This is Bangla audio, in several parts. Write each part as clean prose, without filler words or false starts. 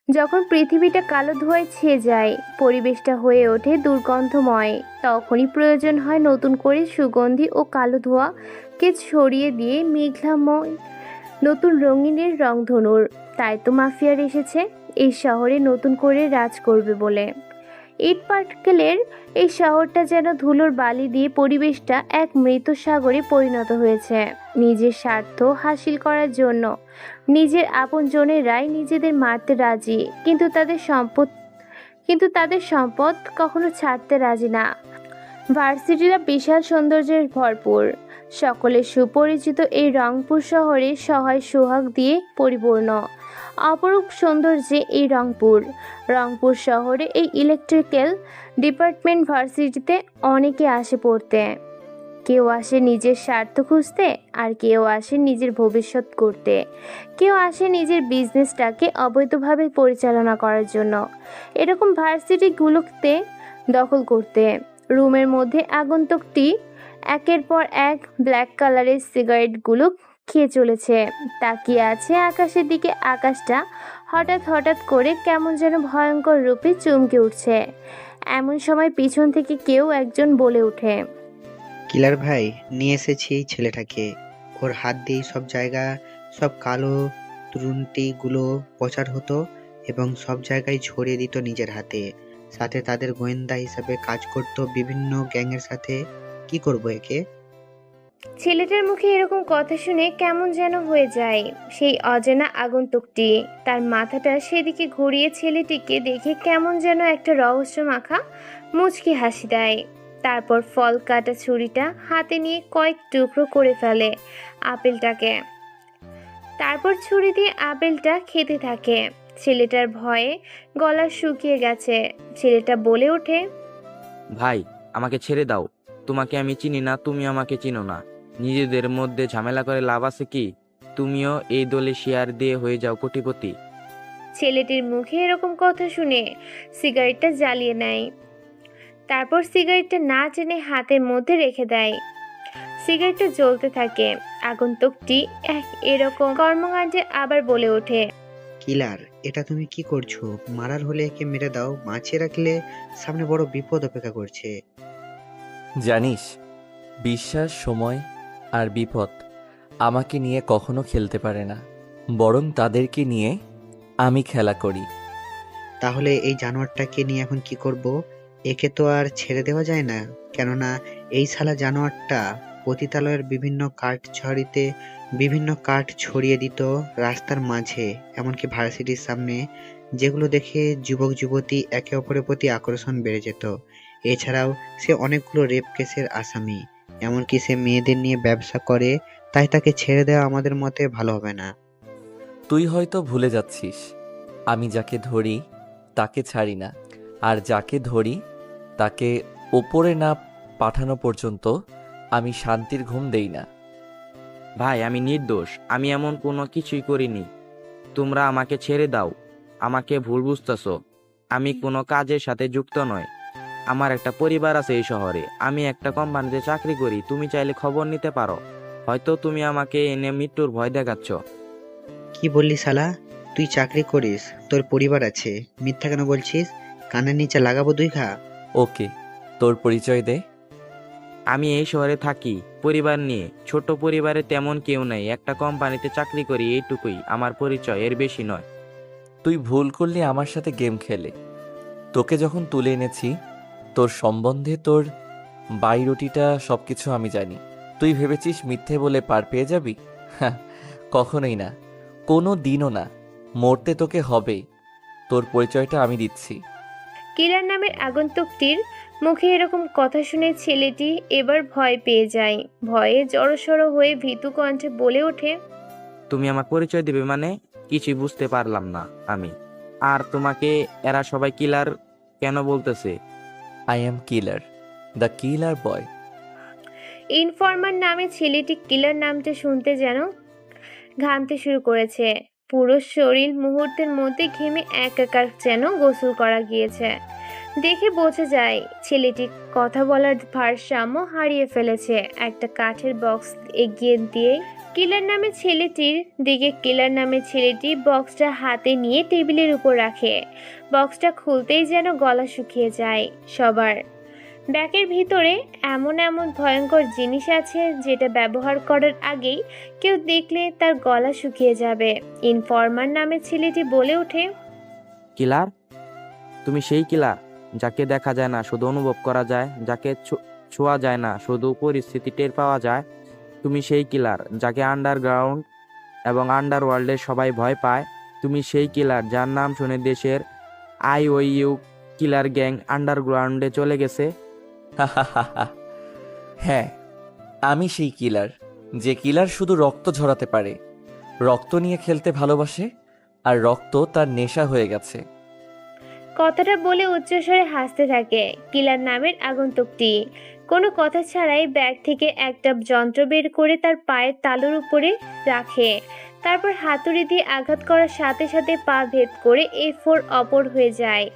যখন পৃথিবীটা কালো ধোঁয়ায় ছেয়ে যায়, পরিবেশটা হয়ে ওঠে দুর্গন্ধময়, তখনই প্রয়োজন হয় নতুন করে সুগন্ধি ও কালো ধোঁয়াকে ছড়িয়ে দিয়ে মেঘলাময় নতুন রঙিনের রংধনুর। তাই তো মাফিয়ার এসেছে এই শহরে নতুন করে রাজ করবে বলে। ইট পাটকেলের এই শহরটা যেন ধুলোর বালি দিয়ে পরিবেশটা এক মৃত সাগরে পরিণত হয়েছে। নিজের স্বার্থ হাসিল করার জন্য নিজের আপনজনেরাই নিজেদের মারতে রাজি, কিন্তু তাদের সম্পদ কখনো ছাড়তে রাজি না। ভার্সিটিরা বিশাল সৌন্দর্যের ভরপুর। সকলের সুপরিচিত এই রংপুর শহরে সহায় সোহাগ দিয়ে পরিপূর্ণ। অপরূপ সৌন্দর্যে এই রংপুর শহরে এই ইলেকট্রিক্যাল ডিপার্টমেন্ট ভার্সিটিতে অনেকে আসে পড়তে। কেউ আসে নিজের স্বার্থ খুঁজতে, আর কেউ আসে নিজের ভবিষ্যৎ করতে, কেউ আসে নিজের বিজনেসটাকে অবৈধভাবে পরিচালনা করার জন্য, এরকম ভার্সিটিগুলোতে দখল করতে। রুমের মধ্যে আগন্তুকটি একের পর এক ব্ল্যাক কালারের সিগারেটগুলো খেয়ে চলেছে, তাকিয়ে আছে আকাশের দিকে। আকাশটা হঠাৎ হঠাৎ করে কেমন যেন ভয়ঙ্কর রূপে চমকে উঠছে। এমন সময় পিছন থেকে কেউ একজন বলে ওঠে, কিলার ভাই, নিয়ে এসেছি এই ছেলেটাকে। ওর হাত দিয়ে সব জায়গা, সব কালো গুলো প্রচার হতো এবং সব জায়গায় ছড়িয়ে দিত নিজের হাতে। সাথে তাদের গোয়েন্দা হিসাবে কাজ করত বিভিন্ন গ্যাংয়ের সাথে। কি করব একে? ছেলেটার মুখে এরকম কথা শুনে কেমন যেন হয়ে যায় সেই অজানা আগন্তুকটি। তার মাথাটা সেদিকে ঘুরিয়ে ছেলেটিকে দেখে কেমন যেন একটা রহস্য মাখা মুচকি হাসি দেয়। তারপর ফল কাটা ছুরিটা হাতে নিয়ে কয়েক টুকরো করে ফেলে আপেলটাকে। তারপর ছুরি দিয়ে আপেলটা খেতে থাকে। ছেলেটার ভয়ে গলা শুকিয়ে গেছে। ছেলেটা বলে ওঠে, ভাই, আমাকে ছেড়ে দাও। তোমাকে আমি চিনি না, তুমি আমাকে চিনো না। নিজেদের মধ্যে ঝামেলা করে লাভ আছে কি? তুমিও এই দলে শেয়ার দিয়ে হয়ে যাও কোটিপতি। ছেলেটির মুখে এরকম কথা শুনে সিগারেটটা জ্বালিয়ে নেয়। তারপর সিগারেটটা না টেনে হাতের মধ্যে রেখে দেয়। সিগারেটটা জ্বলতে থাকে। আগন্তুকটি এরকম কর্মকাণ্ডে আবার বলে ওঠে, কিলার, এটা তুমি কি করছো? মারার হলে একে মেরে দাও, বাঁচিয়ে রাখলে সামনে বড় বিপদ অপেক্ষা করছে। জানিস, বিশ্বাস, সময় আর বিপদ আমাকে নিয়ে কখনো খেলতে পারে না, বরং তাদেরকে নিয়ে আমি খেলা করি। তাহলে এই জানোয়ারটাকে নিয়ে এখন কি করব? একে তো আর ছেড়ে দেওয়া যায় না, কেননা এই শালা জানোয়ারটা পতিতালয়ের বিভিন্ন কাঠ ছড়িয়ে দিত রাস্তার মাঝে, এমনকি ভার্সিটির সামনে, যেগুলো দেখে যুবক যুবতী একে অপরের প্রতি আকর্ষণ বেড়ে যেত। এছাড়াও সে অনেকগুলো রেপ কেসের আসামি, এমনকি সে মেয়েদের নিয়ে ব্যবসা করে। তাই তাকে ছেড়ে দেওয়া আমাদের মতে ভালো হবে না। তুই হয়তো ভুলে যাচ্ছিস, আমি যাকে ধরি তাকে ছাড়ি না, আর যাকে ধরি তাকে ওপরে না পাঠানো পর্যন্ত আমি শান্তির ঘুম দেই না। ভাই, আমি নির্দোষ। আমি এমন কোনো কিছুই করিনি। তোমরা আমাকে ছেড়ে দাও। আমাকে ভুল বুঝতেছো। আমি কোনো কাজের সাথে যুক্ত নয়। আমার একটা পরিবার আছে এই শহরে। আমি একটা কোম্পানিতে চাকরি করি। তুমি চাইলে খবর নিতে পারো। হয়তো তুমি আমাকে এনে মৃত্যুর ভয় দেখাচ্ছ। কি বললি শালা? তুই চাকরি করিস, তোর পরিবার আছে, মিথ্যা কেন বলছিস? কানের নিচে লাগাবো দুই ঘা। ওকে, তোর পরিচয় দে। আমি এই শহরে থাকি পরিবার নিয়ে। ছোট পরিবারে তেমন কেউ নাই। একটা কোম্পানিতে চাকরি করি, এইটুকুই আমার পরিচয়, এর বেশি নয়। তুই ভুল করলি আমার সাথে গেম খেলে। তোকে যখন তুলে এনেছি, তোর সম্বন্ধে, তোর বাইরুটিটা সবকিছু আমি জানি। তুই ভেবেছিস মিথ্যে বলে পার পেয়ে যাবি? হ্যাঁ, কখনোই না, কোনো দিনও না। মরতে তোকে হবেই। তোর পরিচয়টা আমি দিচ্ছি। কিলার নামের আগন্তুকটির মুখে এরকম কথা শুনে ছেলেটি এবার ভয় পেয়ে যায়। ভয়ে জড়সড় হয়ে ভীতু কণ্ঠে বলে ওঠে, তুমি আমার পরিচয় দিবে মানে? কিছুই বুঝতে পারলাম না আমি। আর তোমাকে এরা সবাই কিলার কেন বলতেছে? I am killer, the killer boy. Informer নামে ছেলেটি কিলার নামটা শুনতে যেন ঘামতে শুরু করেছে। পুরো শরীর মুহূর্তের মধ্যে ঘেমে একাকার যেন গোসল করা গিয়েছে। দেখে বোঝা যায় ছেলেটি কথা বলার ভারসাম্য হারিয়ে ফেলেছে। একটা কাঠের বক্স এগিয়ে দিয়ে কিলার নামে ছেলেটি বক্সটা হাতে নিয়ে টেবিলের উপর রাখে। বক্সটা খুলতেই যেন গলা শুকিয়ে যায় সবার। ব্যাগের ভিতরে এমন ভয়ঙ্কর জিনিস আছে যেটা ব্যবহার করার আগেই কেউ দেখলে তার গলা শুকিয়ে যাবে। ইনফরমার নামে ছেলেটি বলে ওঠে, কিলার, তুমি সেই কিলার যাকে দেখা যায় না শুধু অনুভব করা যায়, যাকে ছোঁয়া যায় না শুধু পরিস্থিতি টের পাওয়া যায়। তুমি সেই কিলার যাকে আন্ডারগ্রাউন্ড এবং আন্ডারওয়ার্ল্ডে সবাই ভয় পায়। তুমি সেই কিলার যার নাম শুনে দেশের IOU কিলার গ্যাং আন্ডারগ্রাউন্ডে চলে গেছে। হ্যাঁ, আমি সেই কিলার, যে কিলার শুধু রক্ত ঝরাতে পারে, রক্ত নিয়ে খেলতে ভালোবাসে, আর রক্ত তার নেশা হয়ে গেছে। কথাটা বলে উচ্চস্বরে হাসতে থাকে কিলার নামের আগন্তুকটি। কোনো কথা ছাড়াই ব্যাগ থেকে একটা যন্ত্র বের করে তার পায়ের তালুর উপরে রাখে। তারপর হাতুড়ি দিয়ে আঘাত করার সাথে সাথে পা ভেদ করে A4 অপর হয়ে যায়।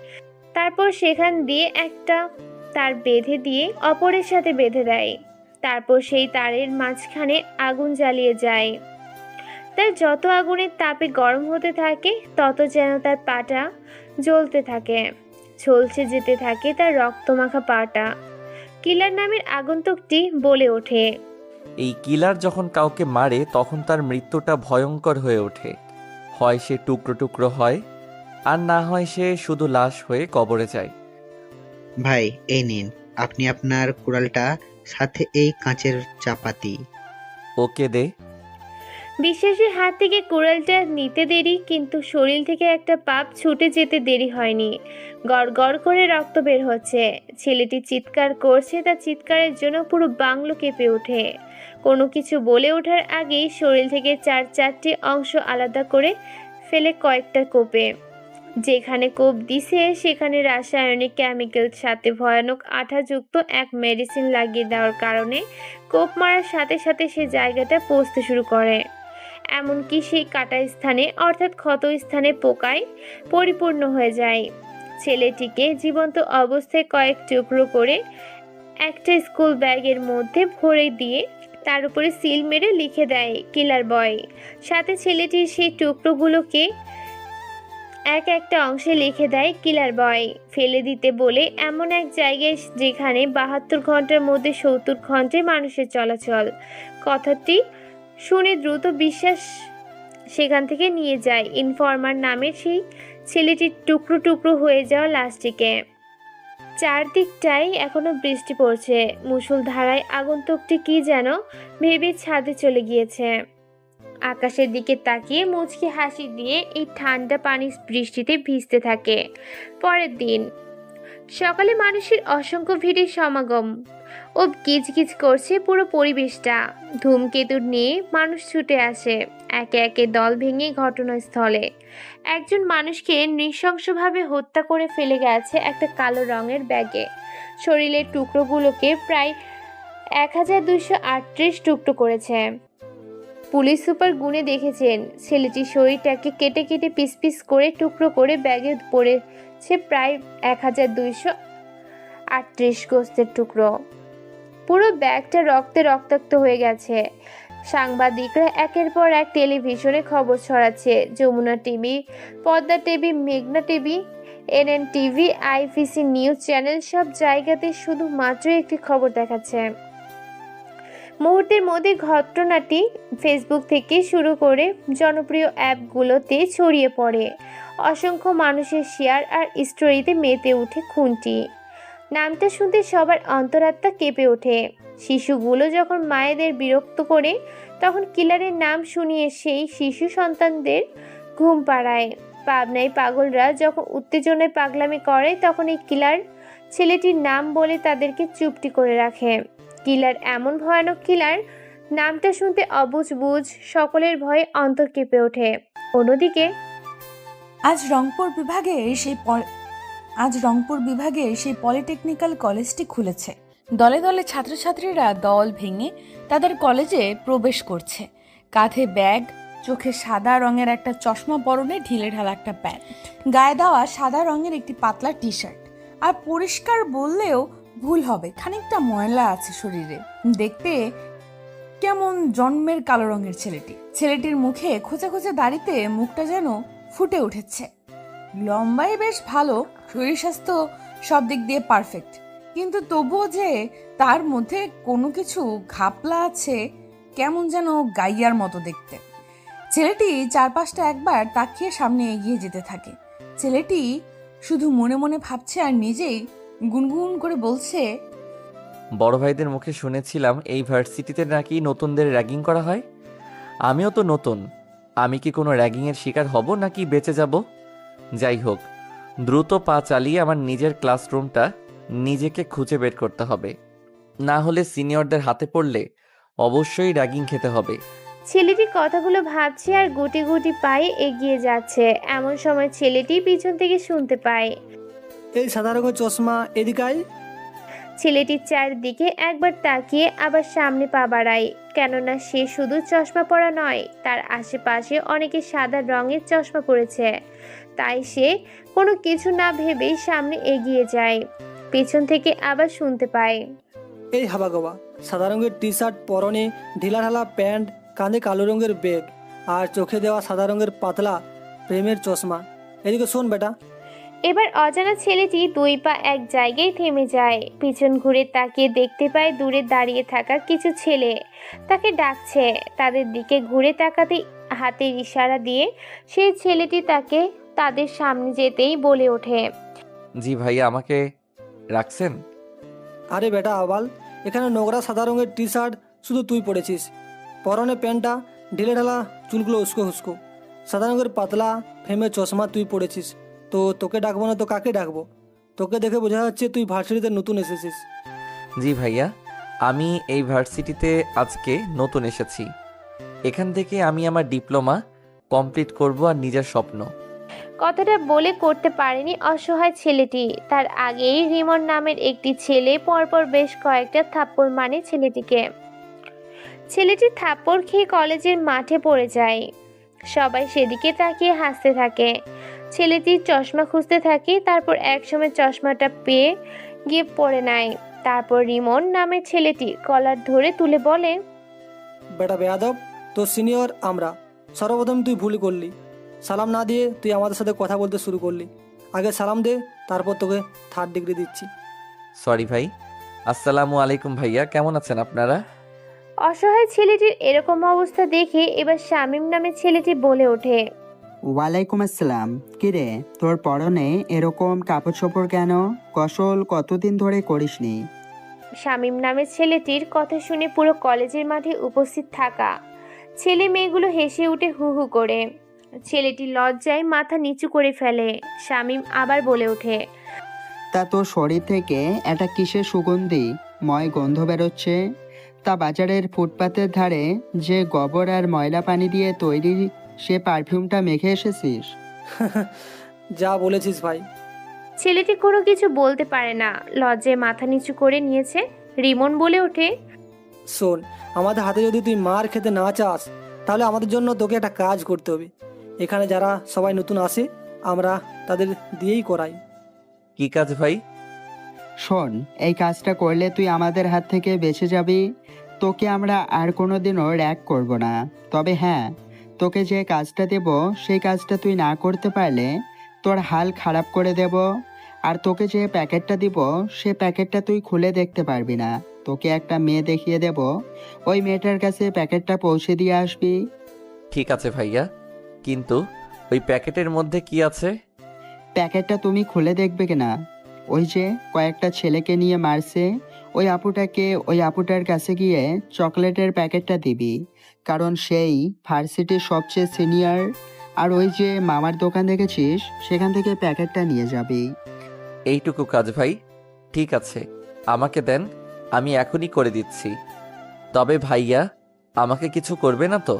তারপর সেখান দিয়ে একটা তার বেঁধে দিয়ে অপরের সাথে বেঁধে দেয়। তারপর সেই তারের মাঝখানে আগুন জ্বালিয়ে যায়। তার যত আগুনের তাপে গরম হতে থাকে তত যেন তার পাটা জ্বলতে থাকে, ঝলসে যেতে থাকে তার রক্তমাখা পাটা। কিলার নামের আগন্তুকটি বলে ওঠে, এই কিলার যখন কাউকে মারে তখন তার মৃত্যুটা ভয়ঙ্কর হয়ে ওঠে। হয় সে টুকরো টুকরো হয়, আর না হয় সে শুধু লাশ হয়ে কবরে যায়। ভাই এই নিন, আপনি আপনার কুড়ালটা, সাথে এই কাঁচের চাপাতি। ওকে দে। বিশ্বাসের হাত থেকে কুড়ালটা নিতে দেরি, কিন্তু শরীর থেকে একটা পাপ ছুটে যেতে দেরি হয়নি। গড় গড় করে রক্ত বের হচ্ছে। ছেলেটি চিৎকার করছে, তার চিৎকারের জন্য পুরো বাংলো কেঁপে ওঠে। কোনো কিছু বলে ওঠার আগেই শরীর থেকে চারটি অংশ আলাদা করে ফেলে কয়েকটা কোপে। যেখানে কোপ দিছে সেখানে রাসায়নিক কেমিক্যাল সাথে ভয়ানক আঠাযুক্ত এক মেডিসিন লাগিয়ে দেওয়ার কারণে কোপ মারার সাথে সাথে সে জায়গাটা পচতে শুরু করে। এমনকি সেই কাটা স্থানে অর্থাৎ ক্ষত স্থানে পোকায় পরিপূর্ণ হয়ে যায়। ছেলেটিকে জীবন্ত অবস্থায় কয়েক টুকরো করে একটা স্কুল ব্যাগের মধ্যে ভরে দিয়ে তার উপরে সিল মেরে লিখে দেয় কিলার বয়। সাথে ছেলেটির সেই টুকরোগুলোকে একটা অংশে লিখে দেয় কিলার বয়। ফেলে দিতে বলে এমন এক জায়গায় যেখানে 72 ঘন্টার মধ্যে 70 ঘন্টায় মানুষের চলাচল। কথাটি শুনে দ্রুত বিশ্বাস সেখান থেকে নিয়ে যায় ইনফরমার নামের সেই ছেলেটির টুকরো টুকরো হয়ে যাওয়া লাশটিকে। চারদিকটাই এখনো বৃষ্টি পড়ছে। মুষলধারায় আগন্তুকটি কি যেন ভেবে ছাদে চলে গিয়েছে। আকাশের দিকে তাকিয়ে মুচকি হাসি দিয়ে এই ঠান্ডা পানি বৃষ্টিতে ভিজতে থাকে। পরের দিন সকালে মানুষের অসংখ্য ভিড়ের সমাগম ও গিজগিজ করছে পুরো পরিবেশটা। ধূমকেতুর নিয়ে মানুষ ছুটে আসে একে একে দল ভেঙে ঘটনাস্থলে। একজন মানুষকে নৃশংসভাবে হত্যা করে ফেলে গেছে একটা কালো রঙের ব্যাগে। শরীরের টুকরোগুলোকে প্রায় 1238 টুকরো করেছে। পুলিশ সুপার গুনে দেখেছেন ছেলেটির শরীরটাকে কেটে কেটে পিস পিস করে টুকরো করে ব্যাগে পড়েছে প্রায় 1238 গোস্তের টুকরো। পুরো ব্যাগটা রক্তে রক্তাক্ত হয়ে গেছে। সাংবাদিকরা একের পর এক টেলিভিশনে খবর ছড়াচ্ছে। যমুনা টিভি, পদ্মা টিভি, মেঘনা TV, NN TV, IPC news channel সব জায়গাতে শুধুমাত্র একটি খবর দেখাচ্ছে। মুহূর্তের মধ্যে ঘটনাটি ফেসবুক থেকে শুরু করে জনপ্রিয় অ্যাপগুলোতে ছড়িয়ে পড়ে। অসংখ্য মানুষের শেয়ার আর স্টোরিতে মেতে ওঠে খুনটি। নামটা শুনতে সবার অন্তরাত্মা কেঁপে ওঠে। শিশুগুলো যখন মায়েদের বিরক্ত করে তখন কিলারের নাম শুনিয়ে সেই শিশু সন্তানদের ঘুম পাড়ায়। পাবনায় পাগলরা যখন উত্তেজনায় পাগলামি করে তখন এই কিলার ছেলেটির নাম বলে তাদেরকে চুপটি করে রাখে। কিলার এমন ভয়ানক কিলার, নামটা শুনতে অবুঝ বুঝ সকলের ভয়ে অন্তর কেঁপে ওঠে। অন্যদিকে আজ রংপুর বিভাগের সেই পলিটেকনিক্যাল কলেজটি খুলেছে। দলে দলে ছাত্রছাত্রীরা দল ভেঙে তাদের কলেজে প্রবেশ করছে। কাঁধে ব্যাগ, চোখে সাদা রঙের একটা চশমা, পরনে ঢিলেঢালা একটা প্যান্ট, গায়ে দেওয়া সাদা রঙের একটি পাতলা টি-শার্ট। আর পরিষ্কার বললেও ভুল হবে, খানিকটা ময়লা আছে শরীরে। দেখতে কেমন জন্মের কালো রঙের ছেলেটি। ছেলেটির মুখে খোঁচা খোঁচা দাড়িতে মুখটা যেন ফুটে উঠেছে। লম্বাই বেশ ভালো, শরীর স্বাস্থ্য সব দিক দিয়ে পারফেক্ট, কিন্তু তবুও যে তার মধ্যে কোনো কিছু ঘাপলা আছে, কেমন যেন গাইয়ার মতো দেখতে। ছেলেটি চারপাশটা একবার তাকিয়ে সামনে এগিয়ে যেতে থাকে। ছেলেটি শুধু মনে মনে ভাবছে আর নিজেই গুনগুন করে বলছে, বড় ভাইদের মুখে শুনেছিলাম এই ভার্সিটিতে নাকি নতুনদের র্যাগিং করা হয়। আমিও তো নতুন, আমি কি কোনো র্যাগিংয়ের শিকার হব নাকি বেঁচে যাব? যাই হোক, দ্রুত পা চালিয়ে আমার নিজের ক্লাসরুমটা নিজেকে খুঁজে বের করতে হবে, না হলে সিনিয়রদের হাতে পড়লে অবশ্যই র্যাগিং খেতে হবে। ছেলেটি কথাগুলো ভাবছে আর গুটি গুটি পায়ে এগিয়ে যাচ্ছে। এমন সময় ছেলেটি পিছন থেকে শুনতে পায়। এই সাদা রঙের চশমা এদিকে আয়। ছেলেটি চারদিকে একবার তাকিয়ে আবার সামনে পা বাড়ায়, কেননা সে শুধু চশমা পরা নয়, তার আশেপাশে অনেকে সাদা রঙের চশমা পরেছে। তাই সে কোনো কিছু না ভেবেই সামনে এগিয়ে যায়। পেছন থেকে আবার শুনতে পায়। এই হাবাগোবা, সাদা রঙের টি শার্ট, পরনে ঢিলাঢালা প্যান্ট, কাঁধে কালো রঙের ব্যাগ, আর চোখে দেওয়া সাদা রঙের পাতলা প্রেমের চশমা। এদিকে শোন বেটা। এবার অজানা ছেলেটি দুই পা এক জায়গায় থেমে যায়। পিছন ঘুরে তাকিয়ে দেখতে পায় দূরে দাঁড়িয়ে থাকা কিছু ছেলে তাকে ডাকছে। তাদের দিকে ঘুরে তাকাতে হাতের ইশারা দিয়ে সেই ছেলেটি তাকে তাদের সামনে যেতেই বলে ওঠে, জি ভাইয়া, আমাকে রাখছেন? আরে বেটা আবাল, এখানে নোংরা সাদা রঙের টি শার্ট শুধু তুই পরেছিস, পরনে প্যান্টটা ঢিলেঢালা, চুলগুলো উস্কো হুস্কো, সাদা রঙের পাতলা ফ্রেমের চশমা তুই পরেছিস। তো তোকে ডাকবো না তো কাকে ডাকবো? তোকে দেখে বোঝা যাচ্ছে তুই ভার্সিটিতে নতুন এসেছিস। জি ভাইয়া, আমি এই ভার্সিটিতে আজকে নতুন এসেছি। এখান থেকে আমি আমার ডিপ্লোমা কমপ্লিট করব আর নিজের স্বপ্ন। কথাটা বলে করতে পারেনি অসহায় ছেলেটি। তার আগেই রিমন নামের একটি ছেলে পরপর বেশ কয়েকটা থাপ্পড় মানে ছেলেটিকে। ছেলেটি থাপ্পড় খেয়ে কলেজের মাঠে পড়ে যায়। সবাই সেদিকে তাকিয়ে হাসতে থাকে। ছেলেটি চশমা খুঁজতে থাকে, তারপর একসময় চশমাটা পেয়ে গিয়ে পড়ে নেয়। তারপর রিমন নামের ছেলেটি কলার ধরে তুলে বলে, বেটা বেয়াদব, তোর সিনিয়র আমরা। সর্বপ্রথম তুই ভুল করলি, সালাম না দিয়ে তুই আমাদের সাথে কথা বলতে শুরু করলি। আগে সালাম দে, তারপর তোকে 3rd ডিগ্রি দিচ্ছি। সরি ভাই। আসসালামু আলাইকুম ভাইয়া, কেমন আছেন আপনারা? অসহায় ছেলেটির এরকম অবস্থা দেখে এবার শামীম নামের ছেলেটি বলে ওঠে, ওয়ালাইকুম আসসালাম। কিরে, তোর পরনে এরকম কাপড় চোপড় কেন? কসল কতদিন ধরে করিসনি? শামীম নামের ছেলেটির কথা শুনে পুরো কলেজের মাঠে উপস্থিত থাকা ছেলে মেয়েগুলো হেসে উঠে হু হু করে। ছেলেটি লজ্জায় মাথা নিচু করে ফেলে। শামীম আবার বলে ওঠে, তা তোর শরীর থেকে একটা কিসের সুগন্ধি ময় গন্ধ বেরোচ্ছে? তা বাজারের ফুটপাতের ধারে যে গোবর আর ময়লা পানি দিয়ে তৈরি সে পারফিউমটা মেখে এসেছিস? যা বলেছিস ভাই। ছেলেটি কোনো কিছু বলতে পারে না, লজ্জায় মাথা নিচু করে নিয়েছে। রিমন বলে ওঠে, শোন, আমাদের হাতে যদি তুই মার খেতে না চাস, তাহলে আমাদের জন্য তোকে একটা কাজ করতে হবে। এখানে যারা সবাই নতুন আসে, আমরা তাদের দিয়েই করাই। কি কাজ ভাই? শোন, এই কাজটা করলে তুই আমাদের হাত থেকে বেঁচে যাবি। তোকে আমরা আর কোনোদিনও র্যাগ করব না। তবে হ্যাঁ, তোকে যে কাজটা দেব সেই কাজটা তুই না করতে পারলে তোর হাল খারাপ করে দেব। আর তোকে যে প্যাকেটটা দিব সে প্যাকেটটা তুই খুলে দেখতে পারবি না। তোকে একটা মেয়ে দেখিয়ে দেব, ওই মেয়েটার কাছে প্যাকেটটা পৌঁছে দিয়ে আসবি। ঠিক আছে ভাইয়া, কিন্তু ওই প্যাকেটের মধ্যে কি আছে? প্যাকেটটা তুমি খুলে দেখবে কিনা? ওই যে কয়েকটা ছেলেকে নিয়ে মারছে, ওই আপুটার কাছে গিয়ে চকলেটের প্যাকেটটা দিবি, কারণ সেই ভার্সিটির সবচেয়ে সিনিয়র। আর ওই যে মামার দোকান দেখেছিস, সেখান থেকে প্যাকেটটা নিয়ে যাবি। এইটুকু কাজ ভাই? ঠিক আছে, আমাকে দেন, আমি এখনই করে দিচ্ছি। তবে ভাইয়া, আমাকে কিছু করবে না তো?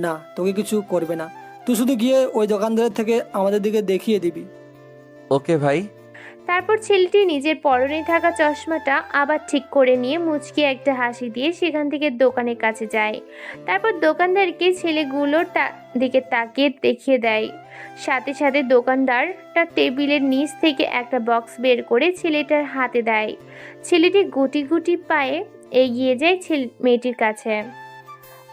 না, তোকে কিছু করবে না। তুই শুধু গিয়ে ওই দোকানদারের থেকে আমাদের দিকে দেখিয়ে দিবি। ওকে ভাই। তারপর ছেলেটি নিজের পরনে থাকা চশমাটা আবার ঠিক করে নিয়ে মুচকি একটা হাসি দিয়ে সেখান থেকে দোকানের কাছে যায়। তারপর দোকানদারকে ছেলেগুলোর দিকে তাকিয়ে দেখিয়ে দেয়। সাথে সাথে দোকানদার তার টেবিলের নিচ থেকে একটা বক্স বের করে ছেলেটার হাতে দেয়। ছেলেটি গুটি গুটি পায়ে এগিয়ে যায় মেয়েটির কাছে।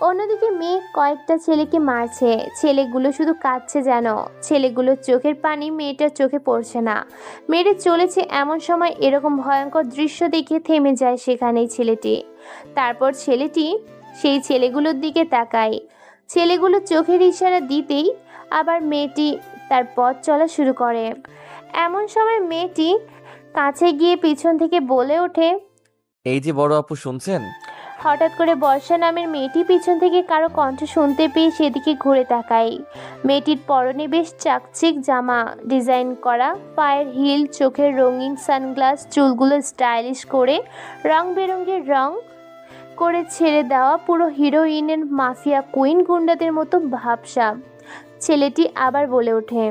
অন্যদিকে মেয়ে কয়েকটা ছেলেকে মারছে। ছেলেগুলো শুধু কাঁদছে যেন। ছেলেগুলোর চোখের পানি মেয়েটার চোখে পড়ছে না। মেয়েটা চলেছে এমন সময় এরকম ভয়ঙ্কর দৃশ্য দেখে থেমে যায় সেখানেই ছেলেটি। তারপর ছেলেটি সেই ছেলেগুলোর দিকে তাকায়। ছেলেগুলো চোখের ইশারা দিতেই আবার মেয়েটি তার পথ চলা শুরু করে। এমন সময় মেয়েটি কাছে গিয়ে পিছন থেকে বলে ওঠে। এই যে বড় আপু, শুনছেন? হঠাৎ করে বর্ষা নামের মেয়েটি পিছন থেকে কারো কণ্ঠ শুনতে পেয়ে সেদিকে ঘুরে তাকায়। মেয়েটির পরনে বেশ চাকচিক জামা, ডিজাইন করা পায়ের হিল, চোখের রঙিন সানগ্লাস, চুলগুলো স্টাইলিশ করে রং বেরঙের রং করে ছেড়ে দেওয়া, পুরো হিরোইনের মাফিয়া কুইন গুন্ডাদের মতো ভাবসাব। ছেলেটি আবার বলে ওঠে।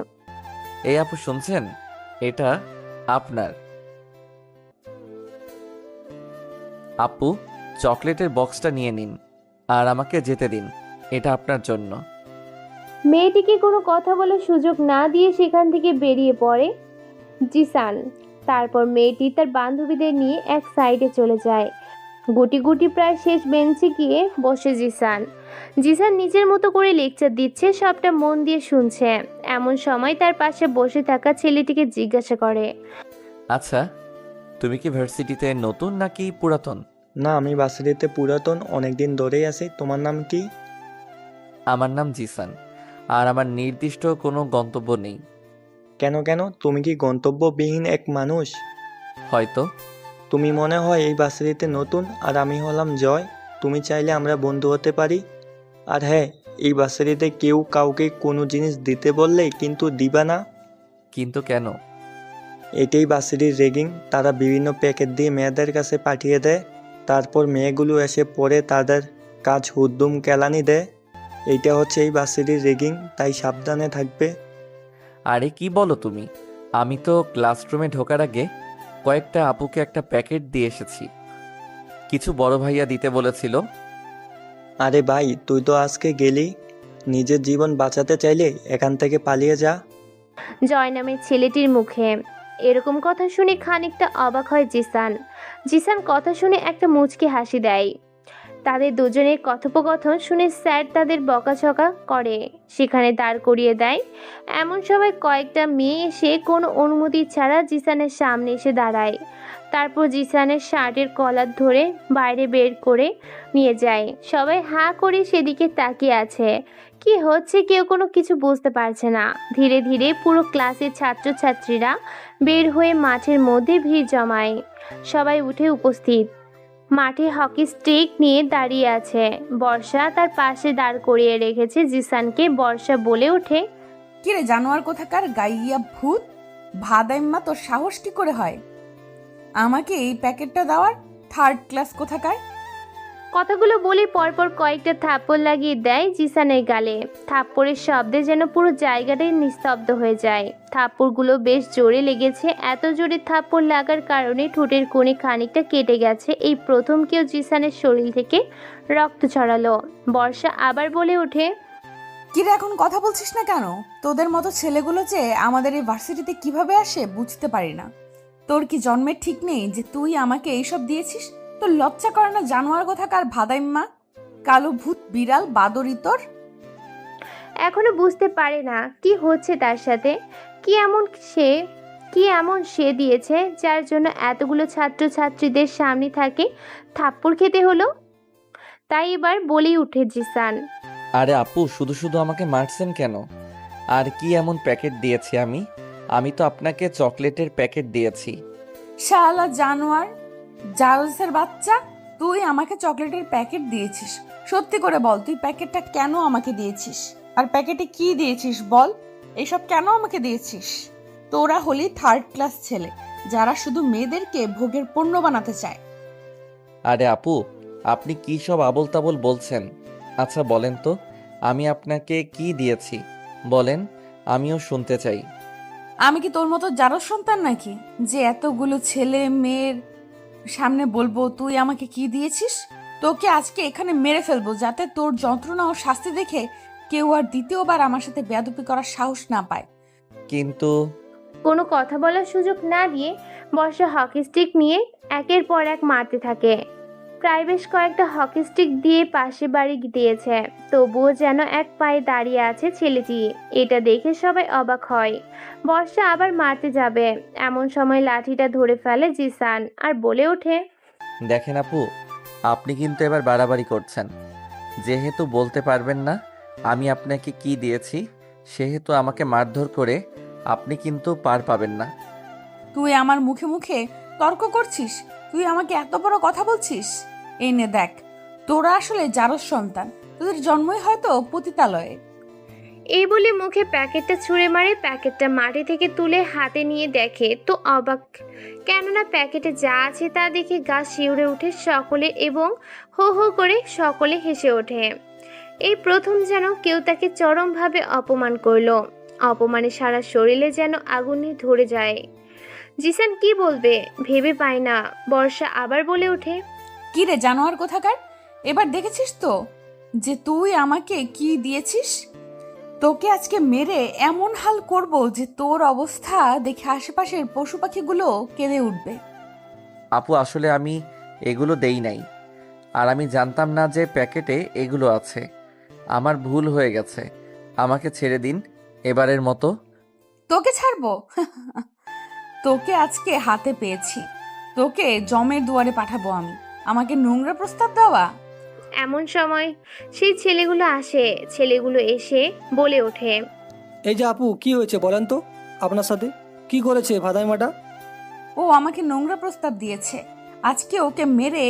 এই আপু শুনছেন? এটা আপনার। আপু, চকলেটের বক্সটা নিয়ে নিন আর আমাকে যেতে দিন। এটা আপনার জন্য। মেয়েটিকে কোনো কথা বলার সুযোগ না দিয়ে সেখান থেকে বেরিয়ে পড়ে জিসান। তারপর মেয়েটি তার বান্ধবীদের নিয়ে এক সাইডে চলে যায়। গুটি গুটি প্রায় শেষ বেঞ্চে গিয়ে বসে জিসান। জিসান নিজের মতো করে লেকচার দিচ্ছে, সবটা মন দিয়ে শুনছে। এমন সময় তার পাশে বসে থাকা ছেলেটিকে জিজ্ঞাসা করে। আচ্ছা, তুমি কি ভার্সিটিতে নতুন নাকি পুরাতন? না, আমি ভার্সিটিতে পুরাতন, অনেকদিন ধরেই আছি। তোমার নাম কি? আমার নাম জিসান, আর আমার নির্দিষ্ট কোনো গন্তব্য নেই। কেন কেন, তুমি কি গন্তব্যবিহীন এক মানুষ? হয়তো। তুমি মনে হয় এই ভার্সিটিতে নতুন, আর আমি হলাম জয়। তুমি চাইলে আমরা বন্ধু হতে পারি। আর হ্যাঁ, এই ভার্সিটিতে কেউ কাউকে কোনো জিনিস দিতে বললেই কিন্তু দিবা না। কিন্তু কেন? এটাই ভার্সিটির রেগিং। তারা বিভিন্ন প্যাকেট দিয়ে মেয়েদের কাছে পাঠিয়ে দেয়, তারপর মেয়েগুলো এসে পড়ে তাদের কাজ হুদ্দুম কেলানি দেয়। এইটা হচ্ছে এই ভার্সিটির রেগিং, তাই সাবধানে থাকবে। আরে কি বলো তুমি? আমি তো ক্লাসরুমে ঢোকার আগে কয়েকটা আপুকে একটা প্যাকেট দিয়ে এসেছি। কিছু বড় ভাইয়া দিতে বলেছিল। আরে ভাই, তুই তো আজকে গেলি। নিজের জীবন বাঁচাতে চাইলে এখান থেকে পালিয়ে যা। জয় নামের ছেলেটির মুখে এরকম কথা শুনে খানিকটা অবাক হয় জিসান। জিসান কথা শুনে একটা মুচকি হাসি দেয়। তাদের দুজনের কথোপকথন শুনে স্যার তাদের বকাঝকা করে সেখানে দাঁড় করিয়ে দেয়। এমন সময় কয়েকটা মেয়ে এসে কোনো অনুমতি ছাড়া জিসানের সামনে এসে দাঁড়ায়। তারপর জিসানের শার্টের কলার ধরে বাইরে বের করে নিয়ে যায়। সবাই হাঁ করে সেদিকে তাকিয়ে আছে। কি হচ্ছে কেউ কোনো কিছু বুঝতে পারছে না। ধীরে ধীরে পুরো ক্লাসের ছাত্রছাত্রীরা বের হয়ে মাঠের মধ্যে ভিড় জমায়। সবাই উঠে উপস্থিত। মাঠে হকি স্টিক নিয়ে দাঁড়িয়ে আছে। বর্ষা তার পাশে দাঁড় করিয়ে রেখেছে জিসানকে। বর্ষা বলে ওঠে। কিরে জানোয়ার কোথাকার গাইয়া ভূত, ভাদাইম্মা, তোর সাহস কি করে হয় আমাকে এই প্যাকেটটা দেওয়ার? থার্ড ক্লাস কোথাকার। কথাগুলো বলে পরপর কয়েকটা থাপ্পড় লাগিয়ে দেয় জিসানের গালে। থাপ্পড়ের শব্দে যেন পুরো জায়গাটাই নিস্তব্ধ হয়ে যায়। থাপ্পড়গুলো বেশ জোরে লেগেছে। এত জোরে থাপ্পড় লাগার কারণে ঠোঁটের কোণে খানিকটা কেটে গেছে। এই প্রথম কেউ জিসানের শরীর থেকে রক্ত ছড়ালো। বর্ষা আবার বলে ওঠে। কিরে এখন কথা বলছিস না কেন? তোদের মতো ছেলেগুলো যে আমাদের এই ভার্সিটিতে কিভাবে আসে বুঝতে পারি না। তোর কি জন্মের ঠিক নেই যে তুই আমাকে এইসব দিয়েছিস? তোর লজ্জা করে না জানোয়ার কোথাকার ভাদাইম্মা, কালো ভূত, বিড়াল, বাদরি তোর? এখনো বুঝতে পারে না কি হচ্ছে তার সাথে। কি এমন সে দিয়েছে যার জন্য এতগুলো ছাত্রছাত্রীদের সামনে থাকে থাপ্পড় খেতে হলো। তাই এবার বলেই উঠে জিসান। আরে আপু, শুধু শুধু আমাকে মারছেন কেন? আর কি এমন প্যাকেট দিয়েছি আমি? আমি তো আপনাকে চকলেটের প্যাকেট দিয়েছি। শালা জানোয়ার, জারসের বাচ্চা, তুই আমাকে চকলেটের প্যাকেট দিয়েছিস। সত্যি করে বল, তুই প্যাকেটটা কেন আমাকে দিয়েছিস? আর প্যাকেটে কি দিয়েছিস বল? এসব কেন আমাকে দিয়েছিস? তোরা হলি থার্ড ক্লাস ছেলে, যারা শুধু মেয়েদেরকে ভোগের পণ্য বানাতে চায়। আরে আপু, আপনি কি সব আবোল তাবোল বলছেন? আচ্ছা বলেন তো, আমি আপনাকে কি দিয়েছি বলেন, আমিও শুনতে চাই। আমি কি তোর মতো জারস সন্তান নাকি যে এতগুলো ছেলে মেয়ের সামনে বলবো তুই আমাকে কি দিয়েছিস? তোকে আজকে এখানে মেরে ফেলবো, যাতে তোর যন্ত্রণা ও শাস্তি দেখে কেউ আর দ্বিতীয়বার আমার সাথে বেয়াদবি করার সাহস না পায়। কিন্তু কোনো কথা বলার সুযোগ না দিয়ে বর্ষা হকি স্টিক নিয়ে একের পর এক মারতে থাকে। প্রায় বেশ কয়েকটা হকি স্টিক দিয়ে পাশে বাড়ি দিয়েছে, তবুও যেন এক পায়ে দাঁড়িয়ে আছে ছেলেটি। এটা দেখে সবাই অবাক হয়। বর্ষা আবার মারতে যাবে, এমন সময় লাঠিটা ধরে ফেলে জিসান আর বলে ওঠে, দেখেন আপু, আপনি কিন্তু এবার বাড়াবাড়ি করছেন। যেহেতু বলতে পারবেন না আমি আপনাকে কি দিয়েছি, সেহেতু আমাকে মারধর করে আপনি কিন্তু পার পাবেন না। তুই আমার মুখে মুখে তর্ক করছিস? তুই আমাকে এত বড় কথা বলছিস? এই নে দেখ, তোরা আসলে জারজ সন্তান, তোদের জন্মই হয়তো পতিতালয়ে। এই বলে মুখে প্যাকেটটা ছুঁড়ে মারে। প্যাকেটটা মাটি থেকে তুলে হাতে নিয়ে দেখে তো অবাক, কেননা প্যাকেটে যা আছে তা দেখে গা শিউরে ওঠে সকলে এবং হো হো করে সকলে হেসে ওঠে। এই প্রথম যেন কেউ তাকে চরমভাবে অপমান করলো। অপমানে সারা শরীরে যেন আগুনে ধরে যায়। জিসান কি বলবে ভেবে পায় না। বর্ষা আবার বলে ওঠে, কি রে জানোয়ার কোথাকার, এবার দেখেছিস তো যে তুই আমাকে কি দিয়েছিস? তোকে আজকে মেরে এমন হাল করব যে তোর অবস্থা দেখে আশেপাশের পশু পাখিগুলো কেঁদে উঠবে। আপু আসলে আমি এগুলো দেই নাই, আর আমি জানতাম না যে প্যাকেটে এগুলো আছে। আমার ভুল হয়ে গেছে, আমাকে ছেড়ে দিন এবারের মতো। তোকে ছাড়বো? তোকে আজকে হাতে পেয়েছি, তোকে জমের দুয়ারে পাঠাবো আমি। আমাকে নোংরা প্রস্তাব দেওয়া? এমন সময় সেই ছেলেগুলো আসে। ছেলেগুলো এসে বলে ওঠে, এই যে আপু, কি হয়েছে বলেন তো? আপনার সাথে কি করেছে ভাদাইমাটা? ও আমাকে নোংরা প্রস্তাব দিয়েছে, আজকে ওকে মেরে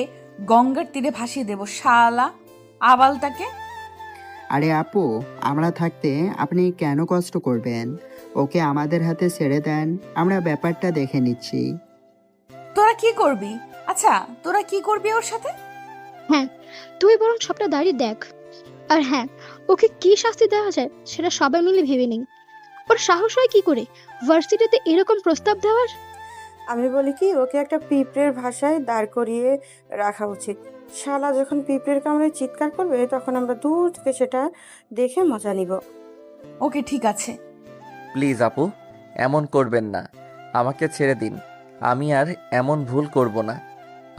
গঙ্গার তীরে ভাসিয়ে দেব, শালা আবালটাকে। আরে আপু, আমরা থাকতে আপনি কেন কষ্ট করবেন? ওকে আমাদের হাতে ছেড়ে দেন, আমরা ব্যাপারটা দেখে নিচ্ছি। তোরা কি করবি? আচ্ছা, তোরা কি করবি ওর সাথে? হ্যাঁ, তুই বরং সবটা দাঁড়িয়ে দেখ। আর হ্যাঁ, ওকে কি শাস্তি দেওয়া যায় সেটা সবাই মিলে ভেবে নেই। ওর সাহস হয় কি করে ভার্সিটিতে এরকম প্রস্তাব দেওয়ার? আমি বলি কি, ওকে একটা পিঁপড়ের ভাষায় দাঁড় করিয়ে রাখা উচিত। শালা যখন পিঁপড়ের কামড়ে চিৎকার করবে তখন আমরা দূর থেকে সেটা দেখে মজা নিব। ওকে ঠিক আছে। প্লিজ আপু, এমন করবেন না, আমাকে ছেড়ে দিন। আমি আর এমন ভুল করব না,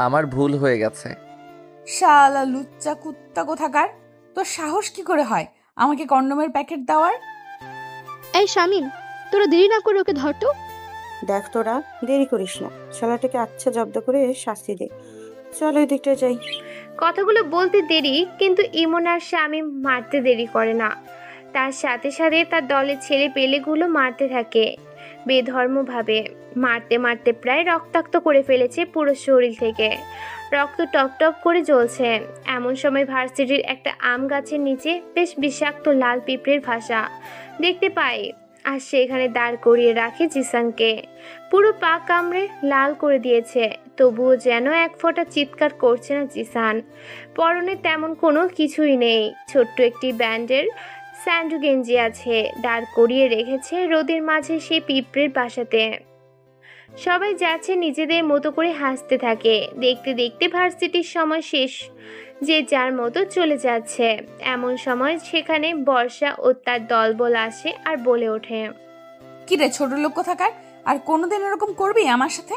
আমার ভুল হয়ে গেছে। শালা লুচ্চা কুত্তা কোথাকার, তোর সাহস কি করে হয় আমাকে কন্ডোমের প্যাকেট দেওয়ার? এই শামিম, তোরা দেরি না করে ওকে ধর তো। দেখ তোরা দেরি করিস না, শালাটাকে আচ্ছা জব্দ করে শাস্তি দে। চল ওই দিকটা যাই। কথাগুলো বলতে দেরি, কিন্তু ইমন আর শামীম মারতে দেরি করে না। তার সাথে সাথে তার দলের ছেলে পেলেগুলো মারতে থাকে বেধর্মভাবে। মারতে মারতে প্রায় রক্তাক্ত করে ফেলেছে পুরো শরীর থেকে, রক্ত টপ টপ করে জ্বলছে। এমন সময় ভার্সিটির একটা আম গাছের নিচে বেশ বিষাক্ত লাল পিঁপড়ের ভাষা দেখতে পায়, আর সেখানে দাঁড় করিয়ে রাখে জিসানকে। পুরো পা কামড়ে লাল করে দিয়েছে, তবুও যেন এক ফোঁটা চিৎকার করছে না জিসান। পরনে তেমন কোনো কিছুই নেই, ছোট্ট একটি ব্যান্ডের স্যান্ডু গেঞ্জি আছে। দাঁড় করিয়ে রেখেছে রোদের মাঝে সেই পিঁপড়ের বাসাতে। সবাই যাচ্ছে নিজেদের মতো করে হাসতে থাকে। দেখতে দেখতে ভার্সিটির সময় শেষ, যে যার মতো চলে যাচ্ছে। এমন সময় সেখানে বর্ষা ও তার দলবল আসে আর বলে ওঠে, কি রে ছোট লোক কোথাকার, আর কোনোদিন এরকম করবি আমার সাথে?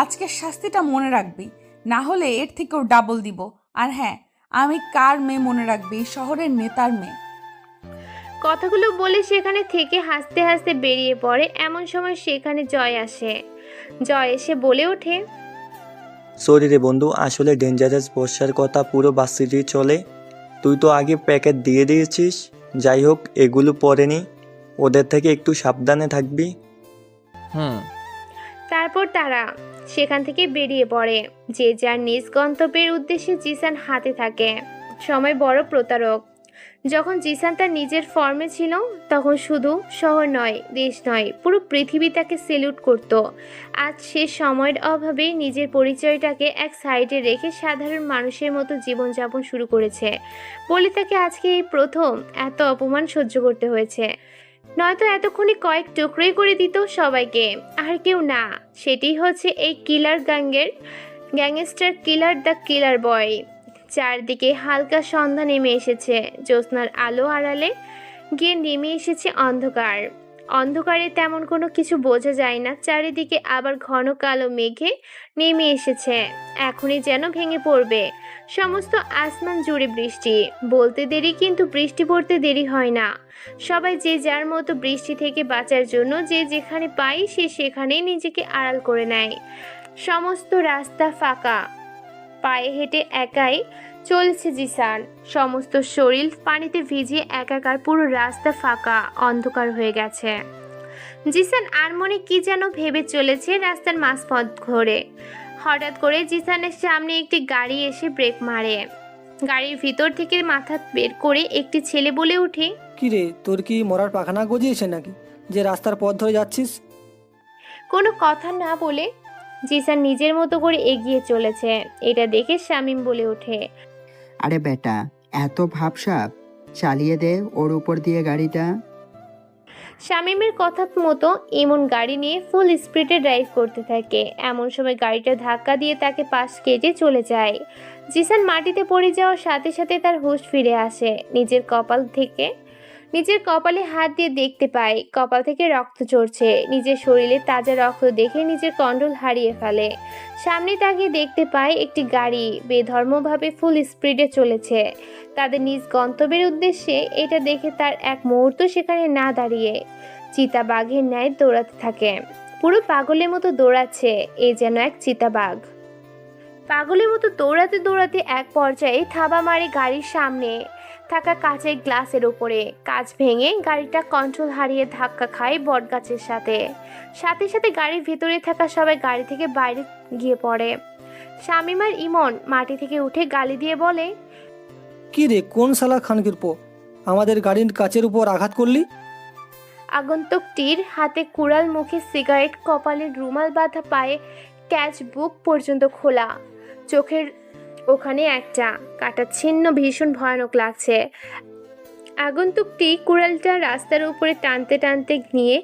আজকের শাস্তিটা মনে রাখবি, না হলে এর থেকেও ডাবল দিব। আর হ্যাঁ, আমি কার মেয়ে মনে রাখবি? শহরের নেতার মেয়ে। কথাগুলো বলে সেখানে থেকে হাসতে হাসতে বেরিয়ে পড়ে। এমন সময় সেখানে জয় আসে। জয় এসে বলে ওঠে, সরি রে বন্ধু, আসলে ডেঞ্জারাস বর্ষার কথা পুরো ভার্সিটি চলে। তুই তো আগে প্যাকেট দিয়ে দিয়েছিস। যাই হোক, এগুলো পরে নি, ওদের থেকে একটু সাবধানে থাকবি। হুম। তারপর তারা সেখান থেকে বেরিয়ে পড়ে। যে যার নিজ গন্তব্যের উদ্দেশ্যে জিসান হাতে থাকে। সময় বড় প্রতারক। যখন জিসান তার নিজের ফর্মে ছিল, তখন শুধু শহর নয়, দেশ নয়, পুরো পৃথিবী তাকে সেলুট করত। আজ সে সময়ের অভাবে নিজের পরিচয়টাকে এক সাইডে রেখে সাধারণ মানুষের মতো জীবনযাপন শুরু করেছে বলে তাকে আজকে এই প্রথম এত অপমান সহ্য করতে হয়েছে। নয়তো এতক্ষণে কয়েক টুকরোই করে দিত সবাইকে। আর কেউ না, সেটি হচ্ছে এই কিলার গ্যাংস্টার কিলার, দ্য কিলার বয়। চারদিকে হালকা সন্ধ্যা নেমে এসেছে। জ্যোৎস্নার আলো আড়ালে গিয়ে নেমে এসেছে অন্ধকার। অন্ধকারে তেমন কোনো কিছু বোঝা যায় না, চারিদিকে আবার ঘন কালো মেঘে নেমে এসেছে, এখনই যেন ভেঙে পড়বে। সমস্ত আসমান জুড়ে বৃষ্টি, বলতে দেরি কিন্তু বৃষ্টি পড়তে দেরি হয় না। সবাই যে যার মতো বৃষ্টি থেকে বাঁচার জন্য যে যেখানে পায় সে সেখানেই নিজেকে আড়াল করে নেয়। সমস্ত রাস্তা ফাঁকা, পায়ে হেঁটে একাই চলছে জিসান, সমস্ত শরীর পানিতে ভিজিয়ে একাকার, পুরো রাস্তা ফাঁকা, অন্ধকার হয়ে গেছে। জিসান আর মনে কি যেন ভেবে চলেছে রাস্তার মাঝপথ ধরে। হঠাৎ করে জিসানের সামনে একটি গাড়ি এসে ব্রেক মারে। গাড়ির ভিতর থেকে মাথা বের করে একটি ছেলে বলে ওঠে, কি রে, তোর কি মরার পাখানা গজিয়েছে নাকি যে রাস্তার পথ ধরে যাচ্ছিস? কোনো কথা না বলে জিসান নিজের মতো করে এগিয়ে চলেছে। এটা দেখে শামীম বলে ওঠে, আরে বেটা, এত ভাবসাব, চালিয়ে দে ওর উপর দিয়ে গাড়িটা। শামীমের কথা মতো ইমন গাড়ি নিয়ে ফুল স্পিডে ড্রাইভ করতে থাকে। এমন সময় গাড়িটা ধাক্কা দিয়ে তাকে পাশ কেটে চলে যায়। জিসান মাটিতে পড়ে যাওয়ার সাথে সাথে তার হুঁশ ফিরে আসে। নিজের কপালে হাত দিয়ে দেখতে পায় কপাল থেকে রক্ত ঝরছে। নিজের শরীরে তাজা রক্ত দেখে নিজের কন্ট্রোল হারিয়ে ফেলে। সামনে তাকিয়ে দেখতে পায় একটি গাড়ি বেধর্মভাবে ফুল স্পিডে চলেছে তাদের নিজ গন্তব্যের উদ্দেশ্যে। এটা দেখে তার এক মুহূর্ত সেখানে না দাঁড়িয়ে চিতাবাঘের ন্যায় দৌড়াতে থাকে। পুরো পাগলের মতো দৌড়াচ্ছে, এ যেন এক চিতাবাঘ। পাগলের মতো দৌড়াতে দৌড়াতে এক পর্যায়ে থাবা মারে গাড়ির সামনে থাকা কাঁচের গ্লাসের উপরে। কাঁচ ভেঙে গাড়িটা কন্ট্রোল হারিয়ে ধাক্কা খায় বটগাছের সাথে। সাথে সাথে গাড়ির ভিতরে থাকা সবাই গাড়ি থেকে বাইরে গিয়ে পড়ে। শামীম আর ইমন মাটি থেকে উঠে গালি দিয়ে বলে, কি রে, কোন শালা খানকির পো আমাদের গাড়ির কাচের উপর আঘাত করলি? আগন্তুকটির হাতে কুড়াল, মুখে সিগারেট, কপালে রুমাল বাঁধা, পায়ে ক্যাচ, বুক পর্যন্ত খোলা, চোখের ওখানে একটা কাটা ছিন্ন, ভীষণ ভয়ানক লাগছে। আগন্তুকটি কুড়ালটা রাস্তার উপরে টানতে টানতে নিয়ে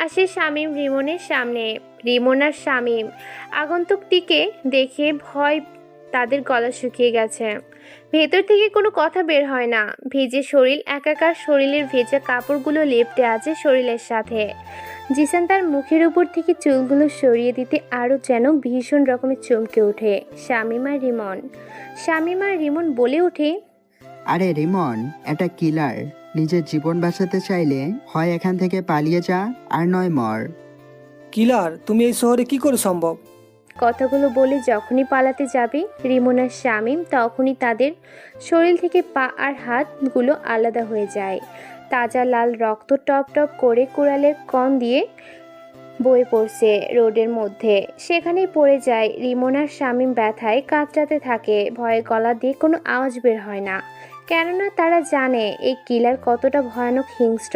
আসে শামীম রিমনের সামনে। রিমন আর শামীম আগন্তুকটিকে দেখে ভয় তাদের গলা শুকিয়ে গেছে। ভেতর থেকে কোনো কথা বের হয় না। ভিজে শরীর একাকার, শরীরের ভেজা কাপড়গুলো লেপ্টে আছে শরীরের সাথে। জিসান তার মুখের উপর থেকে চুলগুলো সরিয়ে দিতে আরও যেন ভীষণ রকমের চমকে ওঠে শামীম আর রিমন বলে ওঠে, আরে রিমন, এটা কিলার। নিজের জীবন বাঁচাতে চাইলে হয় এখান থেকে পালিয়ে যা, আর নয় মর। কিলার, তুমি এই শহরে কি করে সম্ভব? কথাগুলো বলে যখনই পালাতে যাবে রিমন আর শামীম, তখনই তাদের শরীর থেকে পা আর হাতগুলো আলাদা হয়ে যায়। তাজা লাল রক্ত টপ টপ করে কুড়ালের কণ দিয়ে বয়ে পড়ছে রোডের মধ্যে। সেখানেই পড়ে যায় রিমন আর শামীম। ব্যথায় কাতরাতে থাকে, ভয়ে গলা দিয়ে কোনো আওয়াজ বের হয় না, কেননা তারা জানে এই কিলার কতটা ভয়ানক, হিংস্র,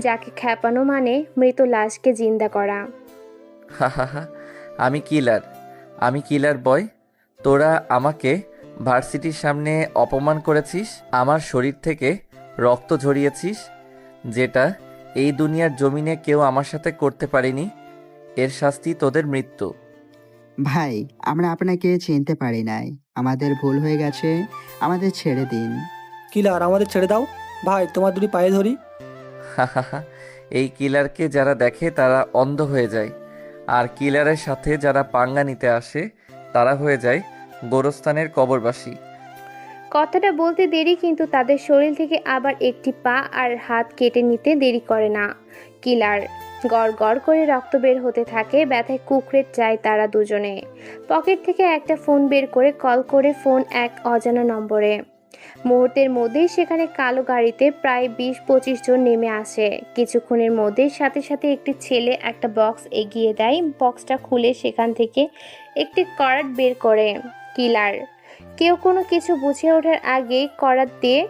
যাকে খ্যাপানো মানে মৃত লাশকে জিন্দা করা। হাহাহা, আমি কিলার বয়। তোরা আমাকে ভার্সিটির সামনে অপমান করেছিস, আমার শরীর থেকে রক্ত ঝরিয়েছিস, যেটা এই দুনিয়ার জমিনে কেউ আমার সাথে করতে পারেনি। এর শাস্তি তোদের মৃত্যু। ভাই, আমরা আপনাকে চিনতে পারি নাই, আমাদের ভুল হয়ে গেছে, আমাদের ছেড়ে দিন। কিলার, আমাদের ছেড়ে দাও ভাই, তোমার দুটি পায়ে ধরি। হাহাহা, এই কিলারকে যারা দেখে তারা অন্ধ হয়ে যায়, আর কিলারের সাথে যারা পাঙ্গা নিতে আসে তারা হয়ে যায় গোরস্থানের কবরবাসী। কথাটা বলতে দেরি, কিন্তু তাদের শরীর থেকে আবার একটি পা আর হাত কেটে নিতে দেরি করে না কিলার। গড় গড় করে রক্ত বের হতে থাকে, ব্যথায় কুকড়ে যায় তারা দুজনে। পকেট থেকে একটা ফোন বের করে কল করে ফোন এক অজানা নম্বরে। মুহূর্তের মধ্যেই সেখানে কালো গাড়িতে প্রায় 20-25 জন নেমে আসে। কিছুক্ষণের মধ্যেই সাথে সাথে একটি ছেলে একটা বক্স এগিয়ে দেয়। বক্সটা খুলে সেখান থেকে একটি করাত বের করে কিলার। কেউ কোনো কিছু বুঝে ওঠার আগেই করাত দিয়ে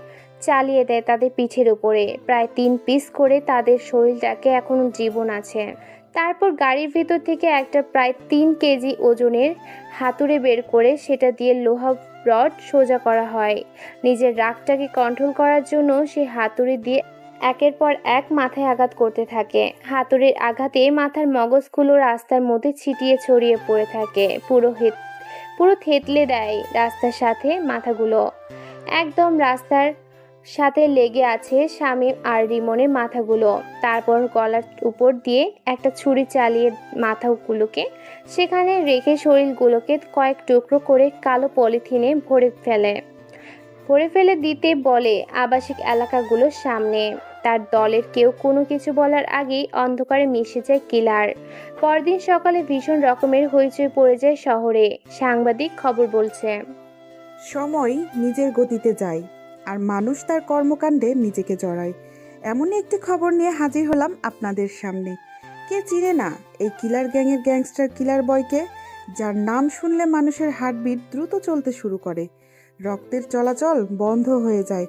চালিয়ে দেয় তাদের পিঠের উপরে। প্রায় 3 পিস করে তাদের শরীরটাকে এখনো জীবন আছে। তারপর গাড়ির ভিতর থেকে একটা প্রায় 3 কেজি ওজনের হাতুড়ে বের করে সেটা দিয়ে লোহা রড সোজা করা হয়। নিজের রাগটাকে কন্ট্রোল করার জন্য সে হাতুড়ি দিয়ে একের পর এক মাথায় আঘাত করতে থাকে। হাতুড়ির আঘাতে মাথার মগজগুলো রাস্তার মধ্যে ছিটিয়ে ছড়িয়ে পড়ে থাকে। পুরো থেতলে দেয় রাস্তার সাথে মাথাগুলো। একদম রাস্তার সাথে লেগে আছে শামীম আর রিমনের মাথাগুলো। তারপর গলার উপর দিয়ে একটা ছুরি চালিয়ে মাথাগুলোকে সেখানে রেখে শরীরগুলোকে কয়েক টুকরো করে কালো পলিথিনে ভরে ফেলে দিতে বলে আবাসিক এলাকাগুলোর সামনে। তার দলের কেউ কোনো কিছু বলার আগেই অন্ধকারে মিশে যায় কিলার। পরদিন সকালে ভীষণ রকমের হইচই পড়ে যায় শহরে। সাংবাদিক খবর বলছে, সময় নিজের গতিতে যায় আর মানুষ তার কর্মকাণ্ডে নিজেকে জড়ায়। এমনই একটি খবর নিয়ে হাজির হলাম আপনাদের সামনে। কে চিনে না এই কিলার গ্যাংয়ের গ্যাংস্টার কিলার বয়কে, যার নাম শুনলে মানুষের হার্টবিট দ্রুত চলতে শুরু করে, রক্তের চলাচল বন্ধ হয়ে যায়,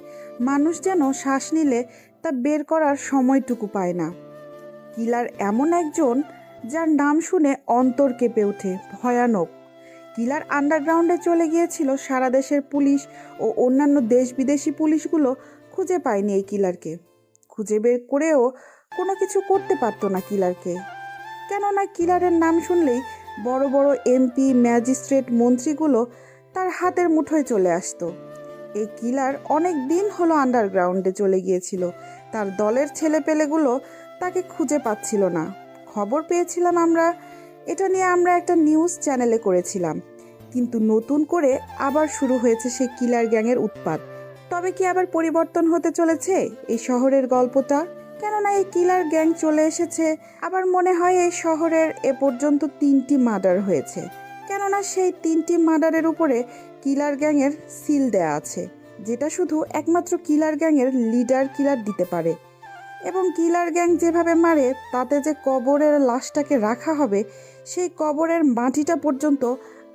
মানুষ যেন শ্বাস নিলে তা বের করার সময়টুকু পায় না। কিলার এমন একজন যার নাম শুনে অন্তর কেঁপে ওঠে, ভয়ানক। কিলার আন্ডারগ্রাউন্ডে চলে গিয়েছিল, সারা দেশের পুলিশ ও অন্যান্য দেশ বিদেশি পুলিশগুলো খুঁজে পায়নি এই কিলারকে। খুঁজে বের করেও কোনো কিছু করতে পারতো না কিলারকে, কেননা কিলারের নাম শুনলেই বড় বড় এমপি, ম্যাজিস্ট্রেট, মন্ত্রীগুলো তার হাতের মুঠোয় চলে আসতো। এই কিলার অনেক দিন হলো আন্ডারগ্রাউন্ডে চলে গিয়েছিল, তার দলের ছেলেপেলেগুলো তাকে খুঁজে পাচ্ছিল না। খবর পেয়েছিলাম আমরা, এটা নিয়ে আমরা একটা নিউজ চ্যানেলে করেছিলাম, কিন্তু নতুন করে আবার শুরু হয়েছে সেই কিলার গ্যাংয়ের উৎপাত। তবে কি আবার পরিবর্তন হতে চলেছে এই শহরের গল্পটা? কেননা এই কিলার গ্যাং চলে এসেছে। আবার মনে হয় এই শহরের এ পর্যন্ত 3টি মার্ডার হয়েছে, কেননা সেই 3টি মার্ডারের উপরে কিলার গ্যাংয়ের সিল দেয়া আছে, যেটা শুধু একমাত্র কিলার গ্যাংয়ের লিডার কিলার দিতে পারে। এবং কিলার গ্যাং যেভাবে মারে, তাতে যে কবরের লাশটাকে রাখা হবে, সেই কবরের মাটিটা পর্যন্ত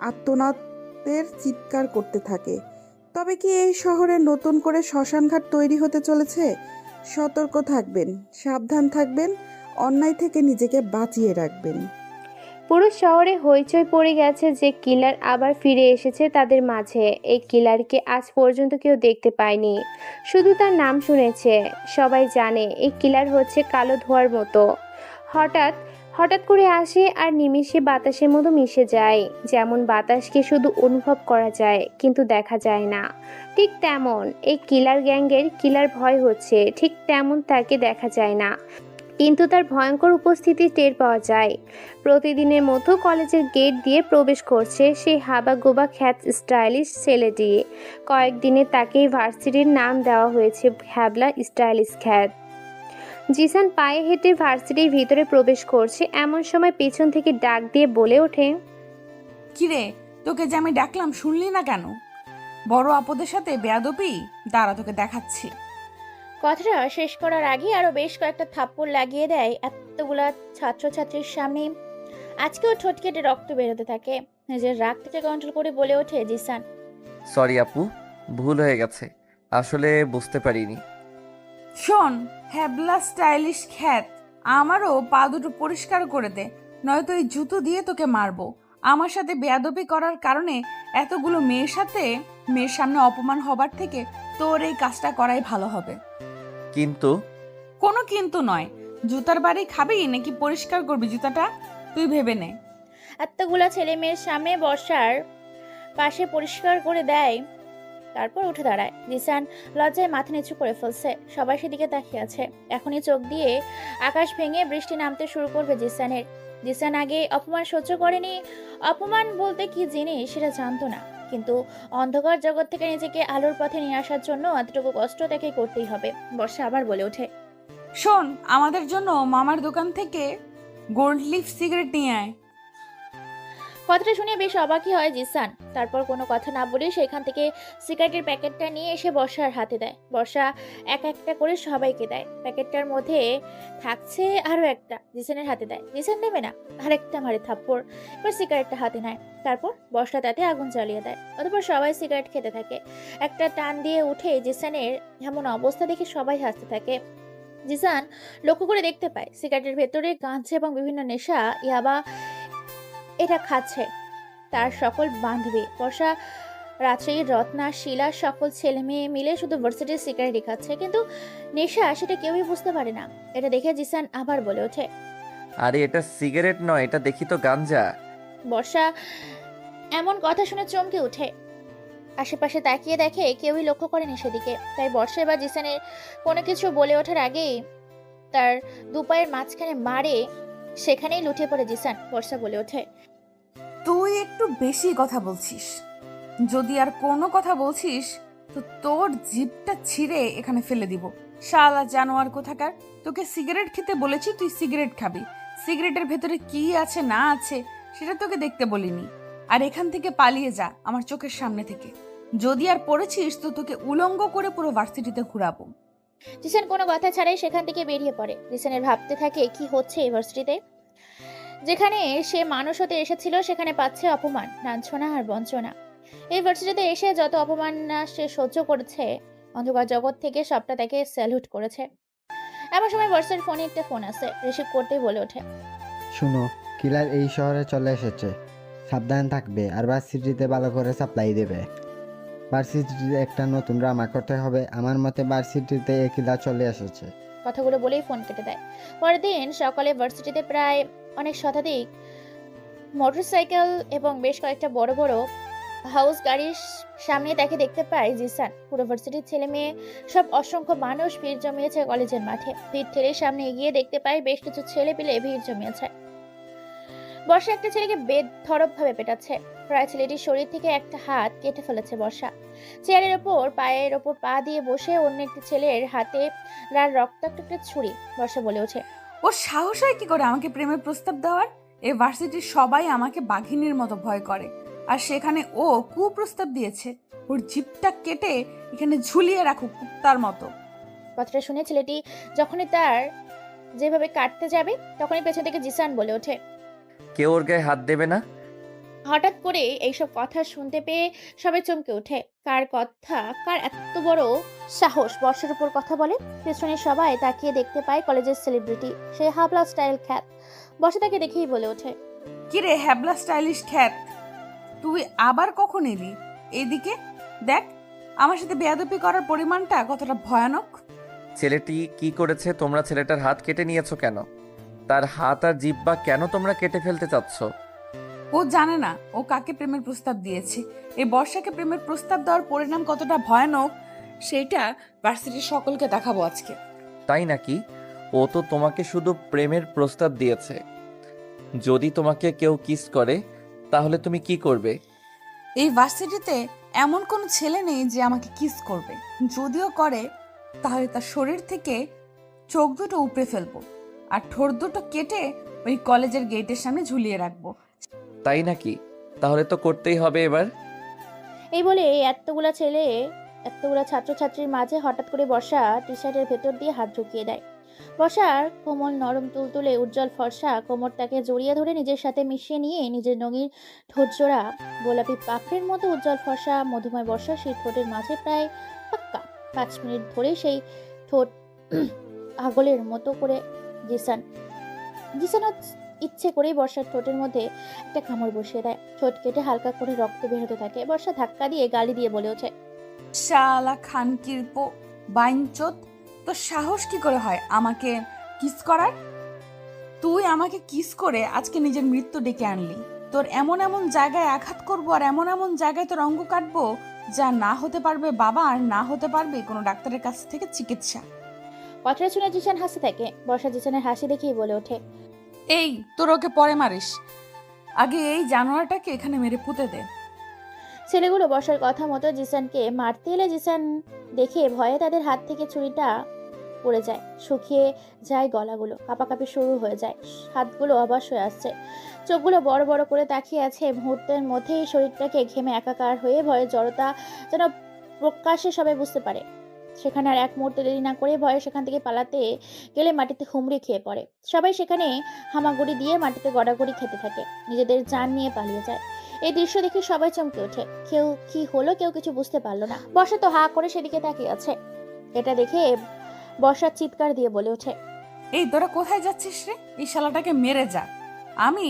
আর্তনাদের চিৎকার করতে থাকে। তবে কি এই শহরে নতুন করে শ্মশানঘাট তৈরি হতে চলেছে? সতর্ক থাকবেন, সাবধান থাকবেন, অন্যায় থেকে নিজেকে বাঁচিয়ে রাখবেন। পুরো শহরে হইচই পড়ে গেছে যে কিলার আবার ফিরে এসেছে তাদের মাঝে। এই কিলারকে আজ পর্যন্ত কেউ দেখতে পায়নি, শুধু তার নাম শুনেছে। সবাই জানে এই কিলার হচ্ছে কালো ধোঁয়ার মতো, হঠাৎ হঠাৎ করে আসে আর নিমিষে বাতাসের মতো মিশে যায়। যেমন বাতাসকে শুধু অনুভব করা যায় কিন্তু দেখা যায় না, ঠিক তেমন এই কিলার গ্যাংয়ের কিলার ভয় হচ্ছে। ঠিক তেমন তাকে দেখা যায় না, কিন্তু তার ভয়ঙ্কর উপস্থিতি টের পাওয়া যায়। প্রতিদিনের মতো কলেজের গেট দিয়ে প্রবেশ করছে সেই হাবাগোবা খ্যাত স্টাইলিশ ছেলেটি। কয়েকদিনে তাকেই ভার্সিটির নাম দেওয়া হয়েছে হ্যাবলা স্টাইলিশ খ্যাত। জিসান পায়ে হেঁটে ভার্সিটির ভিতরে প্রবেশ করছে, এমন সময় পেছন থেকে ডাক দিয়ে বলে ওঠে, কিরে, তোকে যে আমি ডাকলাম শুনলি না কেন? বড় আপদের সাথে বেয়াদবি, দাঁড়া তোকে দেখাচ্ছি। কথাটা শেষ করার আগে আরো বেশ কয়েকটা থাপ্পড় লাগিয়ে দেয় এতগুলা ছাত্রছাত্রীর সামনে। আজকেও ঠোঁট কেটে রক্ত বেরোতে থাকে। নিজের রাগ থেকে কন্ট্রোল করে বলে ওঠে জিসান, সরি আপু, ভুল হয়ে গেছে, আসলে বুঝতে পারিনি। শোন হ্যাবলা স্টাইলিশ খ্যাত, আমারও পা দুটো পরিষ্কার করে দে, নয়তো এই জুতো দিয়ে তোকে মারবো। আমার সাথে বেয়াদবি করার কারণে এতগুলো মেয়ের সামনে অপমান হবার থেকে তোর এই কাজটা করাই ভালো হবে। কিন্তু কোনো কিন্তু নয়, জুতার বাড়ি খাবি নাকি পরিষ্কার করবি জুতাটা, তুই ভেবে নে। এতগুলা ছেলে মেয়ের সামনে বর্ষার পাশে পরিষ্কার করে দেয়, তারপর উঠে দাঁড়ায়। জিসান লজ্জায় মাথা নিচু করে ফেলছে, সবাই সেদিকে তাকিয়ে আছে। এখনই চোখ দিয়ে আকাশ ভেঙে বৃষ্টি নামতে শুরু করবে জিসানের। জিসান আগে অপমান সহ্য করেনি, অপমান বলতে কি জিনিস সেটা জানতো না, কিন্তু অন্ধকার জগৎ থেকে নিজেকে আলোর পথে নিয়ে আসার জন্য এতটুকু কষ্ট তাকে করতেই হবে। বর্ষা আবার বলে ওঠে, শোন, আমাদের জন্য মামার দোকান থেকে গোল্ড লিফ সিগারেট নিয়ে আয়। কথাটা শুনে বেশ অবাকই হয় জিসান। তারপর কোনো কথা না বলে সেখান থেকে সিগারেটের প্যাকেটটা নিয়ে এসে বর্ষার হাতে দেয়। বর্ষা এক একটা করে সবাইকে দেয়। প্যাকেটটার মধ্যে থাকছে আরো একটা, জিসানের হাতে দেয়। জিসান নেবে না, আরেকটা মারে থাপ্পড়। এবার সিগারেটটা হাতে নেয়, তারপর বর্ষা তাতে আগুন জ্বালিয়ে দেয়। অতঃপর সবাই সিগারেট খেতে থাকে। একটা টান দিয়ে উঠে জিসানের এমন অবস্থা দেখে সবাই হাসতে থাকে। জিসান লক্ষ্য করে দেখতে পায় সিগারেটের ভেতরে গাঁজা এবং বিভিন্ন নেশা ইয়াবা এটা খাচ্ছে তার সকল বান্ধবী। বর্ষা, রাত্রি, রত্না, শিলা সকল ছেলে মেয়ে মিলে শুধু ভার্সিটির সিগারেটই খাচ্ছে, কিন্তু নেশা সেটা কেউই বুঝতে পারে না। এটা দেখে জিসান আবার বলে ওঠে, আরে এটা সিগারেট নয়, এটা দেখি তো গাঞ্জা। বর্ষা এমন কথা শুনে চমকে ওঠে। আশেপাশে তাকিয়ে দেখে কেউই লক্ষ্য করেনি সেদিকে। তাই বর্ষা বা জিসানের কোনো কিছু বলে ওঠার আগেই তার দুপায়ের মাঝখানে মারে সেখানেই লুটিয়ে পড়ে জিসান। বর্ষা বলে ওঠে, তুই একটু বেশি কথা বলছিস। যদি আর কোনো কথা বলছিস তো তোর জিভটা ছিঁড়ে এখানে ফেলে দিব। শালা জানোয়ার কোথাকার, তোকে সিগারেট খেতে বলেছি, তুই সিগারেট খাবি। সিগারেটের ভেতরে কি আছে না আছে সেটা তোকে দেখতে বলিনি। আর এখান থেকে পালিয়ে যা আমার চোখের সামনে থেকে। যদি আর পড়েছিস তো তোকে উলঙ্গ করে পুরো ভার্সিটিতে ঘুরাবো। জিসান কোনো কথা ছাড়াই সেখান থেকে বেরিয়ে পড়ে। জিসানের ভাবতে থাকে কি হচ্ছে ইউনিভার্সিটিতে। যেখানে সে মানুষ হতে এসেছিল সেখানে পাচ্ছে অপমান, লাঞ্ছনা আর বঞ্চনা। এই ভার্সিটিতে এসে যত অপমান না সে সহ্য করেছে, অন্ধকার জগৎ থেকে সবটা তাকে স্যালুট করেছে। এমন সময় বর্ষার ফোনে একটা ফোন আসে। রিসিভ করতেই বলে ওঠে, শুনো, কিলার এই শহরে চলে এসেছে। সাবধান থাকবে আর ভার্সিটিতে ভালো করে সাপ্লাই দেবে। ভার্সিটিতে একটা নতুন ড্রামা করতে হবে। আমার মতে ভার্সিটিতে এই কিলার চলে এসেছে। কথাগুলো বলেই ফোন কেটে দেয়। পরের দিন সকালে ভার্সিটিতে প্রায় অনেক শতাধিক মোটরসাইকেল এবং বেশ কয়েকটা বড় বড় হাউস গাড়ির সামনে তাকে দেখতে পায় জিসান। পুরো ভার্সিটির ছেলে মেয়ে সব অসংখ্য মানুষ ভিড় জমিয়েছে কলেজের মাঠে। ভিড় ঠেলে সামনে এগিয়ে দেখতে পায় বেশ কিছু ছেলে পেলে ভিড় জমিয়েছে। বর্ষা একটা ছেলেকে বেধড়ক ভাবে পেটাচ্ছে। প্রায় ছেলেটির শরীর থেকে একটা হাত কেটে ফেলেছে বর্ষা। চেয়ারের ওপর পায়ের ওপর পা দিয়ে বসে অন্য একটি ছেলের হাতে লাল রক্তাক্ত একটা ছুরি। বর্ষা বলে ওঠে, ও সাহস হয় কি করে আমাকে প্রেমের প্রস্তাব দেওয়ার? এই ভার্সিটির সবাই আমাকে বাঘিনীর মতো ভয় করে, আর সেখানে ও কুপ্রস্তাব দিয়েছে। ওর জিভটা কেটে এখানে ঝুলিয়ে রাখুক কুত্তার মতো। কথাটা শুনে ছেলেটি যখনই তার যেভাবে কাটতে যাবে তখনই পেছন থেকে জিসান বলে ওঠে। কেউ ওর গায়ে হাত দেবে না। হঠাৎ করে এইসব কথা শুনতে পেয়ে সবাই চমকে ওঠে। কার কথা, কার এত বড় সাহস বর্ষার উপর কথা বলে? পেছনে সবাই তাকিয়ে দেখতে পায় কলেজের সেলিব্রিটি, সে হাবলা স্টাইল খ্যাত। বর্ষা তাকে দেখেই বলে ওঠে, কিরে হ্যাবলা স্টাইলিশ খ্যাত, তুই আবার কখন এলি এইদিকে? দেখ আমার সাথে বেয়াদবি করার পরিমাণটা কতটা ভয়ানক। ছেলেটি কি করেছে? তোমরা ছেলেটার হাত কেটে নিয়েছো কেন? তার হাত আর জিহ্বা কেন তোমরা কেটে ফেলতে চাচ্ছ? ও জানে না ও কাকে প্রেমের প্রস্তাব দিয়েছে। এই বর্ষাকে প্রেমের প্রস্তাব দেওয়ার পরিণাম কতটা ভয়ানক সেইটা ভার্সিটির সকলকে দেখাবো আজকে। তাই নাকি? ও তো তোমাকে শুধু প্রেমের প্রস্তাব দিয়েছে। যদি তোমাকে কেউ কিস করে তাহলে তুমি কি করবে? এই ভার্সিটিতে এমন কোনো ছেলে নেই যে আমাকে কিস করবে। যদিও করে তাহলে তার শরীর থেকে চোখ দুটো উপড়ে ফেলবো আর ঠোঁট দুটো কেটে ওই কলেজের গেটের সামনে ঝুলিয়ে রাখবো। তাই নাকি? তাহলে তো করতেই হবে এবার। এই বলে এতগুলা ছাত্রছাত্রীর মাঝে হঠাৎ করে বর্ষা টি শার্টের ভেতর দিয়ে হাত ঢুকিয়ে দেয়। বর্ষার কোমল নরম তুলতুলে উজ্জ্বল ফর্সা কোমরটাকে জড়িয়ে ধরে নিজের সাথে মিশিয়ে নিয়ে নিজের রঙিন ঠোঁটজোড়া গোলাপি পাখড়ের মতো উজ্জ্বল ফর্সা মধুময় বর্ষা সেই ঠোঁটের মাঝে প্রায় পাক্কা 5 মিনিট ধরে সেই ঠোঁট আগলের মতো করে জিসান ইচ্ছে করেই বর্ষার ঠোঁটের মধ্যে একটা কামড় বসিয়ে দেয়। ঠোঁট কেটে হালকা করে রক্ত বের হতে থাকে। বর্ষা ধাক্কা দিয়ে গালি দিয়ে বলে ওঠে, শালা খানকিরপো বাইনচোদ, তোর সাহস কি করে হয় আমাকে কিস করার? তুই আমাকে কিস করে আজকে নিজের মৃত্যু ডেকে আনলি। তোর এমন এমন জায়গায় আঘাত করবো আর এমন এমন জায়গায় তোর অঙ্গ কাটবো যা না হতে পারবে বাবা, আর না হতে পারবে কোনো ডাক্তারের কাছ থেকে চিকিৎসা। কথাটা শুনে জিসান হাসতে থাকে। বর্ষা জিসানের হাসি দেখেই বলে ওঠে, এই তোর ওকে পরে মারিস, আগে এই জানোয়ারটাকে এখানে মেরে পুঁতে দে। ছেলেগুলো বর্ষার কথা মতো জিসানকে মারতে এলে জিসান দেখে ভয়ে তাদের হাত থেকে ছুরিটা পড়ে যায়। শুকিয়ে যায় গলাগুলো, কাঁপাকাঁপি শুরু হয়ে যায়, হাতগুলো অবশ হয়ে আসছে, চোখগুলো বড় বড় করে তাকিয়ে আছে। মুহূর্তের মধ্যেই শরীরটাকে ঘেমে একাকার হয়ে ভয়ে জড়তা যেন প্রকাশ্যে সবাই বুঝতে পারে। সেখানে আর এক মুহূর্ত দেরি না করে ভয়ে সেখান থেকে পালাতে গেলে মাটিতে হুমড়ি খেয়ে পড়ে। সবাই সেখানে হামাগুড়ি দিয়ে মাটিতে গড়াগড়ি খেতে থাকে, নিজেদের জান নিয়ে পালিয়ে যায়। এই দৃশ্য দেখে সবাই চমকে ওঠে। কেউ কি হলো কেউ কিছু বুঝতে পারলো না। বর্ষা তো হা করে সেদিকে তাকিয়ে আছে। এটা দেখে বর্ষা চিৎকার দিয়ে বলে ওঠে, এই তোরা কোথায় যাচ্ছিস রে? এই শালাটাকে মেরে যা। আমি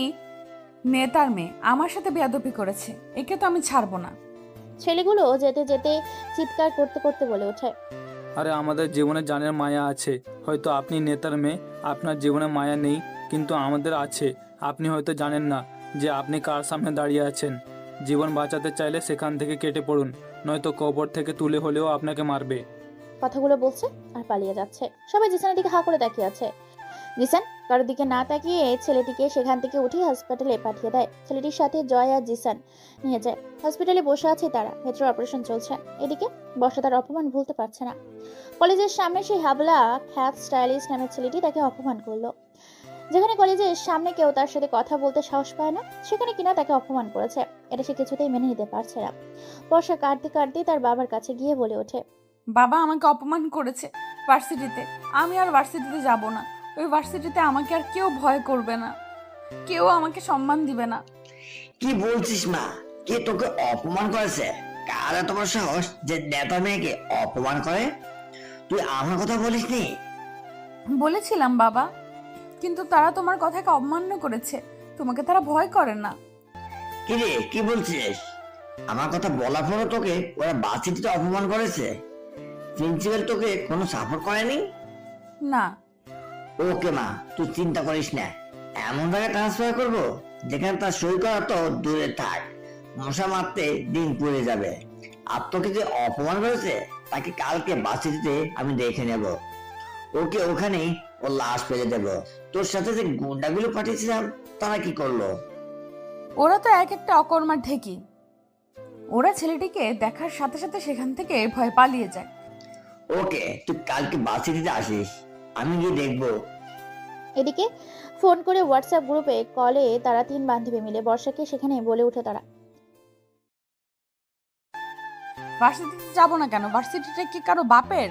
নেতার মেয়ে, আমার সাথে বেয়াদবি করেছে, একে তো আমি ছাড়বো না। ছেলেগুলো যেতে যেতে চিৎকার করতে করতে বলে ওঠে, আরে আমাদের জীবনে জানের মায়া আছে। হয়তো আপনি নেতার মেয়ে, আপনার জীবনে মায়া নেই, কিন্তু আমাদের আছে। আপনি হয়তো জানেন না যে আপনি কার সামনে দাঁড়িয়ে আছেন। জীবন বাঁচাতে চাইলে সেখান থেকে কেটে পড়ুন, নয়তো কবর থেকে তুলে হলেও আপনাকে মারবে। কথাগুলো বলছে আর পালিয়ে যাচ্ছে। সবাই জিসানের দিকে হা করে তাকিয়ে আছে। জিসান কারোর দিকে না তাকিয়ে ছেলেটিকে সেখান থেকে উঠিয়ে হসপিটালে পাঠিয়ে দেয়। ছেলেটির সাথে জয় আর জিসান নিয়ে যায়। হসপিটালে বসে আছে তারা, মেট্রো অপারেশন চলছে। এদিকে বর্ষা তার অপমান ভুলতে পারছে না। কলেজের সামনে সেই হাবলা খ্যাত স্টাইলিস্ট নামের ছেলেটি তাকে অপমান করলো। যেখানে কলেজের সামনে কেউ তার সাথে কথা বলতে সাহস পায় না, সেখানে কিনা তাকে অপমান করেছে। এটা সে কিছুতেই মেনে নিতে পারছে না। বর্ষা কাঁদতে কাঁদতে তার বাবার কাছে গিয়ে বলে ওঠে, বাবা আমাকে অপমান করেছে ভার্সিটিতে। আমি আর ভার্সিটিতে যাব না। ওই ভার্সিটিতে আমাকে আর কেউ ভয় করবে না, কেউ আমাকে সম্মান দিবে না। কি বলছিস মা? কে তোকে অপমান করেছে? কারা তোমার সাহস যে নেতা মেয়েকে অপমান করে? তুই আমার কথা বলিসনি? বলেছিলাম বাবা, কিন্তু তারা তোমার কথাকে অমান্য করেছে। তোমাকে তারা ভয় করে না। কি রে, কি বলছিস? আমার কথা বলার পরও তোকে ওরা বাচ্চাটিতে অপমান করেছে? প্রিন্সিপাল তোকে কোনো সাপোর্ট করেনি? না। ওকে মা, তুই চিন্তা করিস না। এমন জায়গায় ট্রান্সফার করবো যেখানে তার সই করা তো দূরে থাক, মশা মারতে দিন পুড়ে যাবে। আর তোকে যে অপমান করেছে তাকে কালকে বাঁচিয়ে দিতে আমি দেখে নেব। ওকে ওখানেই ওর লাশ ফেলে দেব। তোর সাথে যে গুন্ডাগুলো পাঠিয়েছিলাম তারা কি করলো? ওরা তো এক একটা অকর্মার ঢেকি। ওরা ছেলেটিকে দেখার সাথে সাথে সেখান থেকে ভয় পালিয়ে যায়। ওকে, তুই কালকে বাঁচিয়ে দিতে আসিস, আমি গিয়ে দেখবো। এদিকে ফোন করে হোয়াটসঅ্যাপ গ্রুপে কলে তারা 3 বান্ধবী মিলে বর্ষাকে সেখানে বলে উঠে তারা, ভার্সিটিতে যাব না কেন? ভার্সিটিটা কি কারো বাপের?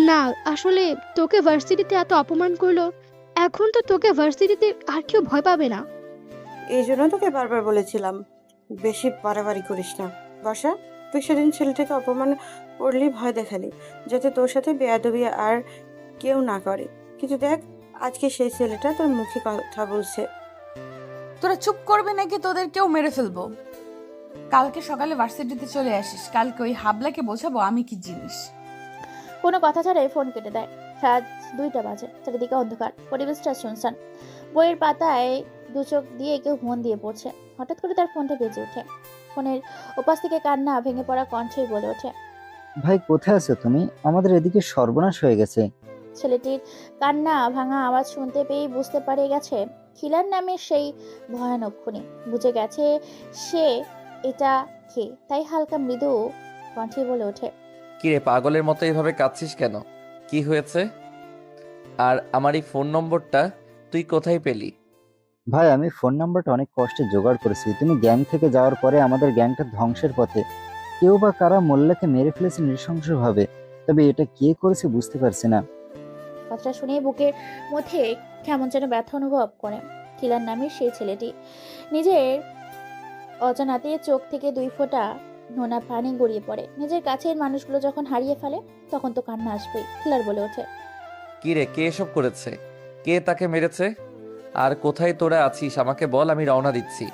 না, আসলে তোকে ভার্সিটিতে এত অপমান করলো, এখন তো তোকে ভার্সিটিতে আর কেউ ভয় পাবে না। এই জন্য তোকে বারবার বলেছিলাম বেশি বাড়াবাড়ি করিস না। বর্ষা, তুই সেদিন ছেলেটাকে অপমান করলি, ভয় দেখালি যাতে তোর সাথে বেয়াদবি আর কেউ না করে। কিন্তু দেখ, আজকে সেই ছেলেটা তোর মুখে কথা বলছে। তোরা চুপ করবি নাকি তোদের কেউ মেরে ফেলবো? কালকে সকালে ভার্সিটিতে চলে আসিস। কালকে ওই হাবলাকে বোঝাবো আমি কি জিনিস। কোনো কথা ছাড়াই ফোন কেটে দেয়। রাত 2টা বাজে। চারিদিকে অন্ধকার, পরিবেশটা শুনশান। বইয়ের পাতায় দু চোখ দিয়ে কেউ মন দিয়ে পড়ছে। হঠাৎ করে তার ফোনটা বেজে ওঠে। ফোনের ওপাশ থেকে কান্না ভেঙে পড়া কণ্ঠেই বলে ওঠে, ভাই কোথায় আছো তুমি? আমাদের এদিকে সর্বনাশ হয়ে গেছে। ছেলেটির কান্না ভাঙা আওয়াজ শুনতে পেয়ে বুঝতে পারে গেছে খিলার নামে সেই ভয়ানক খুনি। বুঝে গেছে সে এটা কে, তাই হালকা মৃদু কণ্ঠে বলে ওঠে, কিরে পাগলের মতো এভাবে কাঁদছিস কেন? কি হয়েছে? আর আমার এই ফোন নম্বরটা তুই কোথায় পেলি? ভাই আমি ফোন নাম্বারটা অনেক কষ্টে জোগাড় করেছি। তুমি গ্যাং থেকে যাওয়ার পরে আমাদের গ্যাংটা ধ্বংসের পথে। কেউ বা কারা মোল্লাকে মেরে ফেলেছে নৃশংসভাবে, তবে এটা কে করেছে বুঝতে পারছি না। কথাটা শুনে বুকের মধ্যে কেমন যেন ব্যথা অনুভব করে। খিলার নামে সেই ছেলেটি নিজের অজানাতে চোখ থেকে 2 ফোঁটা নোনা পানি গড়িয়ে পড়ে। নিজের কাছের মানুষগুলো যখন হারিয়ে ফেলে তখন তো কান্না আসবেই। খিলার বলে ওঠে, কিরে কে এসব করেছে? কে তাকে মেরেছে? আর কোথায় তোরা আছিস আমাকে বল, আমি রওনা দিচ্ছি।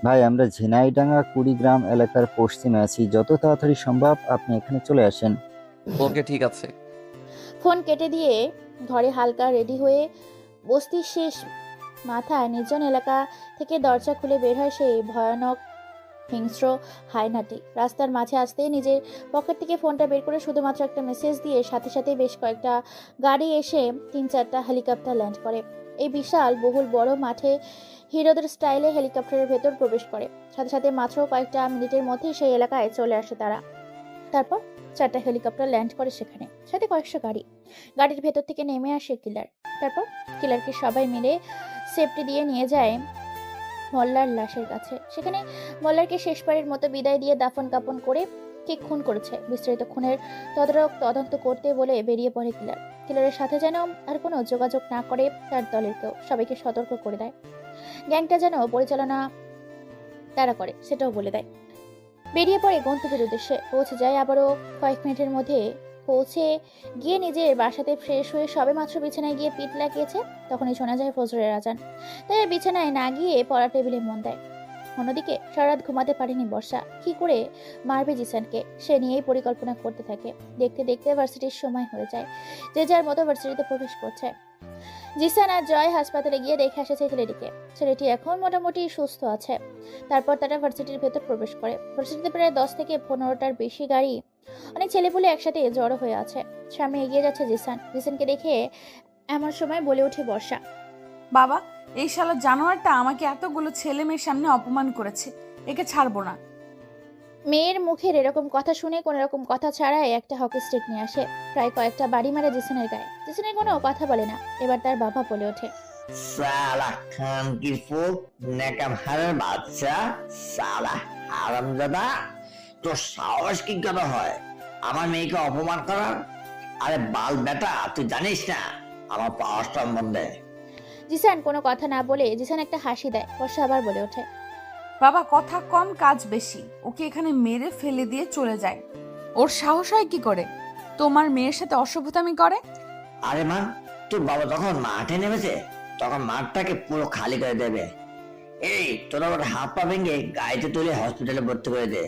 ভাই আমরা ঝিনাইডাঙ্গা কুড়িগ্রাম এলাকার পশ্চিমে আছি। যত তাড়াতাড়ি সম্ভব আপনি এখানে চলে আসেন। ওকে ঠিক আছে। ফোন কেটে দিয়ে ঘরে হালকা রেডি হয়ে বস্তির শেষ মাথায় নির্জন এলাকা থেকে দরজা খুলে বের হয় সেই ভয়ানক হিংস্র হায়নাটি। রাস্তার মাঝে আসতেই নিজের পকেট থেকে ফোনটা বের করে শুধুমাত্র একটা মেসেজ দিয়ে সাথে সাথে বেশ কয়েকটা গাড়ি এসে 3-4টা হেলিকপ্টার ল্যান্ড করে। এই বিশাল বহুল বড় মাঠে হিরোদের স্টাইলে হেলিকপ্টারের ভেতর প্রবেশ করে। সাথে সাথে মাত্র কয়েকটা মিনিটের মধ্যেই সেই এলাকায় চলে আসে তারা। তারপর 4টা হেলিকপ্টার ল্যান্ড করে সেখানে, সাথে কয়েকশো গাড়ি। গাড়ির ভেতর থেকে নেমে আসে কিলার। তারপর কিলারকে সবাই মিলে সেফটি দিয়ে নিয়ে যায় মোল্লার লাশের কাছে। সেখানে মোল্লারকে শেষবারের মতো বিদায় দিয়ে দাফন কাপন করে কে খুন করেছে বিস্তারিত খুনের তদন্ত করতে বলে বেরিয়ে পড়ে কিলার। কিলারের সাথে যেন আর কোনো যোগাযোগ না করে তার দলের কেউ, সবাইকে সতর্ক করে দেয়। গ্যাংটা যেন পরিচালনা তারা করে সেটাও বলে দেয়। বেরিয়ে পড়ে গন্তব্যের উদ্দেশ্যে। পৌঁছে যায় আবারও কয়েক মিনিটের মধ্যে। পৌঁছে গিয়ে নিজের বাসাতে ফ্রেশ হয়ে সবে মাত্র বিছানায় গিয়ে পিঠ লাগিয়েছে, তখনই শোনা যায় ফজরের আজান। তাই বিছানায় না গিয়ে পড়া টেবিলে মন দেয়। অন্যদিকে সারা রাত ঘুমাতে পারেনি বর্ষা। কি করে মারবে জিসানকে সে নিয়েই পরিকল্পনা করতে থাকে। দেখতে দেখতে ভার্সিটির সময় হয়ে যায়। যে যার মতো ভার্সিটিতে প্রবেশ করছে। জিসান আর জয় হাসপাতালে গিয়ে দেখে এসেছে ছেলেটিকে। ছেলেটি এখন মোটামুটি সুস্থ আছে। তারপর তারা ভার্সিটির ভেতর প্রবেশ করে। ভার্সিটিতে প্রায় 10 থেকে 15টার বেশি গাড়ি, অনেক ছেলেপুলে একসাথে জড়ো হয়ে আছে। সামনে এগিয়ে যাচ্ছে জিসান। জিসানকে দেখে এমন সময় বলে ওঠে বর্ষা, বাবা, এই শালা জানোয়ারটা আমাকে এতগুলো ছেলে মেয়ের সামনে অপমান করেছে, একে ছাড়বো না। মেয়ের মুখের এরকম কথা শুনে কোন রকম কথা ছাড়াই একটা হকি স্টিক নিয়ে আসে, প্রায় কয়েকটা বাড়ি মারে জিসানের গায়ে। জিসানের কোনো কথা বলে না। এবার তার বাবা বলে ওঠে, সালা খানকির ফুল, নেকাম হারার বাচ্চা, সালা হারামজাদা, তোর সাহস কি করে হয় আমার মেয়েকে অপমান করার? আরে বাল বেটা, তুই জানিস না আমার পাওয়ার সম্বন্ধে? জিসান কোনো কথা না বলে জিসান একটা হাসি দেয়। বর্ষা আবার বলে ওঠে, বাবা, কথা কম কাজ বেশি, ওকে এখানে মেরে ফেলে দিয়ে চলে যায়। ওর সাহস হয় কি করে তোমার মেয়ের সাথে অসভ্যতামি করে? আরে মা, তোর বাবা যখন মাঠে নেমেছে তখন মাঠটাকে পুরো খালি করে দেবে। এই তোরা ওর হাত পা ভেঙে গাড়িতে তুলে হসপিটালে ভর্তি করে দে।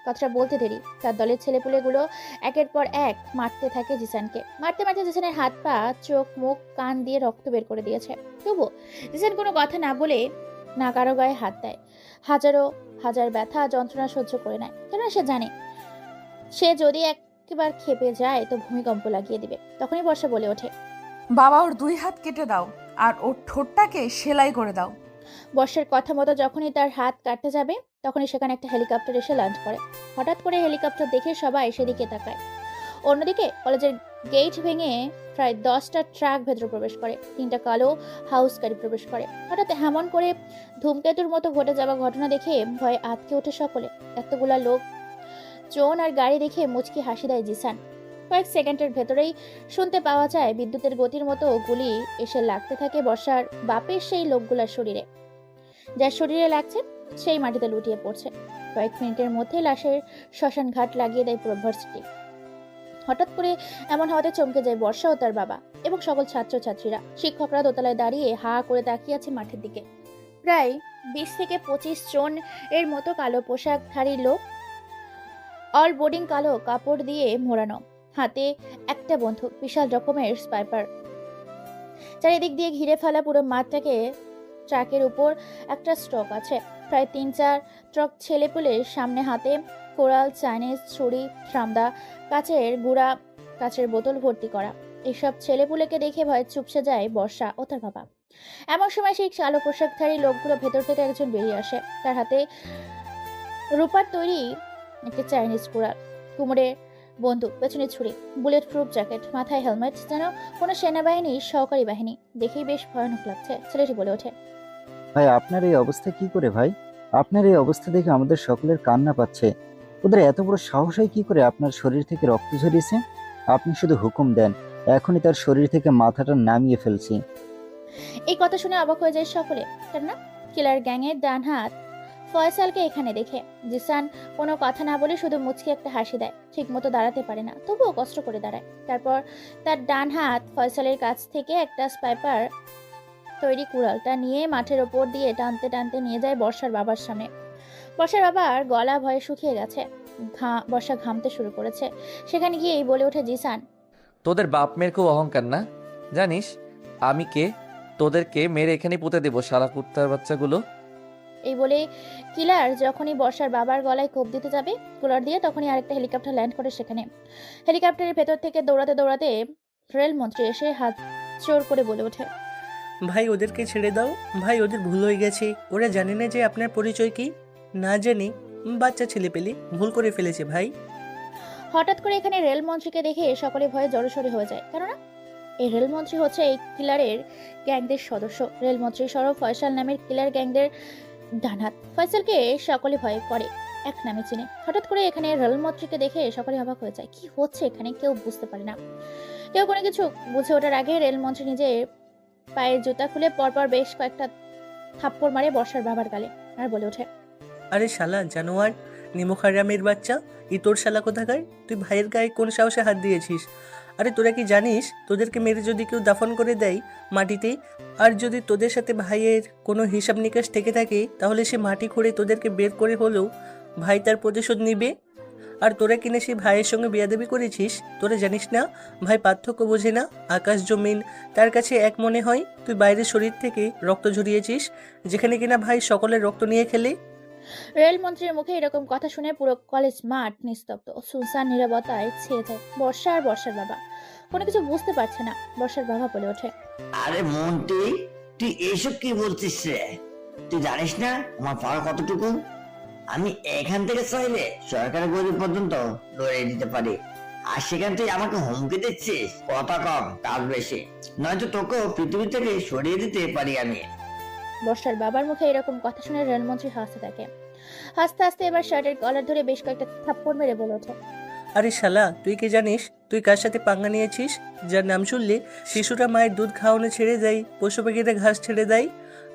কথাটা বলতে দেরি তার দলের ছেলেপুলেগুলো একের পর এক মারতে থাকে জিসানকে। মারতে মারতে জিসানের হাত পা, চোখ, মুখ, কান দিয়ে রক্ত বের করে দিয়েছে। তবু জিসান কোনো কথা না বলে না কারো গায়ে হাত দেয়। হাজার ব্যথা যন্ত্রণা সহ্য করে নেয়, কেননা সে জানে সে যদি একবার খেপে যায় তো ভূমিকম্প লাগিয়ে দিবে। তখনই বর্ষা বলে ওঠে, বাবা, ওর 2 হাত কেটে দাও আর ওর ঠোঁটটাকে সেলাই করে দাও। বর্ষার কথা মতো যখনই তার হাত কাটতে যাবে তখনই সেখানে একটা হেলিকপ্টার এসে ল্যান্ড করে। হঠাৎ করে হেলিকপ্টার দেখে সবাই সেদিকে তাকায়। অন্যদিকে কলেজের গেট ভেঙে প্রায় 10টা ট্রাক ভেতরে প্রবেশ করে। 3টা কালো হাউস গাড়ি প্রবেশ করে। হঠাৎ হেমন করে ধূমকেতুর মতো ঘটে যাওয়া ঘটনা দেখে ভয়ে আঁতকে ওঠে সকলে। এতগুলা লোক, জন আর গাড়ি দেখে মুচকি হাসি দেয় জিসান। কয়েক সেকেন্ডের ভেতরেই শুনতে পাওয়া যায় বিদ্যুতের গতির মতো গুলি এসে লাগতে থাকে বর্ষার বাপের সেই লোকগুলার শরীরে। যার শরীরে লাগছে সেই মাটিতে লুটিয়ে পড়ছে। কয়েক মিনিটের মধ্যে লাশের শ্মশান ঘাট লাগিয়ে দেয় পুরো ভার্সিটি। হঠাৎ করে এমন হওয়াতে চমকে যায় বর্ষা ও তার বাবা এবং সকল ছাত্রছাত্রীরা। শিক্ষকরা দোতলায় দাঁড়িয়ে হা করে তাকিয়ে আছে মাঠের দিকে। প্রায় 20 থেকে 25 জন এর মতো কালো পোশাকধারী লোক, অল বোর্ডিং কালো কাপড় দিয়ে মোড়ানো, হাতে একটা বন্দুক, বিশাল রকমের স্পাইপার। চারিদিক দিয়ে ঘিরে ফেলা পুরো মাঠটাকে। ট্রাকের উপর একটা স্টক আছে। প্রায় 3-4 ট্রাক ছেলেপুলের সামনে হাতে কোরাল, চাইনিজ, ছুরি, সামদা, কাচের গুঁড়া, কাচের বোতল ভর্তি করা। এসব ছেলেপুলেকে দেখে ভয়ে চুপসে যায় বর্ষা ও তার বাবা। এমন সময় সেই কালো পোশাকধারী লোকগুলো ভেতর থেকে একজন বেরিয়ে আসে। তার হাতে রূপার তৈরি একটি চাইনিজ কুড়াল, কোমরে বন্দুক, পেছনে ছুরি, বুলেট প্রুফ জ্যাকেট, মাথায় হেলমেট, যেন কোনো সেনাবাহিনীর সহকারী বাহিনী। দেখেই বেশ ভয়ানক লাগছে। ছেলেটি বলে ওঠে, ভাই আপনার এই অবস্থা কি করে ভাই? আপনার এই অবস্থা দেখে আমাদের সকলের কান্না পাচ্ছে। ওদের এত বড় সাহস হয় কি করে আপনার শরীর থেকে রক্ত ঝরিয়েছে? আপনি শুধু হুকুম দেন, এখনই তার শরীর থেকে মাথাটা নামিয়ে ফেলছি। এই কথা শুনে অবাক হয়ে যায় সকলে, কেননা কিলার গ্যাংয়ের ডান হাত ফয়সালকে এখানে দেখে জিসান কোনো কথা না বলে শুধু মুচকি একটা হাসি দেয়। ঠিক মতো দাঁড়াতে পারে না, তবুও কষ্ট করে দাঁড়ায়। তারপর তার ডান হাত ফয়সালের কাছ থেকে একটা স্পাইপার তৈরি কুড়ালটা নিয়ে মাঠের ওপর দিয়ে টানতে টানতে নিয়ে যায় বর্ষার বাবার সামনে। বর্ষার বাবার গলা ভয়ে শুকিয়ে গেছে। বর্ষা ঘামতে শুরু করেছে। সেখানে গিয়েই বলে ওঠে জিসান, তোদের বাপ মেয়ের খুব অহংকার না? জানিস আমি কে? তোদেরকে মেরে এখানে পুঁতে দেবো শালা কুত্তার বাচ্চাগুলো। এই বলে কিলার যখনই বর্ষার বাবার গলায় কোপ দিতে যাবে কুলার দিয়ে, তখনই আরেকটা হেলিকপ্টার ল্যান্ড করে সেখানে। হেলিকপ্টারের ভেতর থেকে দৌড়াতে দৌড়াতে রেলমন্ত্রী এসে হাত জোর করে বলে ওঠে, ভাই ওদেরকে ছেড়ে দাও ভাই, ওদের ভুল হয়ে গেছে। ওরা জানে না যে আপনার পরিচয় কি, না জানি বাচ্চা ছেলে পেলে ভুল করে ফেলেছে ভাই। হঠাৎ করে এখানে রেলমন্ত্রীকে দেখে সকলে ভয়ে জড়সড়ি হয়ে যায়, কেননা এই রেলমন্ত্রী হচ্ছে এই কিলারের গ্যাংদের সদস্য। রেলমন্ত্রী সরব ফয়সাল নামের কিলার গ্যাংদের ডানহাত। ফয়সালকে সকলে ভয় করে, এক নামে চিনে। হঠাৎ করে এখানে রেলমন্ত্রীকে দেখে সকলে অবাক হয়ে যায়। কি হচ্ছে এখানে কেউ বুঝতে পারে না। কেউ কোনো কিছু বুঝে ওঠার আগে রেলমন্ত্রী নিজে পায়ের জুতা খুলে পরপর বেশ কয়েকটা থাপ্পড় মারে বর্ষার বাবার গালে আর বলে ওঠে, আরে শালা জানোয়ার, নিমুখারামের বাচ্চা, তোর শালা কোথাকার? তুই ভাইয়ের গায়ে কোন সাহসে হাত দিয়েছিস? আরে তোরা কি জানিস তোদেরকে মেরে যদি কেউ দাফন করে দেয় মাটিতে, আর যদি তোদের সাথে ভাইয়ের কোনো হিসাব নিকাশ থেকে থাকে, তাহলে সে মাটি খুঁড়ে তোদেরকে বের করে হলেও ভাই তার প্রতিশোধ নিবে। আর তোরা কিনে সেই ভাইয়ের সঙ্গে বিয়াদবি করেছিস? তোরা জানিস না ভাই পার্থক্য বোঝে না, আকাশ জমিন তার কাছে এক মনে হয়। তুই বাইরের শরীর থেকে রক্ত ঝরিয়েছিস, যেখানে কিনা ভাই সকলের রক্ত নিয়ে খেলে। রেলমন্ত্রীর মুখে এরকম কথা শুনে পুরো কলেজ মাঠ নিস্তব্ধ, সুনসান নীরবতায় ছেয়ে যায়। বর্ষা আর বর্ষার বাবা কোনো কিছু বুঝতে পারছে না। বর্ষার বাবা বলে ওঠে, আরে মন্টি, তুই এইসব কি বলছিস রে? তুই জানিস না আমার পাওয়ার কতটুকু? আমি এখান থেকে চাইলে সরকারের গদি পর্যন্ত লড়িয়ে দিতে পারি, আর সেখান থেকে আমাকে হুমকি দিচ্ছিস? কথা কম কাজ বেশি, নয়তো তোকেও পৃথিবী থেকে সরিয়ে দিতে পারি আমি। বর্ষার বাবার মুখে এরকম কথা শুনে রেলমন্ত্রী হাসতে থাকে। হাসতে হাসতে এবার শার্টের কলার ধরে বেশ কয়েকটা থাপ্পড় মেরে বলে ওঠে, আরে শালা, তুই কি জানিস তুই কার সাথে পাঙ্গা নিয়েছিস? যার নাম শুনলে শিশুরা মায়ের দুধ খাওয়ানো ছেড়ে দেয়, পশু পাখিরা ঘাস ছেড়ে দেয়,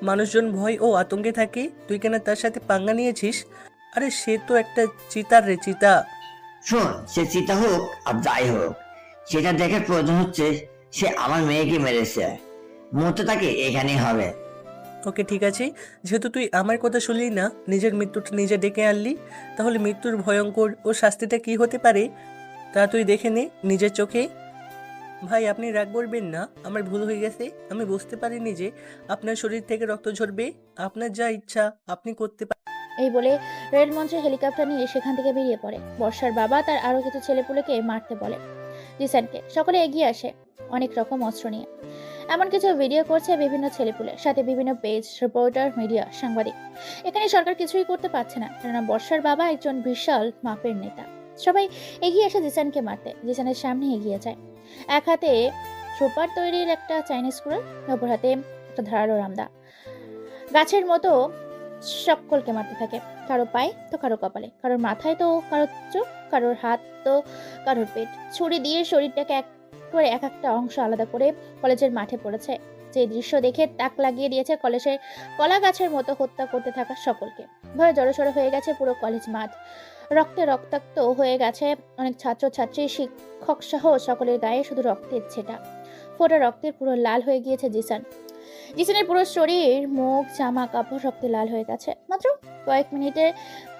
মানুষজন ভয় ও আতঙ্কে থাকে, তুই কেন তার সাথে পাঙ্গা নিয়েছিস? আরে সে তো একটা চিতার রে, চিতা। শোন, সে চিতা হোক আর যাই হোক, সেটা দেখার প্রয়োজন হচ্ছে সে আমার মেয়েকে মেরেছে, মরতে তাকে এখানেই হবে। ওকে ঠিক আছে, যেহেতু তুই আমার কথা শুনলি না, নিজের মৃত্যুটা নিজে ডেকে আনলি, তাহলে মৃত্যুর ভয়ঙ্কর ও শাস্তিটা কি হতে পারে তা তুই দেখে নে নিজের চোখে। ভাই আপনি রাগ করবেন না, আমার ভুল হয়ে গেছে, আমি বুঝতে পারিনি যে আপনার শরীর থেকে রক্ত ঝরবে। আপনার যা ইচ্ছা আপনি করতে পারেন। এই বলে রেলমন্ত্রী হেলিকপ্টার নিয়ে সেখান থেকে বেরিয়ে পড়ে। বর্ষার বাবা তার আরো কিছু ছেলেপুলেকে মারতে বলে জিসানকে। সকলে এগিয়ে আসে অনেক রকম অস্ত্র নিয়ে। এমন কিছু ভিডিও করছে বিভিন্ন ছেলেপুলে, সাথে বিভিন্ন পেজ, রিপোর্টার, মিডিয়া, সাংবাদিক। এখানে সরকার কিছুই করতে পারছে না, কেননা বর্ষার বাবা একজন বিশাল মাপের নেতা। সবাই এগিয়ে এসে জিসানকে মারতে জিসানের সামনে এগিয়ে যায়। এক হাতে সুপার তৈরির একটা চাইনিজ কুড়াল, অপর হাতে একটা ধারালো রামদা। গাছের মতো সকলকে মারতে থাকে, কারো পায়ে তো কারো কপালে, কারোর মাথায় তো কারোর চোখ, কারোর হাত তো কারোর পেট। ছুরি দিয়ে শরীরটাকে এক করে এক একটা অংশ আলাদা করে কলেজের মাঠে পড়েছে। যে দৃশ্য দেখে তাক লাগিয়ে দিয়েছে কলেজের কলা গাছের মতো হত্যা করতে থাকা সকলকে। ভয়ে জড়সড় হয়ে গেছে পুরো কলেজ মাঠ, রক্তে রক্তাক্ত হয়ে গেছে অনেক ছাত্র ছাত্রী, শিক্ষক সহ সকলের গায়ে শুধু রক্তের ছেটা। ফোটা রক্তের পুরো লাল হয়ে গিয়েছে জিসানের পুরো শরীর, মুখ, জামা কাপড় রক্তে লাল হয়ে গেছে। মাত্র কয়েক মিনিটে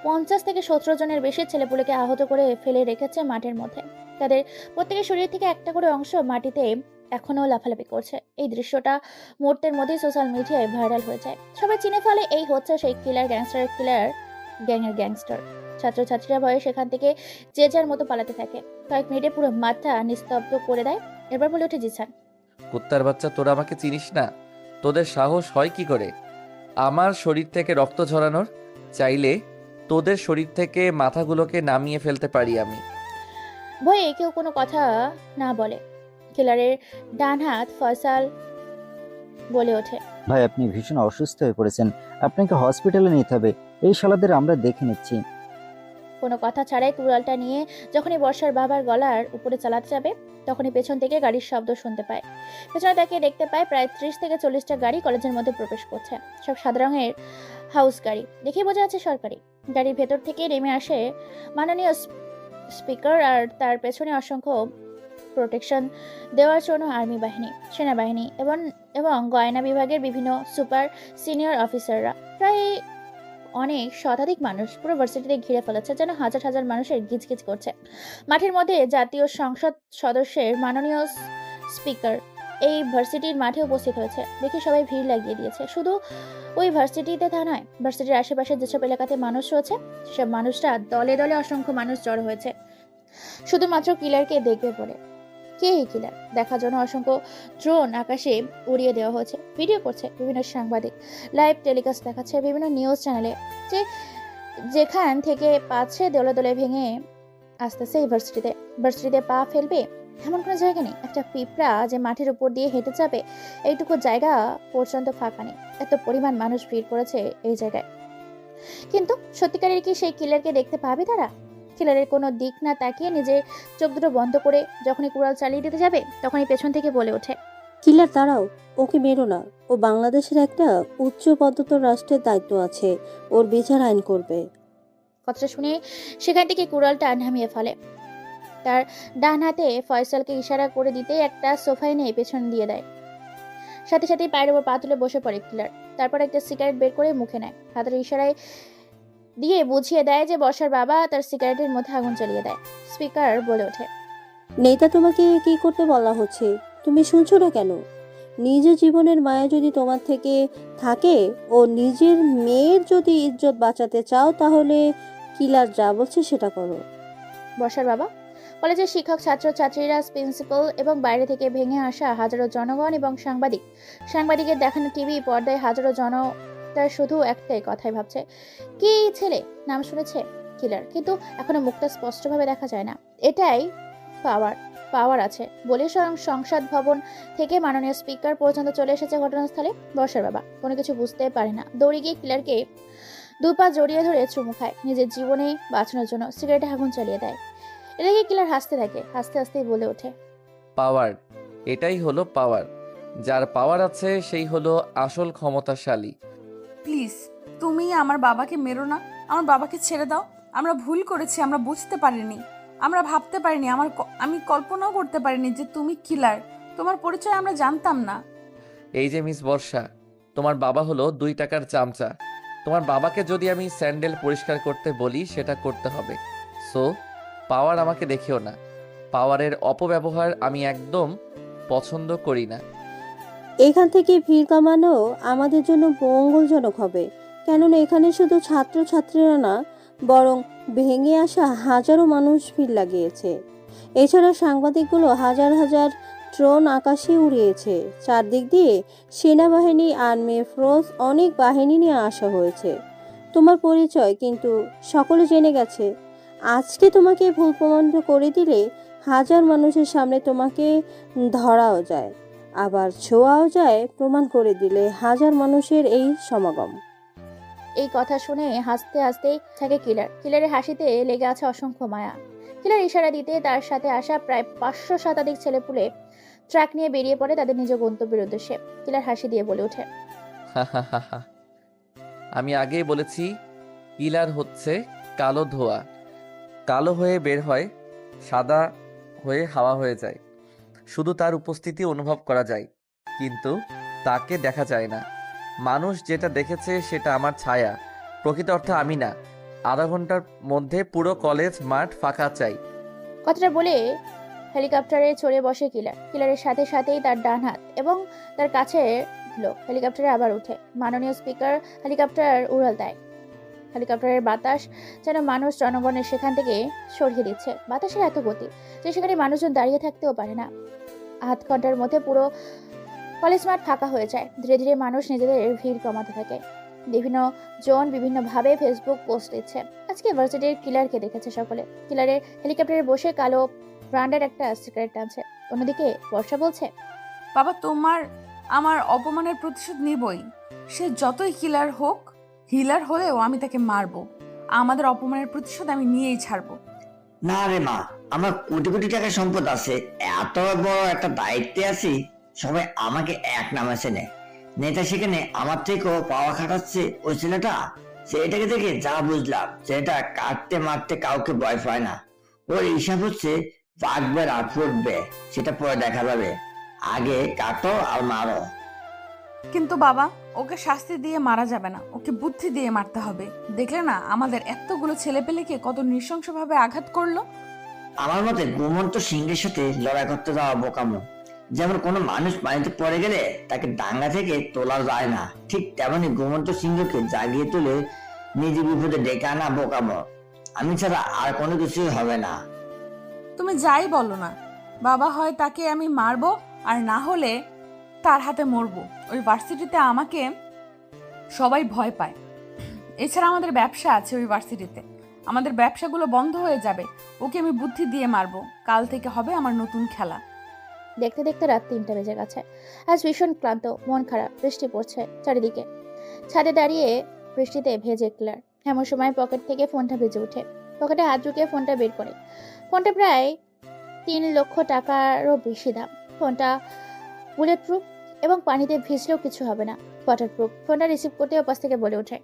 50 থেকে 70 জনের বেশি ছেলেপুলেকে আহত করে ফেলে রেখেছে মাঠের মধ্যে। তাদের প্রত্যেকের শরীর থেকে একটা করে অংশ মাটিতে এখনো লাফালাফি করছে। এই দৃশ্যটা মুহূর্তের মধ্যেই সোশ্যাল মিডিয়ায় ভাইরাল হয়ে যায়। সবাই চিনে ফেলে এই হচ্ছে সেই কিলার গ্যাংয়ের গ্যাংস্টার। ছাত্রছাত্রীরা ভয়ে সেখান থেকে যে যার মতো পালাতে থাকে। কয়েক মিনিটে পুরো মাঠটা নিস্তব্ধ করে দেয়। এবার বলে ওঠে জিসান, কুত্তার বাচ্চা, তোরা আমাকে চিনিস না? তোদের সাহস হয় কি করে আমার শরীর থেকে রক্ত ঝরানোর? চাইলে তোদের শরীর থেকে মাথাগুলোকে নামিয়ে ফেলতে পারি আমি। ভয়ে কেউ কোনো কথা না বলে। কিলারের ডান হাত ফয়সাল বলে ওঠে, ভাই আপনি ভীষণ অসুস্থ হয়ে পড়েছেন, আপনাকে হসপিটালে নিতে হবে। এই শালাদের আমরা দেখে নিচ্ছি। কোনো কথা ছাড়াই কুড়ালটা নিয়ে যখনই বর্ষার বাবার গলার উপরে চালাতে যাবে, তখনই পেছন থেকে গাড়ির শব্দ শুনতে পায়। পেছনে তাকিয়ে দেখতে পায় প্রায় 30 থেকে 40টা গাড়ি কলেজের মধ্যে প্রবেশ করছে। সব সাদা রঙের হাউস গাড়ি, দেখে বোঝা যাচ্ছে সরকারি। গাড়ির ভেতর থেকে নেমে আসে মাননীয় স্পিকার, আর তার পেছনে অসংখ্য প্রোটেকশন দেওয়ার জন্য আর্মি বাহিনী, সেনাবাহিনী এবং গয়না বিভাগের বিভিন্ন সুপার সিনিয়র অফিসাররা। প্রায় অনেক শতাধিক মানুষ পুরো ভার্সিটিতে ঘিরে ফেলেছে, যেন হাজার হাজার মানুষের গিজগিজ করছে। মাঠের মধ্যে জাতীয় সংসদ সদস্যের মাননীয় স্পিকার এই ভার্সিটির মাঠে উপস্থিত হয়েছে। দেখে সবাই ভিড় লাগিয়ে দিয়েছে। শুধু ওই ভার্সিটিতে তা নয়, ভার্সিটির আশেপাশে যেসব এলাকাতে মানুষ রয়েছে সেসব মানুষরা দলে দলে অসংখ্য মানুষ জড়ো হয়েছে শুধুমাত্র কিলারকে দেখবে বলে। কে এই কিলার দেখার জন্য অসংখ্য ড্রোন আকাশে উড়িয়ে দেওয়া হয়েছে। ভিডিও করছে বিভিন্ন সাংবাদিক, লাইভ টেলিকাস্ট দেখাচ্ছে বিভিন্ন নিউজ চ্যানেলে। যেখান থেকে পাচ্ছে দলে দলে ভেঙে আসতেছে এই ভার্সিটিতে পা ফেলবে এমন কোনো জায়গা নেই। একটা পিঁপড়া যে মাটির উপর দিয়ে হেঁটে যাবে এইটুকু জায়গা পর্যন্ত ফাঁকা নেই। এত পরিমাণ মানুষ ভিড় করেছে এই জায়গায়। কিন্তু সত্যিকারের কি সেই কিলারকে দেখতে পাবে তারা? কিলারের কোনো দিক না তাকিয়ে নিজের চোখ দুটো বন্ধ করে যখনই কুড়াল চালিয়ে দিতে যাবে, তখনই পেছন থেকে বলে ওঠে, কিলার দাঁড়াও, ওকে মেরো না। ও বাংলাদেশের একটা উচ্চ পদস্থ রাষ্ট্রের দায়িত্ব আছে, ওর বিচার আইন করবে। কথাটা শুনে সেখান থেকে কুড়ালটা নামিয়ে ফেলে। তার ডান হাতে ফয়সালকে ইশারা করে দিতে একটা সোফায় নিয়ে পেছন দিয়ে দেয়। সাথে সাথেই পায়ের ওপর পা তুলে বসে পড়ে কিলার। তারপর একটা সিগারেট বের করে মুখে নেয়। হাতের ইশারায় দিয়ে বুঝিয়ে দেয় যে বর্ষার বাবা তার সিগারেটের মধ্যে আগুন জ্বালিয়ে দেয়। স্পিকার বলে ওঠে, নেতা তোমাকে কি করতে বলা হচ্ছে? তুমি শুনছো না কেন? নিজের জীবনের মায়া যদি তোমার থেকে থাকে ও নিজের মেয়ের যদি ইজ্জত বাঁচাতে চাও তাহলে কিলার যা বলছে সেটা করো। বর্ষার বাবা, কলেজের শিক্ষক, ছাত্র ছাত্রীরা, প্রিন্সিপাল এবং বাইরে থেকে ভেঙে আসা হাজারো জনগণ এবং সাংবাদিকের দেখানো টিভি পর্দায় হাজারো জনতা শুধু একটাই কথাই ভাবছে, কি ছেলে নাম শুনেছে? কিলার। কিন্তু এখনো মুখটা স্পষ্টভাবে দেখা যায় না। এটাই পাওয়ার আছে বলে স্বয়ং সংসদ ভবন থেকে মাননীয় স্পিকার পর্যন্ত চলে এসেছে ঘটনাস্থলে। বর্ষার বাবা কোনো কিছু বুঝতে পারে না, দৌড়ে গিয়ে কিলারকে দুপা জড়িয়ে ধরে চুমু খায়। নিজের জীবনে বাঁচানোর জন্য সিগারেটে আগুন চালিয়ে দেয়। এদিকে কিলার হাসতে থাকে, হাসতে হাসতেই বলে ওঠে, পাওয়ার, এটাই হলো পাওয়ার। যার পাওয়ার আছে সেই হলো আসল ক্ষমতাশালী। প্লিজ তুমি আমার বাবাকে মেরো না, আমার বাবাকে ছেড়ে দাও। আমরা ভুল করেছি, আমরা বুঝতে পারিনি, আমরা ভাবতে পারিনি, আমি কল্পনাও করতে পারিনি যে তুমি কিলার। তোমার পরিচয় আমরা জানতাম না। এই যে মিস বর্ষা, তোমার বাবা হলো 2 টাকার চামচা। তোমার বাবাকে যদি আমি স্যান্ডেল পরিষ্কার করতে বলি সেটা করতে হবে। সো পাওয়ার আমাকে দেখেও না। পাওয়ারের অপব্যবহার আমি একদম পছন্দ করি না। এখান থেকে ভিড় কামানো আমাদের জন্য মঙ্গলজনক হবে, কেননা এখানে শুধু ছাত্রছাত্রীরা না বরং ভেঙে আসা হাজারো মানুষ ভিড় লাগিয়েছে। এছাড়া সাংবাদিকগুলো হাজার হাজার ড্রোন আকাশে উড়িয়েছে। চারদিক দিয়ে সেনাবাহিনী, আর্মি ফোর্স, অনেক বাহিনী নিয়ে আসা হয়েছে। তোমার পরিচয় কিন্তু সকলে জেনে গেছে। আজকে তোমাকে ভুল প্রমাণিত করে দিলে হাজার মানুষের সামনে তোমাকে ধরাও যায়, আবার ছোঁয়াও যায়। প্রমাণ করে দিলে হাজার মানুষের এই সমাগম। এই কথা শুনে হাসতে হাসতে থাকে কিলারের হাসিতে লেগে আছে অসংখ্য মায়া। কিলার ইশারা দিতে তার সাথে আসা প্রায় 500 শতাধিক ছেলেপুলে ট্রাক নিয়ে বেরিয়ে পড়ে তাদের নিজ গন্তব্যের উদ্দেশ্যে। কিলার হাসি দিয়ে বলে ওঠে, আমি আগেই বলেছি, কিলার হচ্ছে কালো ধোঁয়া। কালো হয়ে বের হয়, সাদা হয়ে হাওয়া হয়ে যায়। শুধু তার উপস্থিতি অনুভব করা যায়, কিন্তু তাকে দেখা যায় না। মানুষ যেটা দেখেছে সেটা আমার ছায়া, প্রকৃত অর্থে আমি না। আধা ঘন্টার মধ্যে পুরো কলেজ মাঠ ফাঁকা চাই। কথাটা বলে হেলিকপ্টারে চড়ে বসে কিলারের সাথে সাথেই তার ডান হাত এবং তার কাছে লোক হেলিকপ্টারে আবার উঠে। মাননীয় স্পিকার হেলিকপ্টার উড়াল দেয়। হেলিকপ্টারের বাতাস যেন মানুষ জনগণের সেখান থেকে সরিয়ে দিচ্ছে। বাতাসের এত গতি যে সেখানে মানুষজন দাঁড়িয়ে থাকতেও পারে না। আধ ঘন্টার মধ্যে পুরো কলেজ মাঠ ফাঁকা হয়ে যায়। ধীরে ধীরে মানুষ নিজেদের ভিড় কমাতে থাকে। বিভিন্ন জন বিভিন্নভাবে ফেসবুক পোস্ট দিচ্ছে, আজকে ভার্সিটির কিলারকে দেখেছে সকলে। কিলারের হেলিকপ্টারে বসে কালো ব্র্যান্ডের একটা সিগারেট টানছে। অন্যদিকে বর্ষা বলছে, বাবা তোমার আমার অপমানের প্রতিশোধ নিবই। সে যতই হিলার হলেও আমি তাকে মারবো। আমাদের অপমানের প্রতিশোধ আমি নিয়েই ছাড়বো। না রে মা, আমার কোটি কোটি টাকা সম্পদ আছে, এত বড় একটা দায়িত্বে আছি, সবাই আমাকে এক নামে চেনে। নেতা সেখানে আমার থেকেও পাওয়া খাটাচ্ছে ওই ছেলেটা। ছেলেটাকে দেখে যা বুঝলাম, ছেলেটা কাটতে মারতে কাউকে ভয় পায় না। ওর হিসাব হচ্ছে পাকবে আর ফুটবে, সেটা পরে দেখা যাবে। আগে কাটো আর মারো। কিন্তু বাবা, ওকে শাস্তি দিয়ে মারা যাবে না, ওকে বুদ্ধি দিয়ে মারতে হবে। দেখলে না আমাদের এতগুলো ছেলেপেলেকে কত নৃশংসভাবে আঘাত করলো। আমার মতে ঘুমন্ত সিংহের সাথে লড়াই করতে যাওয়া বোকামো। যেমন কোনো মানুষ পানিতে পড়ে গেলে তাকে ডাঙ্গা থেকে তোলা যায় না, ঠিক তেমনি ঘুমন্ত সিংহকে জাগিয়ে তুলে নিজে বিপদে ডেকে আনা বোকামো। আমি ছাড়া আর কোনো কিছুই হবে না। তুমি যাই বলো না বাবা, হয় তাকে আমি মারবো আর না হলে তার হাতে মরবো। ওই ভার্সিটিতে আমাকে সবাই ভয় পায়। এছাড়া আমাদের ব্যবসা আছে ওই ভার্সিটিতে, আমাদের ব্যবসাগুলো বন্ধ হয়ে যাবে। ওকে আমি বুদ্ধি দিয়ে মারবো। কাল থেকে হবে আমার নতুন খেলা। দেখতে দেখতে রাত 3টা বেজে গেছে। আজ ভীষণ ক্লান্ত, মন খারাপ। বৃষ্টি পড়ছে চারিদিকে। ছাদে দাঁড়িয়ে বৃষ্টিতে ভেজে কিলার। এমন সময় পকেট থেকে ফোনটা বেজে ওঠে। পকেটে হাত ঢুকিয়ে ফোনটা বের করে। ফোনটা প্রায় 3 লক্ষ টাকারও বেশি দাম। ফোনটা বুলেট প্রুফ এবং পানিতে ভিজলেও কিছু হবে না, ওয়াটার প্রুফ। ফোনটা রিসিভ করতে ওপাশ থেকে বলে ওঠে,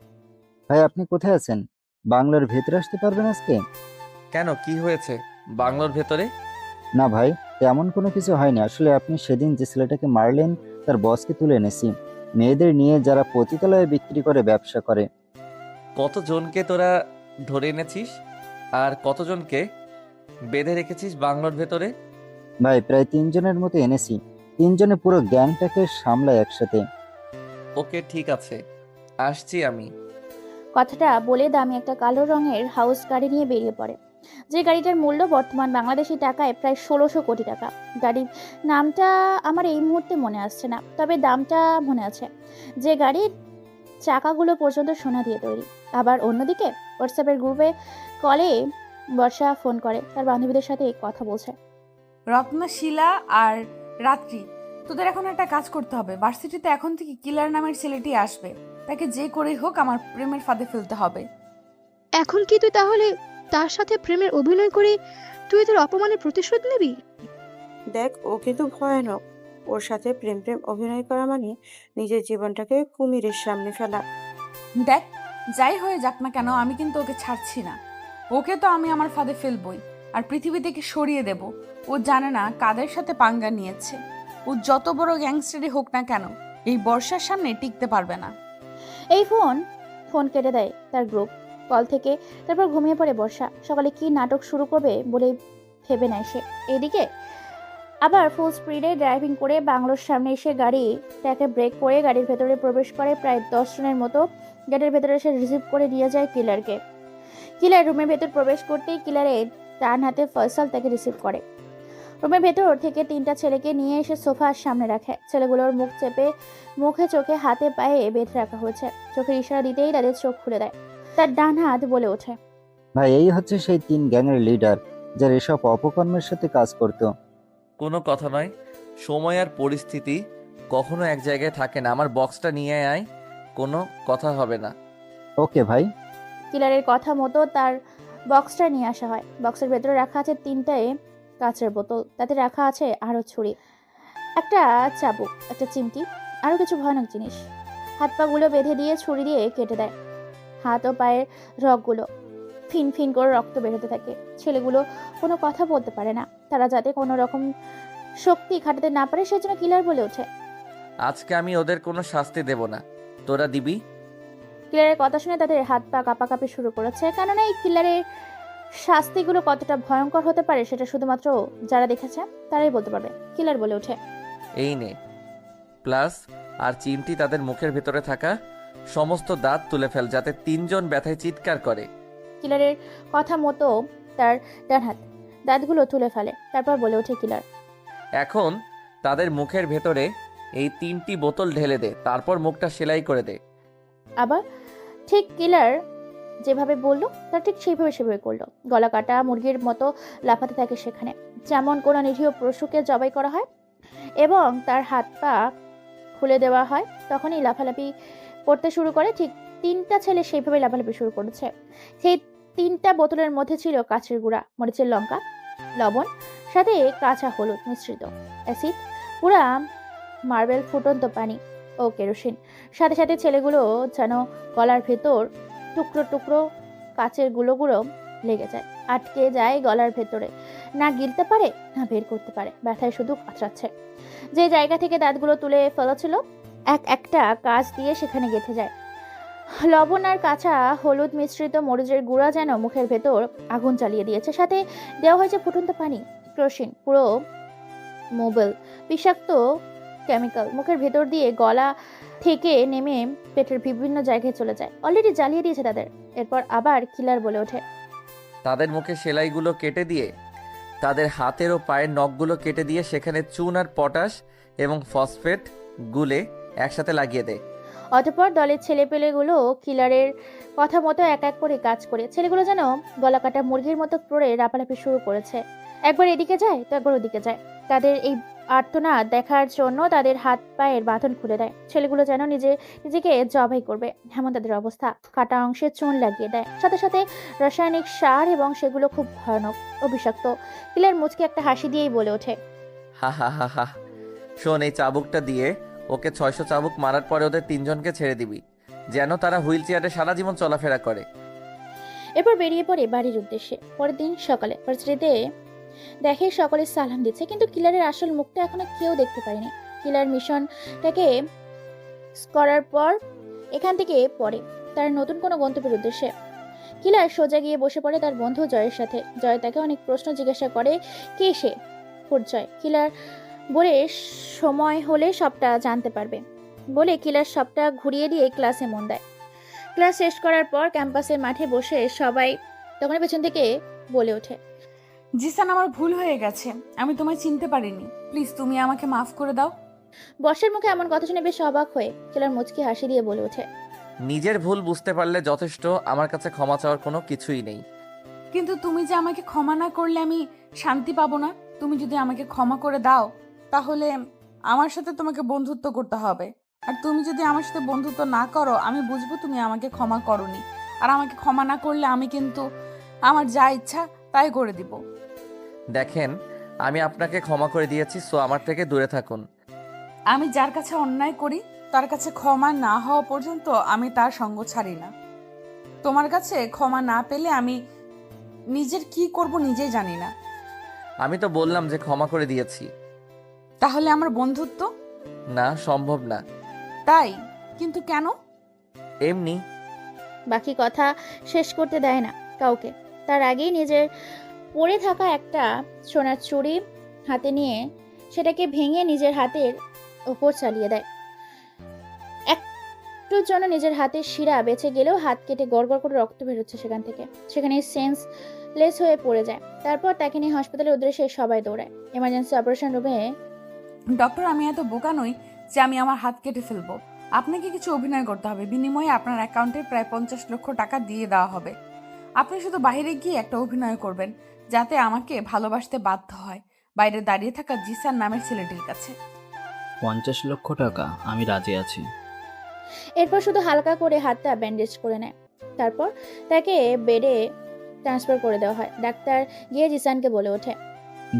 ভাই আপনি কোথায় আছেন? বাংলোর ভেতরে আসতে পারবেন আজকে? কেন, কি হয়েছে বাংলোর ভেতরে? না ভাই, তেমন কোনো কিছু হয়নি। আসলে আপনি সেদিন যে ছেলেটাকে মারলেন তার বসকে তুলে এনেছি। মেয়েদের নিয়ে যারা পতিতালয়ে বিক্রি করে ব্যবসা করে। কতজনকে তোরা ধরে এনেছিস আর কতজনকে বেঁধে রেখেছিস বাংলোর ভেতরে? ভাই প্রায় 3 জনের মতো এনেছি। 3 জনে পুরো গ্যাংটাকে সামলায় একসাথে। ওকে ঠিক আছে, আসছি আমি। কথাটা বলে দামি একটা কালো রঙের হাউস গাড়ি নিয়ে বেরিয়ে পড়ে, যে গাড়িটার মূল্য বর্তমান বাংলাদেশি টাকায় প্রায় 1600 কোটি টাকা। গাড়ির নামটা আমার এই মুহূর্তে মনে আসছে না, তবে দামটা মনে আছে। যে গাড়ির চাকাগুলো পর্যন্ত সোনা দিয়ে তৈরি। আবার অন্যদিকে হোয়াটসঅ্যাপের গ্রুপে কলে বর্ষা ফোন করে, তার বান্ধবীদের সাথে কথা বলছে। রত্না, শিলা আর রাত্রি, তোদের এখন একটা কাজ করতে হবে। ভার্সিটিতে এখন থেকে কিলার নামের ছেলেটি আসবে। তাকে যে করেই হোক আমার প্রেমের ফাঁদে ফেলতে হবে। এখন কি তুই তাহলে তার সাথে প্রেমের অভিনয় করে তুই তোর অপমানের প্রতিশোধ নিবি? দেখ, ও কিন্তু ভয়ানক। ওর সাথে প্রেম প্রেম অভিনয় করা মানে নিজের জীবনটাকে কুমিরের সামনে ফেলা। দেখ, যাই হয়ে যাক না কেন, আমি কিন্তু ওকে ছাড়ছি না। ওকে তো আমি আমার ফাঁদে ফেলবই, আর পৃথিবী থেকে সরিয়ে দেব। ও জানে না কাদের সাথে পাঙ্গা নিয়েছে। ও যত বড় গ্যাংস্টারই হোক না কেন, এই বর্ষার সামনে টিকতে পারবে না। এই ফোন কেটে দেয় তার গ্রুপ কল থেকে। তারপর ঘুমিয়ে পড়ে বর্ষা। সকালে কি নাটক শুরু করবে বলে ভেবে নেয় সে। এদিকে আবার ফুল স্পিডে ড্রাইভিং করে বাংলোর সামনে এসে গাড়িটাকে ব্রেক করে গাড়ির ভেতরে প্রবেশ করে। প্রায় 10 জনের মতো গেটের ভেতরে এসে রিসিভ করে নিয়ে যায় কিলারকে। কিলার রুমের ভেতর প্রবেশ করতেই কিলারের ডান হাতে ফয়সাল তাকে রিসিভ করে। রুমের ভেতর থেকে 3টা ছেলেকে নিয়ে এসে সোফার সামনে রাখে। ছেলেগুলোর মুখ চেপে মুখে চোখে হাতে পায়ে বেঁধে রাখা হয়েছে। চোখের ইশারা দিতেই তাদের চোখ খুলে দেয়। তার ডান হাত বলে ওঠে, ভাই এই হচ্ছে সেই 3 গ্যাংয়ের লিডার যারা এসব অপকর্মের সাথে কাজ করত। কোনো কথা নয়, সময় আর পরিস্থিতি কখনো এক জায়গায় থাকে না। আমার বক্সটা নিয়ে আয়, কোনো কথা হবে না। ওকে ভাই। কিলারের কথা মতো তার বক্সটা নিয়ে আসা হয়। বক্সের ভেতরে রাখা আছে 3টায় কাঁচের বোতল, তাতে রাখা আছে আরও ছুরি, একটা চাবুক, একটা চিমটি, আরও কিছু ভয়ানক জিনিস। হাত পাগুলো বেঁধে দিয়ে ছুরি দিয়ে কেটে দেয়। হাত ও পায়ের রগগুলো ফিন ফিন করে রক্ত বেরোতে থাকে। ছেলেগুলো কোনো কথা বলতে পারে না। তারা যাতে কোনো রকম শক্তি খাটাতে না পারে সেজন্য কিলার বলে ওঠে, আজকে আমি ওদের কোনো শাস্তি দেব না, তোরা দিবি। কিলারের কথা শুনে তাদের হাত পা কাঁপাকাঁপি শুরু করেছে, কেননা এই কিলারের শাস্তিগুলো কতটা ভয়ঙ্কর হতে পারে সেটা শুধুমাত্র যারা দেখেছে তারাই বলতে পারবে। কিলার বলে ওঠে, এই নে প্লাস আর চিমটি তাদের মুখের ভেতরে থাকা সমস্ত দাঁত তুলে ফেল, যাতে 3 জন ব্যথায় চিৎকার করে। কিলারের কথা মতো তার ডান হাত দাঁতগুলো তুলে ফেলে। তারপর বলে ওঠে কিলার, এখন তাদের মুখের ভেতরে এই 3টি বোতল ঢেলে দে, তারপর মুখটা সেলাই করে দে। আবার ঠিক কিলার যেভাবে বললো তার ঠিক সেভাবে করলো। গলা কাটা মুরগির মতো লাফাতে থাকে সেখানে, যেমন কোনো নিরীহ পশুকে জবাই করা হয় এবং তার হাত পা খুলে দেওয়া হয়, তখনই লাফালাফি করতে শুরু করে। ঠিক 3টা ছেলে সেইভাবে লাফালাফি শুরু করেছে। সেই 3টা বোতলের মধ্যে ছিল কাঁচের গুঁড়া, মরিচের লঙ্কা, লবণ, সাথে কাঁচা হলুদ মিশ্রিত অ্যাসিড, পুরা মার্বেল ফুটন্ত পানি ও কেরোসিন। সাথে সাথে ছেলেগুলো যেন গলার ভেতর টুকরো টুকরো কাচের গুঁড়ো লেগে যায়, আটকে যায় গলার ভেতরে, না গিলতে পারে না বের করতে পারে, ব্যথায় শুধু কাতরাচ্ছে। যে জায়গা থেকে দাঁতগুলো তুলে ফেলা ছিল একটা কাঁচ দিয়ে সেখানে গেঁথে যায়। লবণ আর কাঁচা হলুদ মিশ্রিত মরিচের গুঁড়া যেন মুখের ভেতর আগুন জ্বালিয়ে দিয়েছে। সাথে দেওয়া হয়েছে ফুটন্ত পানি, কেরোসিন, পুরো মোবাইল বিষাক্ত কেমিক্যাল মুখের ভেতর দিয়ে গলা থেকে নেমে পেটের বিভিন্ন জায়গায় চলে যায়। অলরেডি জ্বালিয়ে দিয়েছে তাদের। এরপর আবার কিলার বলে ওঠে, তাদের মুখে সেলাইগুলো কেটে দিয়ে, তাদের হাতের ও পায়ের নখগুলো কেটে দিয়ে সেখানে চুন আর পটাশ এবং ফসফেট গুলে একসাথে লাগিয়ে দেয়। অতঃপর দলের ছেলেপেলেগুলো কিলারের কথা মতো এক এক করে কাজ করে। ছেলেগুলো যেন গলা কাটা মুরগির মতো পড়ে লাফালাফি শুরু করেছে। একবার এদিকে যায় তো একবার ওদিকে যায়। তাদের এই আর্তনাদ দেখার জন্য তাদের হাত পায়ের বাঁধন খুলে দেয়। ছেলেগুলো যেন নিজেকে জবাই করবে এমন তাদের অবস্থা। কাটা অংশে চুন লাগিয়ে দেয়, সাথে সাথে রাসায়নিক সার, এবং সেগুলো খুব ভয়ানক ও বিষাক্ত। কিলার মুচকে একটা হাসি দিয়েই বলে ওঠে, হা হা হা হা, শোন, এই চাবুকটা দিয়ে ওকে 600 চাবুক মারার পরে ওদের 3 জনকে ছেড়ে দিবি, যেন তারা হুইল চেয়ারে সারা জীবন চলাফেরা করে। এরপর বেরিয়ে পড়ে বাড়ির উদ্দেশ্যে। পরের দিন সকালে ভার্সিটিতে দেখে সকলে সালাম দিচ্ছে, কিন্তু কিলারের আসল মুখটা এখনো কেউ দেখতে পায়নি। কিলার মিশনটাকে করার পর এখান থেকে পরে তার নতুন কোনো গন্তব্যের উদ্দেশ্যে। কিলার সোজা গিয়ে বসে পড়ে তার বন্ধু জয়ের সাথে। জয় তাকে অনেক প্রশ্ন জিজ্ঞাসা করে, কে সে? জয় কিলার বলে সময় হলে সবটা জানতে পারবে বলে কিলার সবটা ঘুরিয়ে দিয়ে ক্লাসে মন দেয়। ক্লাস শেষ করার পর ক্যাম্পাসের মাঠে বসে সবাই তখন পেছন থেকে বলে ওঠে, জিসান, আমার ভুল হয়ে গেছে, আমি তোমায় চিনতে পারিনি, প্লিজ তুমি আমাকে মাফ করে দাও। বর্ষার মুখে এমন কথা শুনে বেশ অবাক হয়ে কিলার মুচকি হাসি দিয়ে বলে ওঠে, নিজের ভুল বুঝতে পারলে যথেষ্ট, আমার কাছে ক্ষমা চাওয়ার কোনো কিছুই নেই। কিন্তু তুমি যে আমাকে ক্ষমা না করলে আমি শান্তি পাবো না। তুমি যদি আমাকে ক্ষমা করে দাও তাহলে আমার সাথে তোমাকে বন্ধুত্ব করতে হবে, আর তুমি যদি আমার সাথে বন্ধুত্ব না করো আমি বুঝবো তুমি আমাকে ক্ষমা করোনি। আর আমাকে ক্ষমা না করলে আমি কিন্তু আমার যা ইচ্ছা তাই করে দিব। দেখেন, আমি আপনাকে ক্ষমা করে দিয়েছি, সো আমার থেকে দূরে থাকুন। আমি যার কাছে অন্যায় করি তার কাছে ক্ষমা না হওয়া পর্যন্ত আমি তার সঙ্গ ছাড়ি না। তোমার কাছে ক্ষমা না পেলে আমি নিজের কি করব নিজেই জানি না। আমি তো বললাম যে ক্ষমা করে দিয়েছি। তাহলে আমার বন্ধুত্ব? না, সম্ভব না। তাই? কিন্তু কেন? এমনি। বাকি কথা শেষ করতে দেয় না কাউকে। তার আগেই নিজের পরে থাকা একটা সোনার চুড়ি হাতে নিয়ে সেটাকে ভেঙে নিজের হাতের ওপর চালিয়ে দেয়। একটুর জন্য নিজের হাতের শিরা বেঁচে গেলেও হাত কেটে গড়গড় করে রক্ত বেরোচ্ছে সেখান থেকে। সেখানে সেন্সলেস হয়ে পড়ে যায়। তারপর তাকে নিয়ে হাসপাতালের উদ্দেশ্যে সবাই দৌড়ায়। এমার্জেন্সি অপারেশন রুমে, ডক্টর, আমি এত বোকা নই যে আমি আমার হাত কেটে ফেলবো। আপনাকে কিছু অভিনয় করতে হবে, বিনিময়ে আপনার অ্যাকাউন্টে প্রায় 50 লক্ষ টাকা দিয়ে দেওয়া হবে। আপনি শুধু বাইরে গিয়ে একটা অভিনয় করবেন যাতে আমাকে ভালোবাসতে বাধ্য হয়, বাইরে দাঁড়িয়ে থাকা জিসান নামের ছেলেটির কাছে। 50 লক্ষ টাকা? আমি রাজি আছি। এরপর শুধু হালকা করে হাতটা ব্যান্ডেজ করে নেয়। তারপর তাকে বেডে ট্রান্সফার করে দেওয়া হয়। ডাক্তার গিয়ে জিসানকে বলে ওঠে,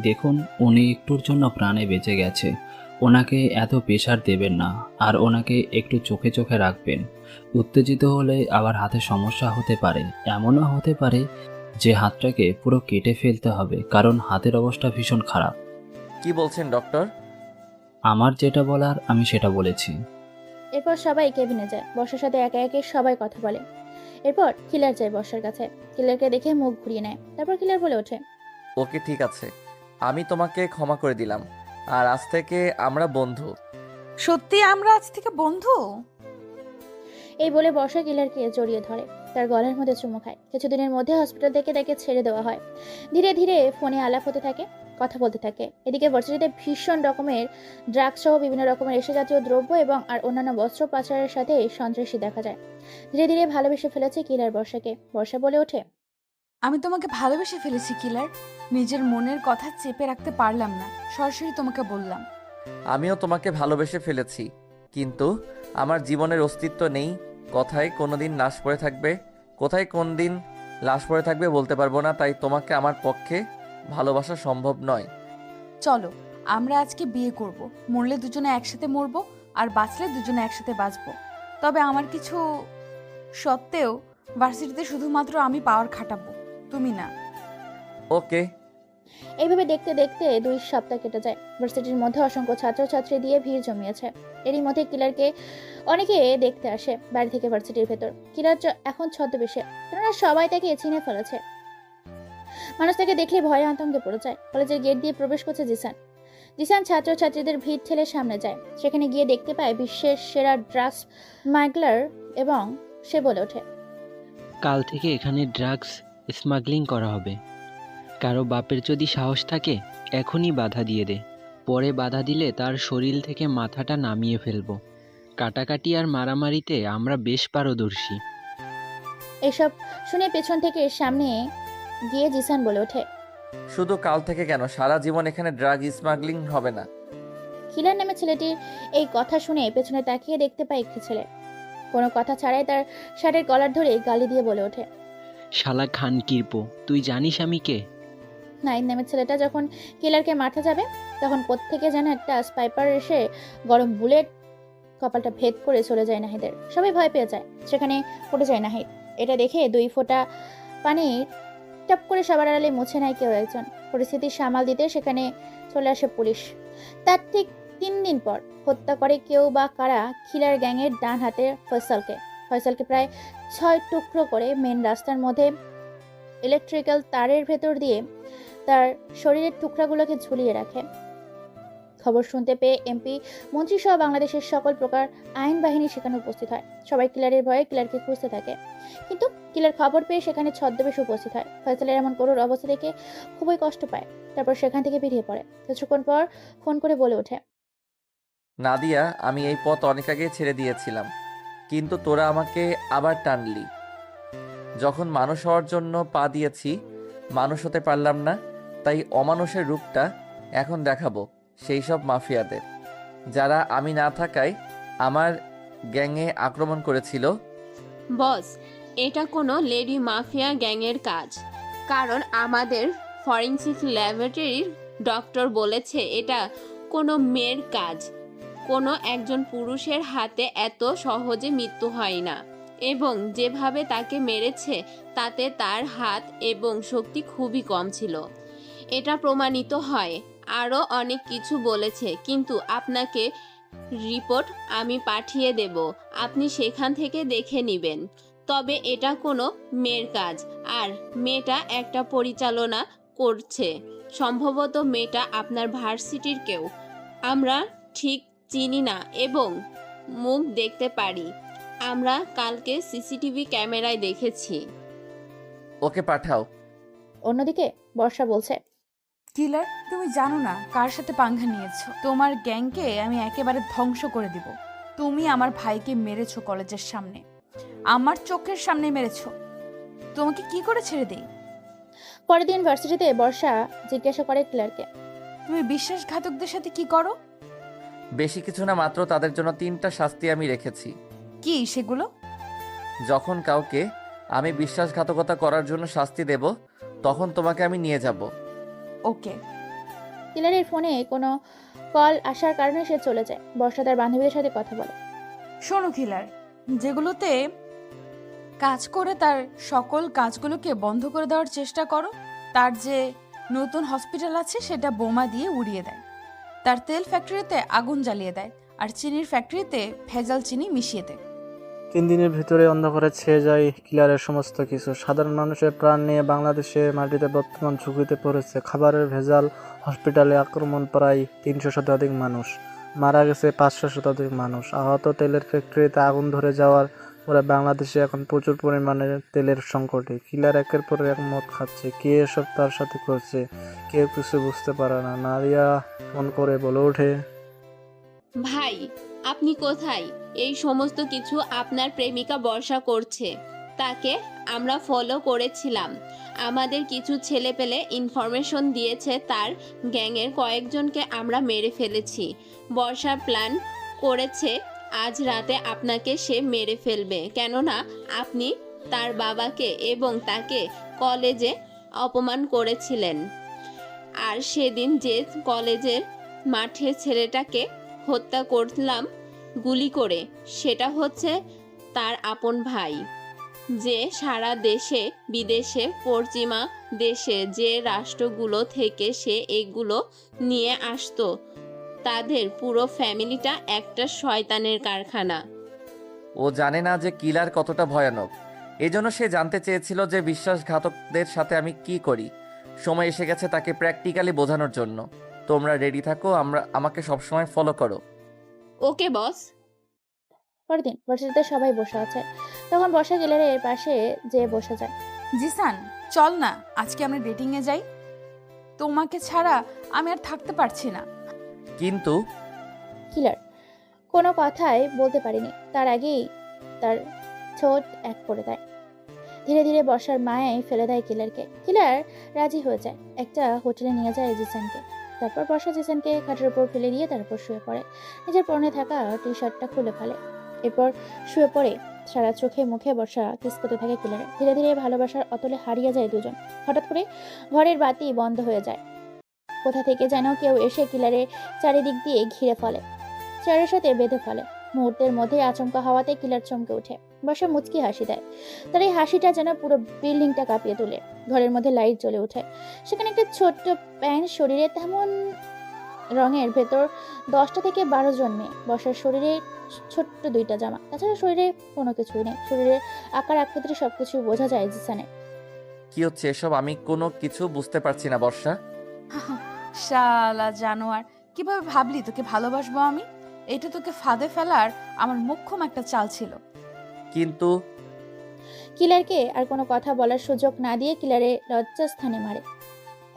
দেখুন, উনি একটুর জন্য প্রাণে বেঁচে গেছে, ওনাকে এত প্রেশার দেবেন না, আর ওনাকে একটু চোখে চোখে রাখবেন। উত্তেজিত হলে আবার হাতে সমস্যা হতে পারে, এমনও হতে পারে যে হাতটাকে পুরো কেটে ফেলতে হবে, কারণ হাতের অবস্থা ভীষণ খারাপ। কি বলছেন ডক্টর? আমার যেটা বলার আমি সেটা বলেছি। এরপর সবাই কেবিনে যায়। বর্ষার সাথে একে একে সবাই কথা বলে। এরপর কিলার যায় বর্ষার কাছে। কিলারকে দেখে মুখ ঘুরিয়ে নেয়। তারপর কিলার বলে ওঠে, ওকে, ঠিক আছে, আমি তোমাকে ক্ষমা করে দিলাম, আর আজ থেকে আমরা বন্ধু। সত্যি আমরা আজ থেকে বন্ধু? এই বলে বর্ষা কিলারকে জড়িয়ে ধরে, তার গলার মধ্যে চুমু খায়। কিছুদিনের মধ্যে হসপিটাল থেকে তাকে ছেড়ে দেওয়া হয়। ধীরে ধীরে ফোনে আলাপ হতে থাকে, কথা বলতে থাকে। এদিকে ভার্সিটিতে ভীষণ রকমের ড্রাগস সহ বিভিন্ন রকমের এসে জাতীয় দ্রব্য এবং আর অন্যান্য বস্ত্র পাচারের সাথে সন্ত্রাসী দেখা যায়। ধীরে ধীরে ভালোবেসে ফেলেছে কিলার বর্ষাকে। বর্ষা বলে ওঠে, আমি তোমাকে ভালোবেসে ফেলেছি কিলার। নিজের মনের কথা চেপে রাখতে পারলাম না, সরাসরি তোমাকে বললাম। আমিও তোমাকে ভালোবেসে ফেলেছি, কিন্তু আমার জীবনের অস্তিত্ব নেই। কোথায় কোনোদিন লাশ পড়ে থাকবে, কোথায় কোন দিন লাশ পড়ে থাকবে বলতে পারবো না, তাই তোমাকে আমার পক্ষে ভালোবাসা সম্ভব নয়। চলো আমরা আজকে বিয়ে করব, মরলে দুজনে একসাথে মরবো, আর বাঁচলে দুজনে একসাথে বাঁচবো। তবে আমার কিছু সত্ত্বেও ভার্সিটিতে শুধুমাত্র আমি পাওয়ার খাটাবো, তুমি না। ওকে। এইভাবে দেখতে দেখতে 2 সপ্তাহ কেটে যায়। ভার্সিটির মধ্যে অসংখ্য ছাত্রছাত্রী দিয়ে ভিড় জমিয়েছে। এরই মধ্যে কিলারকে অনেকে দেখতে আসে বাড়ি থেকে ভার্সিটির ভেতর। কিলার এখন ছদ্মবেশে, কেননা সবাই তাকে চিনে ফেলেছে। মানুষ তাকে দেখলে ভয়ে আতঙ্কে পড়ে যায়। কলেজের গেট দিয়ে প্রবেশ করছে জিসান। জিসান ছাত্রছাত্রীদের ভিড় ঠেলে সামনে যায়। সেখানে গিয়ে দেখতে পায় বিশ্বের সেরা ড্রাগস স্মাগলার এবং সে বলে ওঠে, কাল থেকে এখানে ড্রাগস স্মাগলিং করা হবে। কারো বাপের যদি সাহস থাকে এখনই বাধা দিয়ে দে, পরে বাধা দিলে তার শরীর থেকে মাথাটা নামিয়ে ফেলবো। কাটাকাটি আর মারামারিতে আমরা বেশ পারদর্শী। এসব শুনে পেছন থেকে সামনে গিয়ে জিসান বলে ওঠে, শুধু কাল থেকে কেন, সারা জীবন এখানে ড্রাগ স্মাগলিং হবে না? কিলার নামে ছেলেটির এই কথা শুনে পেছনে তাকিয়ে দেখতে পায় একটি ছেলে কোনো কথা ছাড়াই তার শার্টের কলার ধরে গালি দিয়ে বলে ওঠে, শালা খান কিরপো, তুই জানিস আমি কে? নাইন নামের ছেলেটা যখন কিলারকে মারতে যাবে তখন কোত্থেকে যেন একটা স্পাইপার এসে গরম বুলেট কপালটা ভেদ করে চলে যায় নাহিদের। সবাই ভয় পেয়ে যায়। সেখানে পড়ে যায় নাহিদ। এটা দেখে 2 ফোঁটা পানি টপ করে সবার আড়ালে মুছে নেয় কেউ একজন। পরিস্থিতি সামাল দিতে সেখানে চলে আসে পুলিশ। তার ঠিক 3 দিন পর হত্যা করে কেউ বা কারা কিলার গ্যাংয়ের ডান হাতে ফয়সালকে। ফয়সালকে প্রায় 6 টুকরো করে মেন রাস্তার মধ্যে ইলেকট্রিক্যাল তারের ভেতর দিয়ে তার শরীরের টুকরাগুলোকে ঝুলিয়ে রাখে। খবর শুনতে পেয়ে এমপি, মন্ত্রী সহ বাংলাদেশের সকল প্রকার আইন বাহিনী সেখানে উপস্থিত হয়। সবাই কিলারের ভয়ে কিলারকে খুঁজতে থাকে, কিন্তু কিলার খবর পেয়ে সেখানে ছদ্মবেশে উপস্থিত হয়। ফয়সালের এমন করুণ অবস্থা দেখে খুবই কষ্ট পায়। তারপর সেখান থেকে বেরিয়ে পড়ে। কিছুক্ষণ পর ফোন করে বলে ওঠে, নাদিয়া, আমি এই পথ অনেক আগে ছেড়ে দিয়েছিলাম, কিন্তু তোরা আমাকে আবার টানলি। যখন মানুষ হওয়ার জন্য পা দিয়েছি, মানুষ হতে পারলাম না, তাই অমানুষের রূপটা এখন দেখাবো সেই সব মাফিয়াদের, যারা আমি না থাকায় আমার গ্যাংয়ে আক্রমণ করেছিল। বস, এটা কোনো লেডি মাফিয়া গ্যাংয়ের কাজ, কারণ আমাদের ফরেনসিক ল্যাবরেটরির ডক্টর বলেছে এটা কোনো মেয়ের কাজ। কোনো একজন পুরুষের হাতে এত সহজে মৃত্যু হয় না, এবং যেভাবে তাকে মেরেছে তাতে তার হাত এবং শক্তি খুবই কম ছিল। এটা প্রমাণিত হয়। আরও অনেক কিছু বলেছে, কিন্তু আপনাকে রিপোর্ট আমি পাঠিয়ে দেব, আপনি সেখান থেকে দেখে নেবেন। তবে এটা কোনো মেয়ের কাজ, আর মেয়েটা একটা পরিচালনা করছে। সম্ভবত মেয়েটা আপনার ভার্সিটির কেউ। আমরা ঠিক চিনি না এবং মুখ দেখতে পারি। আমরা কালকে সিসিটিভি ক্যামেরায় দেখেছি। ওকে পাঠাও। অন্যদিকে বর্ষা বলছে, কিলার, তুমি জানো না কার সাথে পাঙ্গা নিয়েছো। তোমার গ্যাংকে আমি একেবারে ধ্বংস করে দিব। তুমি আমার ভাইকে মেরেছো কলেজের সামনে, আমার চোখের সামনে মেরেছো। তোমাকে কি করে ছেড়ে দেই? পরের দিন ভার্সিটিতে বর্ষা জিজ্ঞাসা করে কিলারকে, তুমি বিশ্বাসঘাতকদের সাথে কি করো? বেশি কিছু না, মাত্র তাদের জন্য 3টা শাস্তি আমি রেখেছি। কি সেগুলো? যখন কাউকে আমি বিশ্বাসঘাতকতা করার জন্য শাস্তি দেব, তখন তোমাকে আমি নিয়ে যাব। ওকে। কিলারের ফোনে কোনো কল আসার কারণে সে চলে যায়। বর্ষা তার বান্ধবীদের সাথে কথা বলে, শোনো কিলার, যেগুলোতে কাজ করে তার সকল কাজগুলোকে বন্ধ করে দেওয়ার চেষ্টা করো। তার যে নতুন হসপিটাল আছে সেটা বোমা দিয়ে উড়িয়ে দেয়, তার তেল ফ্যাক্টরিতে আগুন জ্বালিয়ে দেয়, আর চিনির ফ্যাক্টরিতে ভেজাল চিনি মিশিয়ে দেয়। 3 দিনের ভিতরে অন্ধকারে ছেয়ে যায় কিলারের সমস্ত কিছু। সাধারণ মানুষের প্রাণ নিয়ে বাংলাদেশে মাটিতে বর্তমান ঝুঁকিতে পড়েছে। খাবারের ভেজাল, হসপিটালে আক্রমণ, প্রায় 300 শতাধিক মানুষ মারা গেছে, 500 শতাধিক মানুষ আহত। তেলের ফ্যাক্টরিতে আগুন ধরে যাওয়ার পরে বাংলাদেশে এখন প্রচুর পরিমাণে তেলের সংকটে। কিলার একের পর এক মদ খাচ্ছে। কে এসব তার সাথে করছে কেউ কিছু বুঝতে পারে না। নাদিয়া ফোন করে বলে ওঠে, ভাই, আপনি কোথায়? এই সমস্ত কিছু আপনার প্রেমিকা বর্ষা করছে। তাকে আমরা ফলো করেছিলাম। আমাদের কিছু ছেলেপেলে ইনফরমেশন দিয়েছে তার গ্যাংয়ের কয়েকজনকে আমরা মেরে ফেলেছি। বর্ষা প্ল্যান করেছে আজ রাতে আপনাকে সে মেরে ফেলবে, কেননা আপনি তার বাবাকে এবং তাকে কলেজে অপমান করেছিলেন। আর সেদিন যে কলেজের মাঠে ছেলেটাকে হত্যা করলাম গুলি করে, সেটা হচ্ছে তার আপন ভাই, যে সারা দেশে বিদেশে পশ্চিমা দেশে যে রাষ্ট্রগুলো থেকে সে এগুলো নিয়ে আসতো, তাদের পুরো ফ্যামিলিটা একটা শয়তানের কারখানা। ও জানে না যে কিলার কতটা ভয়ানক। এজন্য সে জানতে চেয়েছিল যে বিশ্বাসঘাতকদের সাথে আমি কি করি। সময় এসে গেছে তাকে প্র্যাকটিক্যালি বোঝানোর জন্য। তোমরা রেডি থাকো, আমাকে সবসময় ফলো করো। ওকে বস। পরের দিন ভার্সিটিতে সবাই বসে আছে। তখন বর্ষা কিলারের পাশে যেয়ে বসে যায়। জিসান, চল না আজকে আমরা ডেটিংয়ে যাই। তোমাকে ছাড়া আমি আর থাকতে পারছি না। কিন্তু কিলার কোনো কথাই বলতে পারেনি, তার আগেই তার ঠোঁট এক করে দেয়। ধীরে ধীরে বর্ষার মায়ায় ফেলে দেয় কিলারকে। কিলার রাজি হয়ে যায়, একটা হোটেলে নিয়ে যায় জিসানকে। তারপর বর্ষা জিসানকে খাটের উপর ফেলে দিয়ে তার উপর শুয়ে পড়ে। নিজের পরনে থাকা টি শার্টটা খুলে ফেলে, এরপর শুয়ে পড়ে। সারা চোখে মুখে বর্ষা কিস করতে থাকে কিলারে। ধীরে ধীরে ভালোবাসার অতলে হারিয়ে যায় দুজন। হঠাৎ করে ঘরের বাতি বন্ধ হয়ে যায়। কোথা থেকে যেন কেউ এসে কিলারের চারিদিক দিয়ে ঘিরে ফেলে, চেয়ারের সাথে বেঁধে ফেলে। মুহূর্তের মধ্যে আচমকা হওয়াতে কিলার চমকে ওঠে। বর্ষা মুচকি হাসি দেয়, তার এই হাসিটা যেন পুরো বিল্ডিংটা কাঁপিয়ে তোলে। ঘরের মধ্যে লাইট জ্বলে ওঠে। সেখানে একটা ছোট্ট প্যান্ট শরীরে তেমন রঙের ভেতর 10টা থেকে 12 জন মেয়ে। বর্ষার শরীরে ছোট্ট 2টা জামা, তাছাড়া শরীরে কোনো কিছুই নেই। শরীরের আকার আকৃতি সবকিছু বোঝা যায় জিসানের। কি হচ্ছে এসব? আমি কোনো কিছু বুঝতে পারছি না বর্ষা। শালা জানোয়ার, কিভাবে ভাবলি তোকে ভালোবাসবো আমি? এটা তোকে ফাঁদে ফেলার আমার মোক্ষম একটা চাল ছিল। কিন্তু কিলারকে আর কোনো কথা বলার সুযোগ না দিয়ে কিলারের লজ্জাস্থানে মারে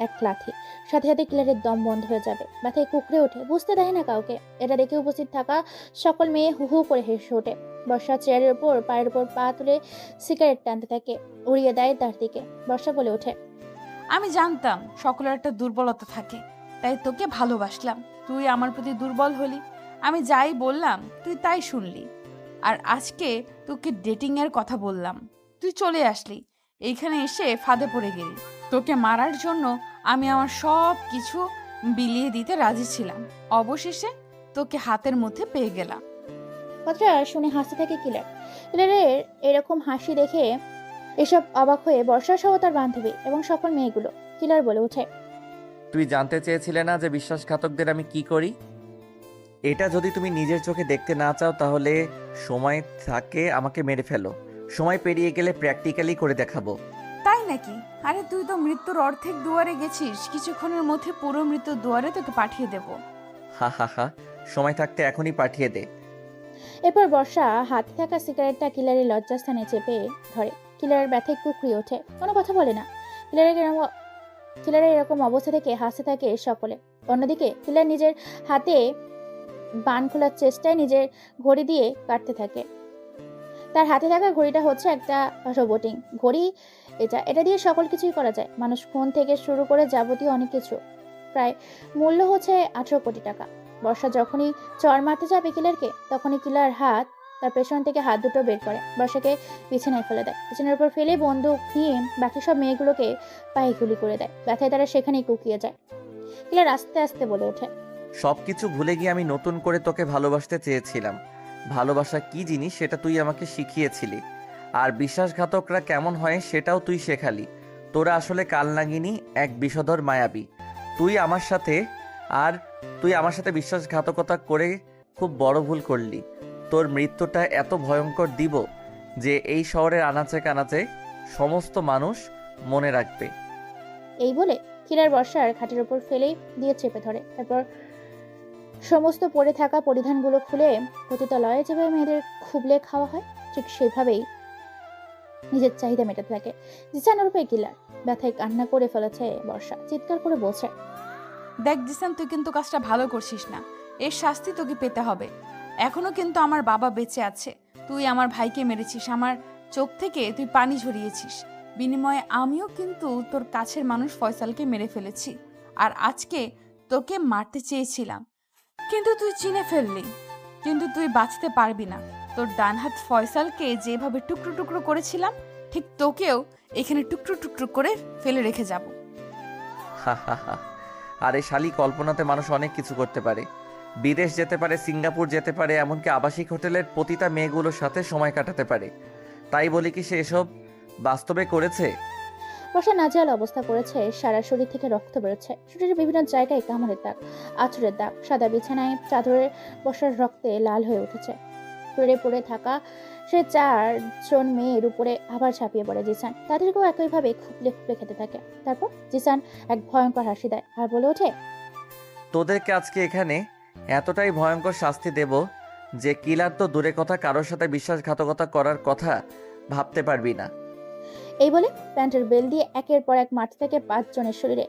এক লাথি। সাথে সাথে কিলারের দম বন্ধ হয়ে যাবে, ব্যথায় কুকড়ে ওঠে, বুঝতে দেয় না কাউকে। এটা দেখে উপস্থিত থাকা সকল মেয়ে হু হু করে হেসে ওঠে। বর্ষা চেয়ারের ওপর পায়ের ওপর পা তুলে সিগারেট টানতে থাকে, উড়িয়ে দেয় তার দিকে। বর্ষা বলে ওঠে, আমি জানতাম সকলের একটা দুর্বলতা থাকে, তাই তোকে ভালোবাসলাম। তুই আমার প্রতি দুর্বল হলি, আমি যাই বললাম তুই তাই শুনলি। আর আজকে তোকে ডেটিং এর কথা বললাম, তুই চলে আসলি, এইখানে এসে ফাঁদে পড়ে গেলি। তোকে মারার জন্য আমি আমার সব কিছু বিলিয়ে দিতে রাজি ছিলাম, অবশেষে তোকে হাতের মধ্যে পেয়ে গেলাম। কথাটা শুনে হাসতে থাকে কিলার। কিলারের এরকম হাসি দেখে এসব অবাক হয়ে বর্ষা সহ তার বান্ধবী এবং সকল মেয়েগুলো। কিলার বলে ওঠে, তুই জানতে চেয়েছিলে না যে বিশ্বাসঘাতকদের আমি কি করি? এটা যদি তুমি নিজের চোখে দেখতে না চাও তাহলে সময় থাকে আমাকে মেরে ফেলো, সময় পেরিয়ে গেলে প্র্যাকটিক্যালি করে দেখাবো। তাই নাকি? আরে তুই তো মৃত্যুর অর্ধেক দুয়ারে গেছিস, কিছুক্ষণের মধ্যে পুরো মৃত্যুর দুয়ারে তোকে পাঠিয়ে দেব। হা হা হা, সময় থাকতে এখনই পাঠিয়ে দে। এরপর বর্ষা হাতে থাকা সিগারেটটা কিলারের লজ্জাস্থানে চেপে ধরে। কিলারের ব্যথায় কুকড়িয়ে ওঠে, কোনো কথা বলে না। কিলারের এরকম অবস্থা থেকে হাসতে থাকে সকলে। অন্যদিকে কিলার নিজের হাতে বান খোলার চেষ্টায় নিজের ঘড়ি দিয়ে কাটতে থাকে। তার হাতে থাকা ঘড়িটা হচ্ছে একটা রোবোটিং ঘড়ি। এটা দিয়ে সকল কিছুই করা যায়, মানুষ ফোন থেকে শুরু করে যাবতীয় অনেক কিছু। প্রায় মূল্য হচ্ছে 18 কোটি টাকা। বর্ষা যখনই চর মারতে যাবে কিলারকে, তখনই কিলার হাত তার পেছন থেকে হাত দুটো বের করে বর্ষাকে বিছানায় ফেলে দেয়। বিছানার উপর ফেলে বন্দুক নিয়ে বাকি সব মেয়েগুলোকে পায়ে গুলি করে দেয়। ব্যথায় তারা সেখানেই কুকিয়ে যায়। কিলার আস্তে আস্তে বলে ওঠে, সবকিছু ভুলে গিয়ে আমি নতুন করে তোকে ভালোবাসতে চেয়েছিলাম। ভালোবাসা কি জিনিস সেটা তুই আমাকে শিখিয়েছিলি, আর বিশ্বাসঘাতকরা কেমন হয় সেটাও তুই শেখালি। তোরা আসলে কালনাগিনী, এক বিষধর মায়াবী। তুই আমার সাথে বিশ্বাসঘাতকতা করে খুব বড় ভুল করলি। তোর মৃত্যুটা এত ভয়ঙ্কর দিব যে এই শহরের আনাচে কানাচে সমস্ত মানুষ মনে রাখবে। এই বলে কিলার বর্ষার খাটের উপর ফেলে দিয়ে চেপে ধরে। তারপর সমস্ত পরে থাকা পরিধানগুলো খুলে পতিতালয়ে যেভাবে মেয়েদের খুবলে খাওয়া হয় ঠিক সেভাবেই নিজের চাহিদা মেটাতে থাকে। জিসানের উপরে কিলার। ব্যথায় কান্না করে ফেলেছে বর্ষা, চিৎকার করে বলছে, দেখ জিসান, তুই কিন্তু কাজটা ভালো করছিস না, এর শাস্তি তোকে পেতে হবে। এখনো কিন্তু আমার বাবা বেঁচে আছে, তুই আমার ভাইকে মেরেছিস, আমার চোখ থেকে তুই পানি ঝরিয়েছিস। বিনিময়ে আমিও কিন্তু তোর কাছের মানুষ ফয়সালকে মেরে ফেলেছি, আর আজকে তোকে মারতে চেয়েছিলাম, কিন্তু তুই চিনে ফেললি। কিন্তু তুই বাঁচতে পারবি না। তোর ডান হাত ফয়সালকে যেভাবে টুকরো টুকরো করেছিলাম, ঠিক তোকেও এখানে টুকরো টুকরো করে ফেলে রেখে যাব। হা হা হা। আরে শালি, কল্পনাতে মানুষ অনেক কিছু করতে পারে। বিদেশ যেতে পারে, সিঙ্গাপুর যেতে পারে, এমনকি আবাসিক হোটেলের পতিতা মেয়েগুলোর সাথে সময় কাটাতে পারে। তাই বলি কি সে এসব বাস্তবে করেছে? বর্ষা নাজেহাল অবস্থা করেছে, সারা শরীর থেকে রক্ত বেরোচ্ছে, শরীরের বিভিন্ন জায়গায় কামড়ের দাগ, আঁচড়ের দাগ। সাদা বিছানায় চাদরের বর্ষার রক্তে লাল হয়ে উঠেছে। পড়ে থাকা সে 4 জন মেয়ের উপরে আবার ঝাঁপিয়ে পড়ে জিসান। তাদেরকেও একইভাবে খুবলে খুবলে খেতে থাকে। তারপর জিসান এক ভয়ঙ্কর হাসি দেয় আর বলে ওঠে, তোদেরকে আজকে এখানে এতটাই ভয়ঙ্কর শাস্তি দেব যে কিলার তো দূরে কথা, কারোর সাথে বিশ্বাসঘাতকতা করার কথা ভাবতে পারবি না। এই বলে প্যান্টের বেল দিয়ে একের পর এক মারতে থাকে 5 জনের শরীরে।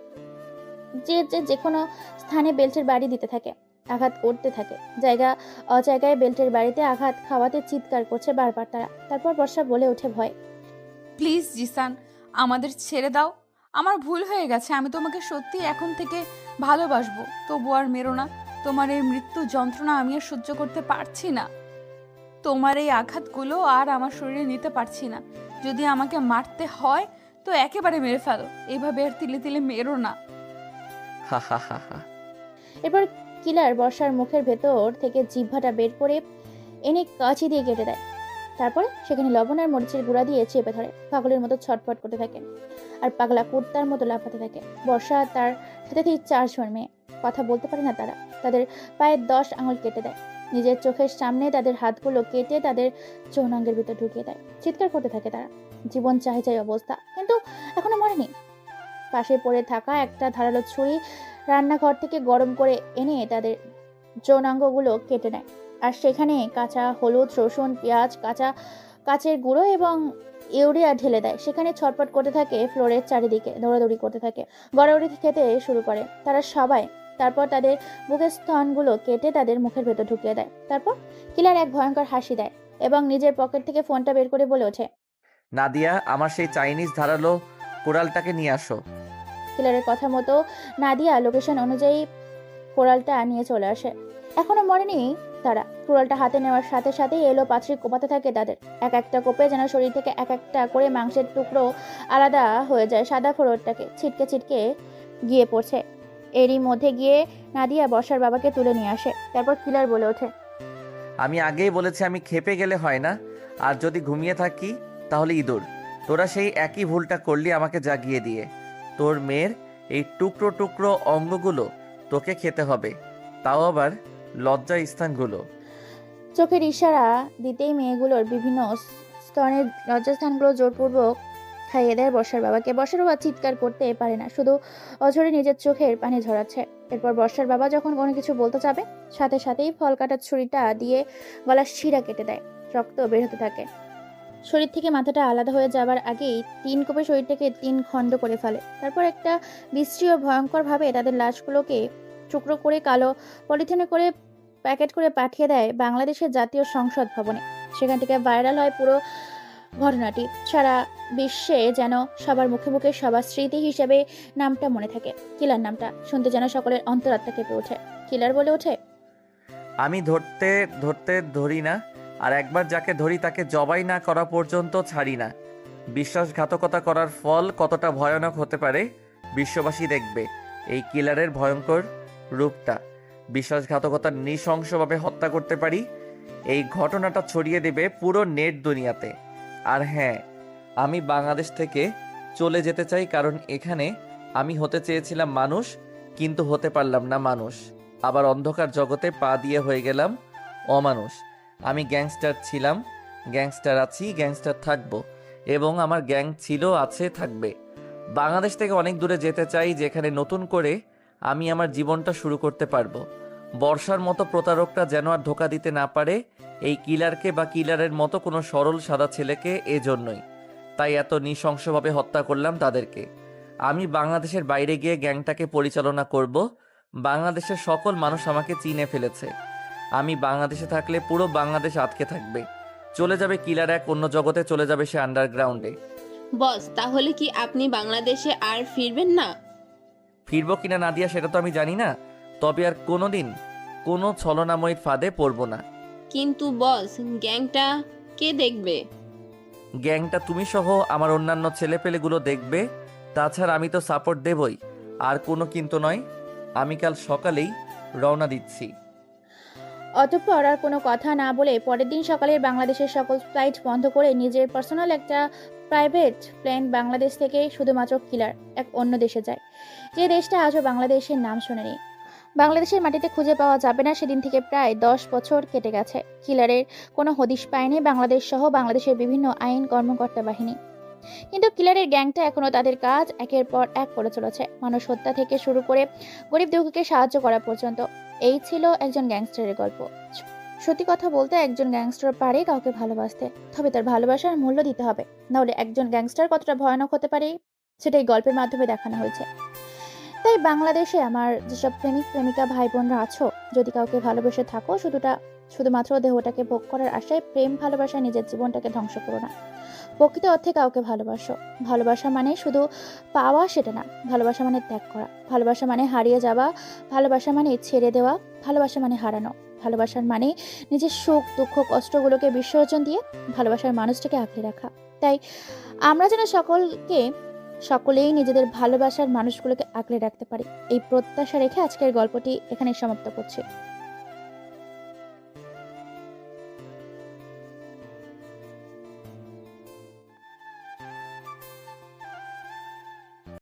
যে কোনো স্থানে বেল্টের বাড়ি দিতে থাকে, আঘাত করতে থাকে। অজায়গায় বেল্টের বাড়িতে আঘাত খাওয়াতে চিৎকার করছে বারবার তারা। তারপর বর্ষা বলে ওঠে ভয়, প্লিজ জিসান, আমাদের ছেড়ে দাও, আমার ভুল হয়ে গেছে, আমি তোমাকে সত্যি এখন থেকে ভালোবাসবো, তবু আর মেরো না। তোমার এই মৃত্যু যন্ত্রণা আমি আর সহ্য করতে পারছি না, তোমার এই আঘাতগুলো আর আমার শরীরে নিতে পারছি না। যদি আমাকে মারতে হয় তো একেবারে মেরে ফেলো, এইভাবে আর তিলে তিলে মেরো না। হা হা হা হা। এরপর কিলার বর্ষার মুখের ভেতর থেকে জিহ্বাটা বের করে এনে কাঁচি দিয়ে কেটে দেয়। তারপরে সেখানে লবণ আর মরিচের গুঁড়া দিয়ে চেপে ধরে, পাগলের মতো ছটফট করতে থাকে আর পাগলা কুত্তার মতো লাফাতে থাকে। বর্ষা তার সাথে 4 জন মেয়ে। কথা বলতে পারে না তারা। তাদের পায়ের 10 আঙুল কেটে দেয়, নিজের চোখের সামনে তাদের হাতগুলো কেটে তাদের যৌনাঙ্গের ভিতর ঢুকিয়ে দেয়। চিৎকার করতে থাকে তারা। জীবন চাই চাই অবস্থা, কিন্তু এখনো মরেনি। পাশে পড়ে থাকা একটা ধারালো ছুরি রান্নাঘর থেকে গরম করে এনে তাদের যৌনাঙ্গগুলো কেটে নেয়, আর সেখানে কাঁচা হলুদ, রসুন, পেঁয়াজ, কাঁচের গুঁড়ো এবং ইউরিয়া ঢেলে দেয়। সেখানে ছটপট করতে থাকে, ফ্লোরের চারিদিকে দৌড়াদৌড়ি করতে থাকে, গড়াগড়ি খেতে শুরু করে তারা সবাই। তারপর তাদের বুকের স্তনগুলো কেটে তাদের মুখের ভেতর ঢুকিয়ে দেয়। তারপর কিলার এক ভয়ঙ্কর হাসি দেয় এবং নিজের পকেট থেকে ফোনটা বের করে বলে ওঠে, নাদিয়া, আমার সেই চাইনিজ ধারালো কোরালটাকে নিয়ে আসো। কিলারের কথা মতো নাদিয়া লোকেশন অনুযায়ী কোরালটা নিয়ে চলে আসে। এখনো মরেনি তারা। কুড়ালটা হাতে নেওয়ার সাথে সাথেই এলো পাথরি কোপাতে থাকে তাদের। এক একটা কোপে যেন শরীর থেকে এক একটা করে মাংসের টুকরো আলাদা হয়ে যায়। সাদা ফোড়টাকে ছিটকে ছিটকে গিয়ে পড়ছে। এরই মধ্যে গিয়ে নাদিয়া বর্ষার বাবাকে তুলে নিয়ে আসে। তারপর কিলার বলে ওঠে, আমি আগেই বলেছি আমি খেপে গেলে হয় না, আর যদি ঘুমিয়ে থাকি তাহলে ইঁদুর। তোরা সেই একই ভুলটা করলি আমাকে জাগিয়ে দিয়ে। তোর মেয়ের এই টুকরো টুকরো অঙ্গগুলো তোকে খেতে হবে, তাও আবার লজ্জা স্থানগুলো। চোখের ইশারা দিতেই মেয়েগুলোর বিভিন্ন স্তনের লজ্জাস্থানগুলো জোরপূর্বক খাইয়ে দেয় বর্ষার বাবাকে। বর্ষার বাবা চিৎকার করতে পারে না, শুধু অঝরে নিজের চোখের পানি ঝরাচ্ছে। এরপর বর্ষার বাবা যখন কোনো কিছু বলতে যাবে, সাথে সাথেই ফল কাটার ছুরিটা দিয়ে গলার শিরা কেটে দেয়। রক্ত বের হতে থাকে। শরীর থেকে মাথাটা আলাদা হয়ে যাবার আগেই 3 কোপে শরীরটাকে 3 খণ্ড করে ফেলে। তারপর একটা বিশ্রী ও ভয়ঙ্করভাবে তাদের লাশগুলোকে টুকরো করে কালো পলিথিনে করে প্যাকেট করে পাঠিয়ে দেয় বাংলাদেশের জাতীয় সংসদ ভবনে। সেখান থেকে ভাইরাল হয় পুরো ঘটনাটি। সারা বিশ্বে যেন সবার মুখে মুখে সবার স্মৃতি হিসেবে নামটা মনে থাকে। কিলার নামটা শুনতে যেন সকলের অন্তরাত্মা কেঁপে ওঠে। কিলার বলে ওঠে, আমি ধরতে ধরতে ধরি না, আর একবার যাকে ধরি তাকে জবাই না করা পর্যন্ত ছাড়ি না। বিশ্বাসঘাতকতা করার ফল কতটা ভয়ানক হতে পারে বিশ্ববাসী দেখবে। এই কিলারের ভয়ঙ্কর রূপটা। বিশ্বাসঘাতকতার নৃশংসভাবে হত্যা করতে পারি। এই ঘটনাটা ছড়িয়ে দেবে পুরো নেট দুনিয়াতে। আর হ্যাঁ, আমি বাংলাদেশ থেকে চলে যেতে চাই, কারণ এখানে আমি হতে চেয়েছিলাম মানুষ, কিন্তু হতে পারলাম না মানুষ। আবার অন্ধকার জগতে পা দিয়ে হয়ে গেলাম অমানুষ। আমি গ্যাংস্টার ছিলাম, গ্যাংস্টার আছি, গ্যাংস্টার থাকবো, এবং আমার গ্যাং ছিল, আছে, থাকবে। বাংলাদেশ থেকে অনেক দূরে যেতে চাই, যেখানে নতুন করে আমি আমার জীবনটা শুরু করতে পারবো। বর্ষার মতো প্রতারকটা যেন আর ধোকা দিতে না পারে এই কিলারকে বা কিলারের মতো কোনো সরল সাদা ছেলেকে। এজন্যই তাই এত নৃশংসভাবে হত্যা করলাম তাদেরকে। আমি বাংলাদেশের বাইরে গিয়ে গ্যাংটাকে পরিচালনা করব। বাংলাদেশের সকল মানুষ আমাকে চিনে ফেলেছে। আমি বাংলাদেশে থাকলে পুরো বাংলাদেশ আটকে থাকবে। চলে যাবে কিলার এক অন্য জগতে, চলে যাবে সে আন্ডারগ্রাউন্ডে। বস, তাহলে কি আপনি বাংলাদেশে আর ফিরবেন না? ফিরবো কিনা নাদিয়া সেটা তো আমি জানি না, তবে আর কোনোদিন কোনো ছলনাময়ীর ফাঁদে পড়বো না। কিন্তু বস, গ্যাংটা কে দেখবে? গ্যাংটা তুমি সহ আমার অন্যান্য ছেলেপেলেগুলো দেখবে। তাছাড়া আমি তো সাপোর্ট দেবই, আর কোনো কিন্তু নয়। আমি কাল সকালেই রওনা দিচ্ছি। অতঃপর আর কোনো কথা না বলে পরের দিন সকালে বাংলাদেশের সকল ফ্লাইট বন্ধ করে নিজের পার্সোনাল একটা প্রাইভেট প্লেন বাংলাদেশ থেকে শুধুমাত্র কিলার এক অন্য দেশে যায়, যে দেশটা আজও বাংলাদেশের নাম শোনেনি। বাংলাদেশের মাটিতে খুঁজে পাওয়া যাবে না। সেদিন থেকে প্রায় 10 বছর কেটে গেছে। কিলারের কোনো হদিশ পায়নি বাংলাদেশ সহ বাংলাদেশের বিভিন্ন আইন কর্মকর্তা বাহিনী। কিন্তু কিলারের গ্যাংটা এখনো তাদের কাজ একের পর এক করে চলেছে, মানুষ হত্যা থেকে শুরু করে গরিব দুঃখীকে সাহায্য করা পর্যন্ত। এই ছিল একজন গ্যাংস্টারের গল্প। সত্যি কথা বলতে, একজন গ্যাংস্টার পারে কাউকে ভালোবাসতে, তবে তার ভালোবাসার মূল্য দিতে হবে। নাহলে একজন গ্যাংস্টার কতটা ভয়ানক হতে পারে সেটাই গল্পের মাধ্যমে দেখানো হয়েছে। তাই বাংলাদেশে আমার যেসব প্রেমিক প্রেমিকা ভাই বোনরা আছো, যদি কাউকে ভালোবেসে থাকো, শুধুমাত্র দেহটাকে ভোগ করার আশায় প্রেম ভালোবাসায় নিজের জীবনটাকে ধ্বংস করো না। প্রকৃত অর্থে কাউকে ভালোবাসো। ভালোবাসা মানে শুধু পাওয়া সেটা না, ভালোবাসা মানে ত্যাগ করা, ভালোবাসা মানে হারিয়ে যাওয়া, ভালোবাসা মানে ছেড়ে দেওয়া, ভালোবাসা মানে হারানো, ভালোবাসার মানে নিজের সুখ দুঃখ কষ্টগুলোকে বিসর্জন দিয়ে ভালোবাসার মানুষটাকে আঁকড়ে রাখা। তাই আমরা যেন সকলেই নিজেদের ভালোবাসার মানুষগুলোকে আঁকড়ে রাখতে পারি, এই প্রত্যাশা রেখে আজকের গল্পটি এখানে সমাপ্ত করছি।